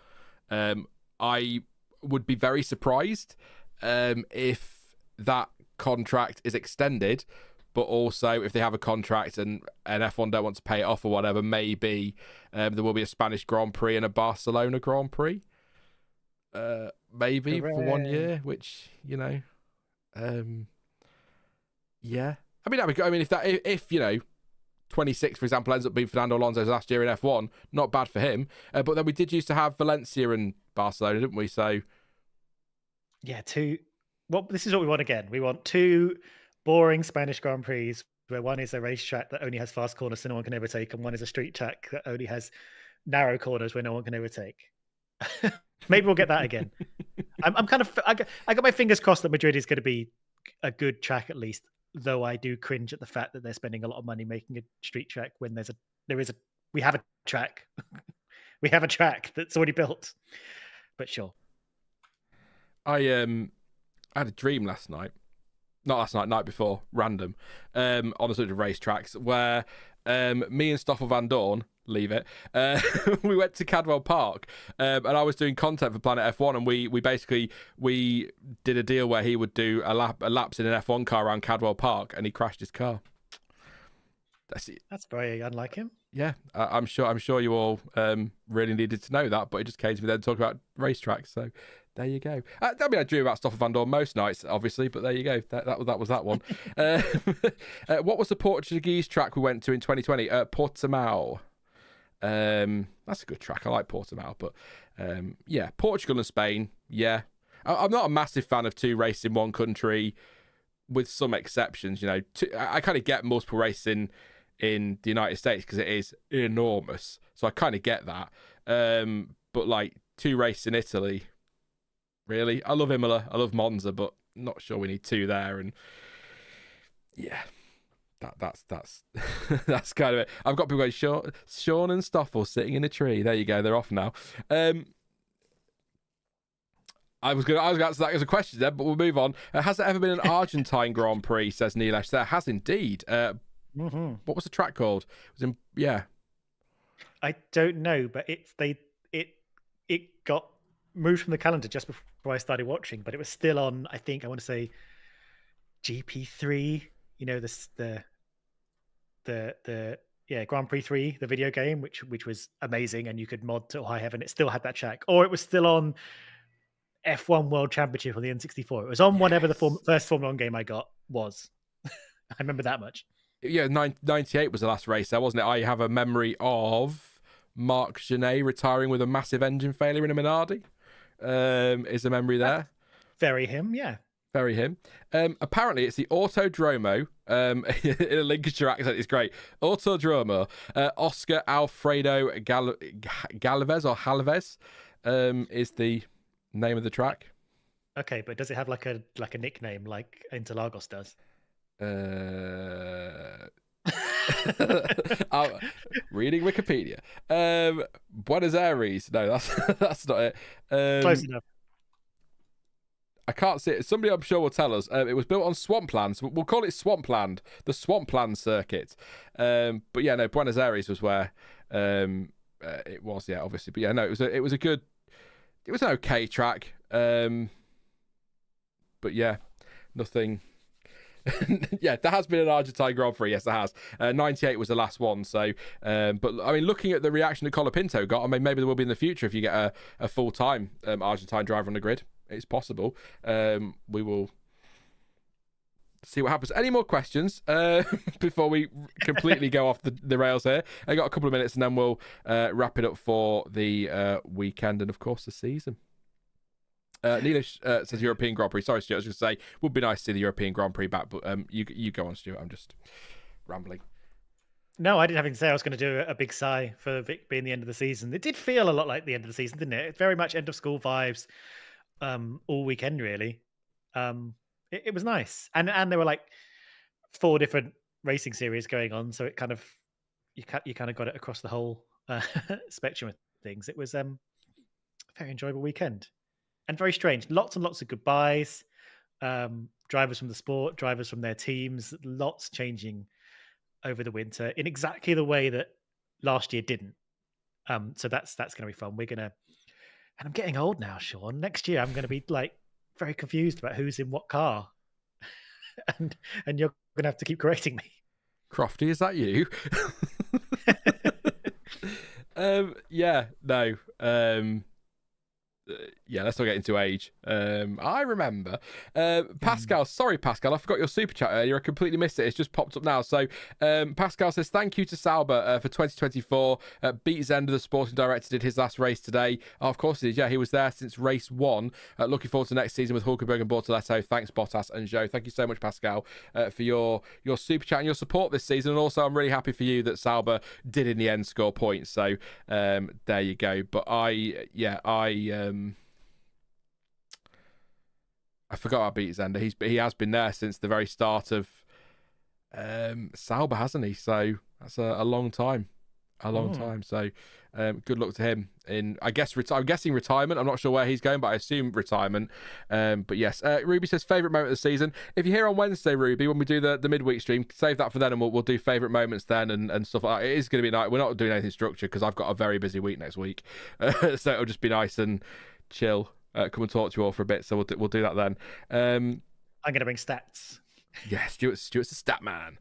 I would be very surprised if that contract is extended, but also if they have a contract and F1 don't want to pay it off or whatever, maybe there will be a Spanish Grand Prix and a Barcelona Grand Prix. Maybe Hooray. for 1 year, which, yeah. I mean, if 26, for example, ends up being Fernando Alonso's last year in F1, not bad for him. But then we did used to have Valencia and Barcelona, didn't we? So, yeah, 2. Well, this is what we want again. We want 2 boring Spanish Grand Prix where one is a racetrack that only has fast corners so no one can overtake, and one is a street track that only has narrow corners where no one can overtake. Maybe we'll get that again. I got my fingers crossed that Madrid is going to be a good track at least, though I do cringe at the fact that they're spending a lot of money making a street track when we have a track. We have a track that's already built. But sure. I had a dream last night. Not last night, night before, random, on the subject of racetracks, where me and Stoffel Van Dorn, leave it, we went to Cadwell Park, and I was doing content for Planet F1, and we did a deal where he would do a laps in an F1 car around Cadwell Park, and he crashed his car. That's very unlike him. Yeah, I'm sure you all really needed to know that, but it just came to me then to talk about racetracks, so there you go. I mean, I dream about Stoffel Van Dorn most nights, obviously, but there you go. That was that one. What was the Portuguese track we went to in 2020? Portimao. That's a good track. I like Portimao, but yeah, Portugal and Spain. Yeah, I'm not a massive fan of 2 races in one country, with some exceptions. I kind of get multiple races in the United States because it is enormous, so I kind of get that. But like 2 races in Italy. Really, I love Imola, I love Monza, but not sure we need 2 there. And yeah, that's that's kind of it. I've got people going, Sean and Stoffel sitting in a tree. There you go, they're off now. I was going to answer that as a question then, but we'll move on. Has there ever been an Argentine Grand Prix? Says Nilesh. There has indeed. What was the track called? It was I don't know, but it got moved from the calendar just before I started watching, but it was still on. I think I want to say GP3. The Grand Prix 3, the video game, which was amazing, and you could mod to high heaven. It still had that track, or it was still on F1 World Championship on the N64. It was on whatever the first Formula 1 game I got was. I remember that much. Yeah, 98 was the last race there, wasn't it? I have a memory of Marc Genet retiring with a massive engine failure in a Minardi. Is a memory there. That's very him, yeah. Very him. Apparently, it's the Autodromo. In a Lincolnshire accent, it's great. Autodromo. Oscar Alfredo Galvez or Halvez is the name of the track. Okay, but does it have like a nickname like Interlagos does? Reading Wikipedia. Buenos Aires. No, that's not it. Close enough. I can't see it. Somebody I'm sure will tell us. It was built on Swampland, so we'll call it Swampland, the Swampland circuit. But yeah, no, Buenos Aires was where it was. Yeah, obviously. But yeah, no, it was an okay track. But yeah, nothing Yeah, there has been an Argentine Grand Prix. Yes, there has. 98 was the last one. So, but I mean, looking at the reaction that Colapinto got, I mean, maybe there will be in the future if you get a full-time Argentine driver on the grid. It's possible. We will see what happens. Any more questions before we completely go off the rails here? I got a couple of minutes and then we'll wrap it up for the weekend and, of course, the season. Nina says European Grand Prix. Sorry, Stuart, I was going to say, would be nice to see the European Grand Prix back, but you go on, Stuart. I'm just rambling. No, I didn't have anything to say. I was going to do a big sigh for Vic being the end of the season. It did feel a lot like the end of the season, didn't it? It's very much end of school vibes all weekend, really. It was nice. And there were like 4 different racing series going on. So it kind of, you kind of got it across the whole spectrum of things. It was a very enjoyable weekend. And very strange. Lots and lots of goodbyes. Drivers from the sport, drivers from their teams, lots changing over the winter in exactly the way that last year didn't. So that's going to be fun. And I'm getting old now, Sean. Next year I'm going to be like very confused about who's in what car. and you're going to have to keep correcting me. Crofty, is that you? Yeah, no. Yeah, let's not get into age. I remember. Pascal, sorry, Pascal, I forgot your super chat earlier. I completely missed it. It's just popped up now. So, Pascal says, thank you to Sauber for 2024. Beat Zender, the sporting director, did his last race today. Oh, of course he did. Yeah, he was there since race 1. Looking forward to next season with Hulkenberg and Bortoletto. Thanks, Bottas and Joe. Thank you so much, Pascal, for your super chat and your support this season. And also, I'm really happy for you that Sauber did in the end score points. So, there you go. But I forgot about Beat Zender. He has been there since the very start of Sauber, hasn't he? So that's a long time. Time. So good luck to him in, I'm guessing retirement. I'm not sure where he's going, but I assume retirement. But yes, Ruby says favourite moment of the season. If you're here on Wednesday, Ruby, when we do the midweek stream, save that for then and we'll do favourite moments then and stuff like that. It is going to be nice. We're not doing anything structured because I've got a very busy week next week. So it'll just be nice and chill. Come and talk to you all for a bit, so we'll do that then. I'm going to bring stats. Yeah, Stuart's a stat man.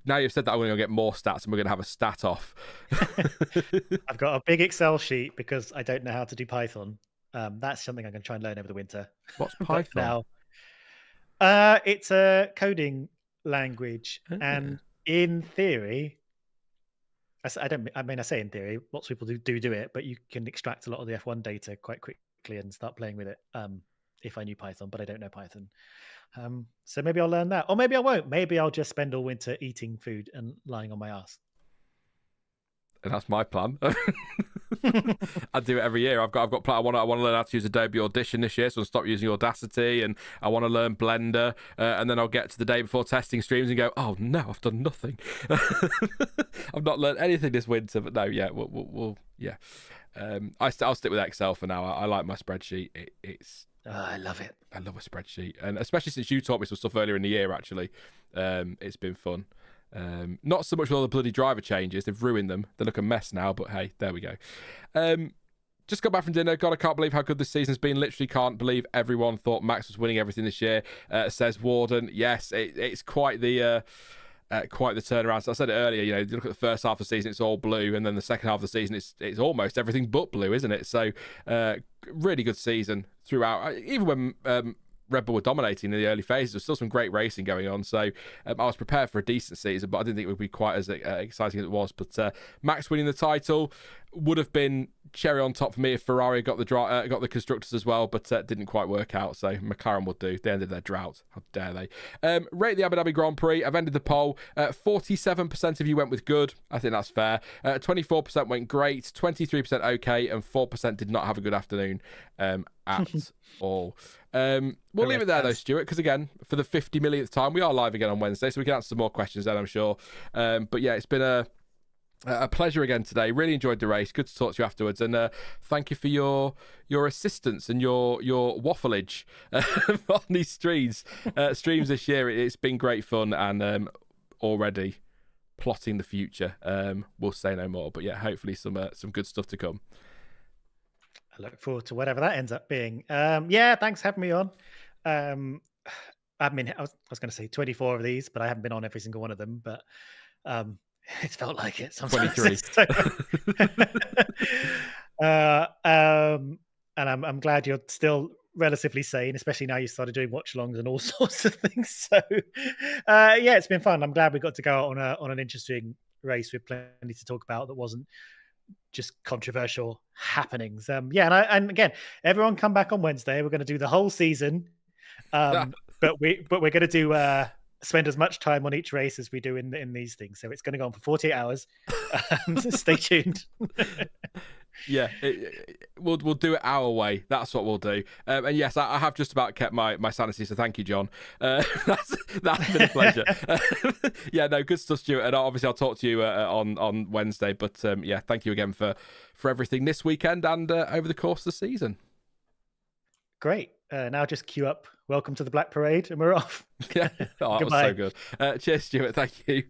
Now you've said that, I'm going to get more stats, and we're going to have a stat off. I've got a big Excel sheet because I don't know how to do Python. That's something I'm going to try and learn over the winter. What's Python? Now, it's a coding language, and in theory, I say in theory, lots of people do it, but you can extract a lot of the F1 data quite quickly and start playing with it. If I knew Python, but I don't know Python. So maybe I'll learn that, or maybe I won't. Maybe I'll just spend all winter eating food and lying on my ass. And that's my plan. I do it every year. I've got plan. I want to learn how to use Adobe Audition this year, so I'll stop using Audacity, and I want to learn Blender. And then I'll get to the day before testing streams and go, oh no, I've done nothing. I've not learned anything this winter. But no, yeah, we'll yeah. I'll stick with Excel for now. I like my spreadsheet. I love it. I love a spreadsheet, and especially since you taught me some stuff earlier in the year. Actually, it's been fun. Not so much with all the bloody driver changes. They've ruined them. They look a mess now, but hey, there we go. Just got back from dinner. God, I can't believe how good this season's been. Literally can't believe everyone thought Max was winning everything this year, says Warden. Yes, it's quite the turnaround. So I said it earlier, you look at the first half of the season, it's all blue, and then the second half of the season, it's almost everything but blue, isn't it? So really good season throughout. Even when Red Bull were dominating in the early phases, there's still some great racing going on. So I was prepared for a decent season, but I didn't think it would be quite as exciting as it was. But Max winning the title would have been cherry on top for me if Ferrari got the constructors as well, but didn't quite work out. So McLaren would do. They ended their drought. How dare they? Rate the Abu Dhabi Grand Prix. I've ended the poll. 47% of you went with good. I think that's fair. 24% went great. 23% okay, and 4% did not have a good afternoon at all. We'll leave it there though, Stuart, because again, for the 50 millionth time, we are live again on Wednesday, so we can answer some more questions then, I'm sure. But yeah, it's been a pleasure again today. Really enjoyed the race. Good to talk to you afterwards, and thank you for your assistance and your waffleage on these streams this year. It's been great fun, and already plotting the future. We'll say no more, but yeah, hopefully some good stuff to come. I look forward to whatever that ends up being. Yeah, thanks for having me on. I was going to say 24 of these, but I haven't been on every single one of them. But it's felt like it sometimes. 23. And I'm glad you're still relatively sane, especially now you started doing watch-alongs and all sorts of things. So yeah, it's been fun. I'm glad we got to go out on an interesting race with plenty to talk about that wasn't just controversial happenings. Yeah, and again, everyone come back on Wednesday. We're going to do the whole season, but we're going to do spend as much time on each race as we do in these things. So it's going to go on for 48 hours. Stay tuned. Yeah, we'll do it our way. That's what we'll do. And yes, I have just about kept my sanity, so thank you, John. That's been a pleasure. Yeah, no, good stuff, Stuart. And obviously, I'll talk to you on Wednesday. But yeah, thank you again for everything this weekend and over the course of the season. Great. Now just queue up Welcome to the Black Parade, and we're off. Yeah, that was so good. Cheers, Stuart. Thank you.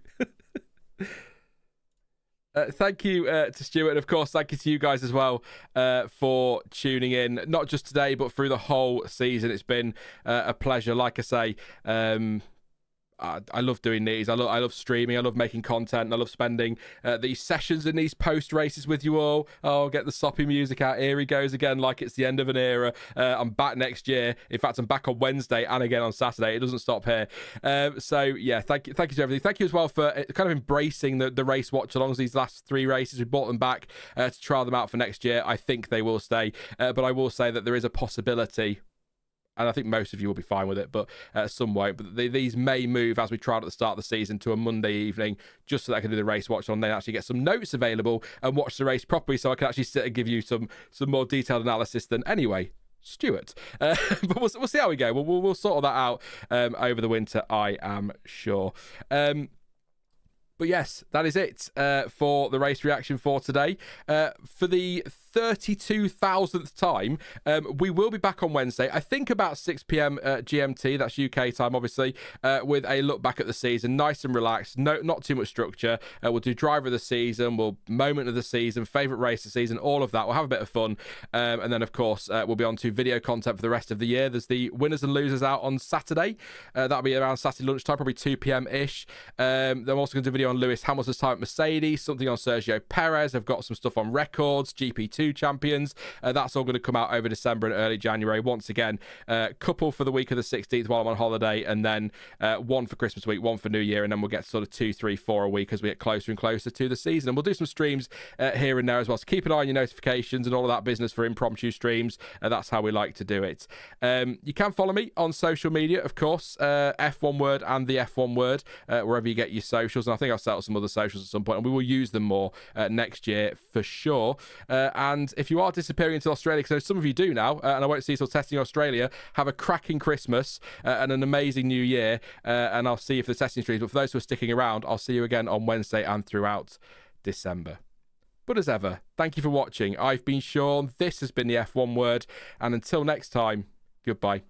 Thank you to Stuart, and of course, thank you to you guys as well for tuning in, not just today, but through the whole season. It's been a pleasure. Like I say, I love doing these. I love streaming. I love making content. I love spending these sessions and these post races with you all. Oh, get the soppy music out. Here he goes again, like it's the end of an era. I'm back next year. In fact, I'm back on Wednesday and again on Saturday. It doesn't stop here. So yeah, thank you to everything. Thank you as well for kind of embracing the race watch-alongs. These last 3 races, we brought them back to trial them out for next year. I think they will stay, but I will say that there is a possibility. And I think most of you will be fine with it, but some won't. But these may move as we tried at the start of the season to a Monday evening, just so that I can do the race watch on, then actually get some notes available and watch the race properly, so I can actually sit and give you some more detailed analysis than anyway. Stuart, but we'll see how we go. We'll sort all that out over the winter, I am sure. But yes, that is it for the race reaction for today. For the 32,000th time, we will be back on Wednesday, I think about 6 p.m. GMT, that's UK time obviously, with a look back at the season, nice and relaxed, not too much structure. We'll do driver of the season, moment of the season, favourite race of the season, all of that. We'll have a bit of fun, and then of course we'll be on to video content for the rest of the year. There's the winners and losers out on Saturday. That'll be around Saturday lunchtime, probably 2 p.m. ish. Then I'm also going to do a video on Lewis Hamilton's time at Mercedes, something on Sergio Perez. I've got some stuff on records, GP2 champions. That's all going to come out over December and early January. Once again, couple for the week of the 16th while I'm on holiday, and then one for Christmas week, one for New Year, and then we'll get sort of 2, 3, 4 a week as we get closer and closer to the season. And we'll do some streams here and there as well. So keep an eye on your notifications and all of that business for impromptu streams. That's how we like to do it. You can follow me on social media, of course, F1 Word and the F1 Word, wherever you get your socials. And I think I'll set up some other socials at some point, and we will use them more next year for sure. And if you are disappearing into Australia, because some of you do now, and I won't see you till testing Australia, have a cracking Christmas and an amazing New Year, and I'll see you for the testing streams. But for those who are sticking around, I'll see you again on Wednesday and throughout December. But as ever, thank you for watching. I've been Sean, this has been the F1 Word, and until next time, goodbye.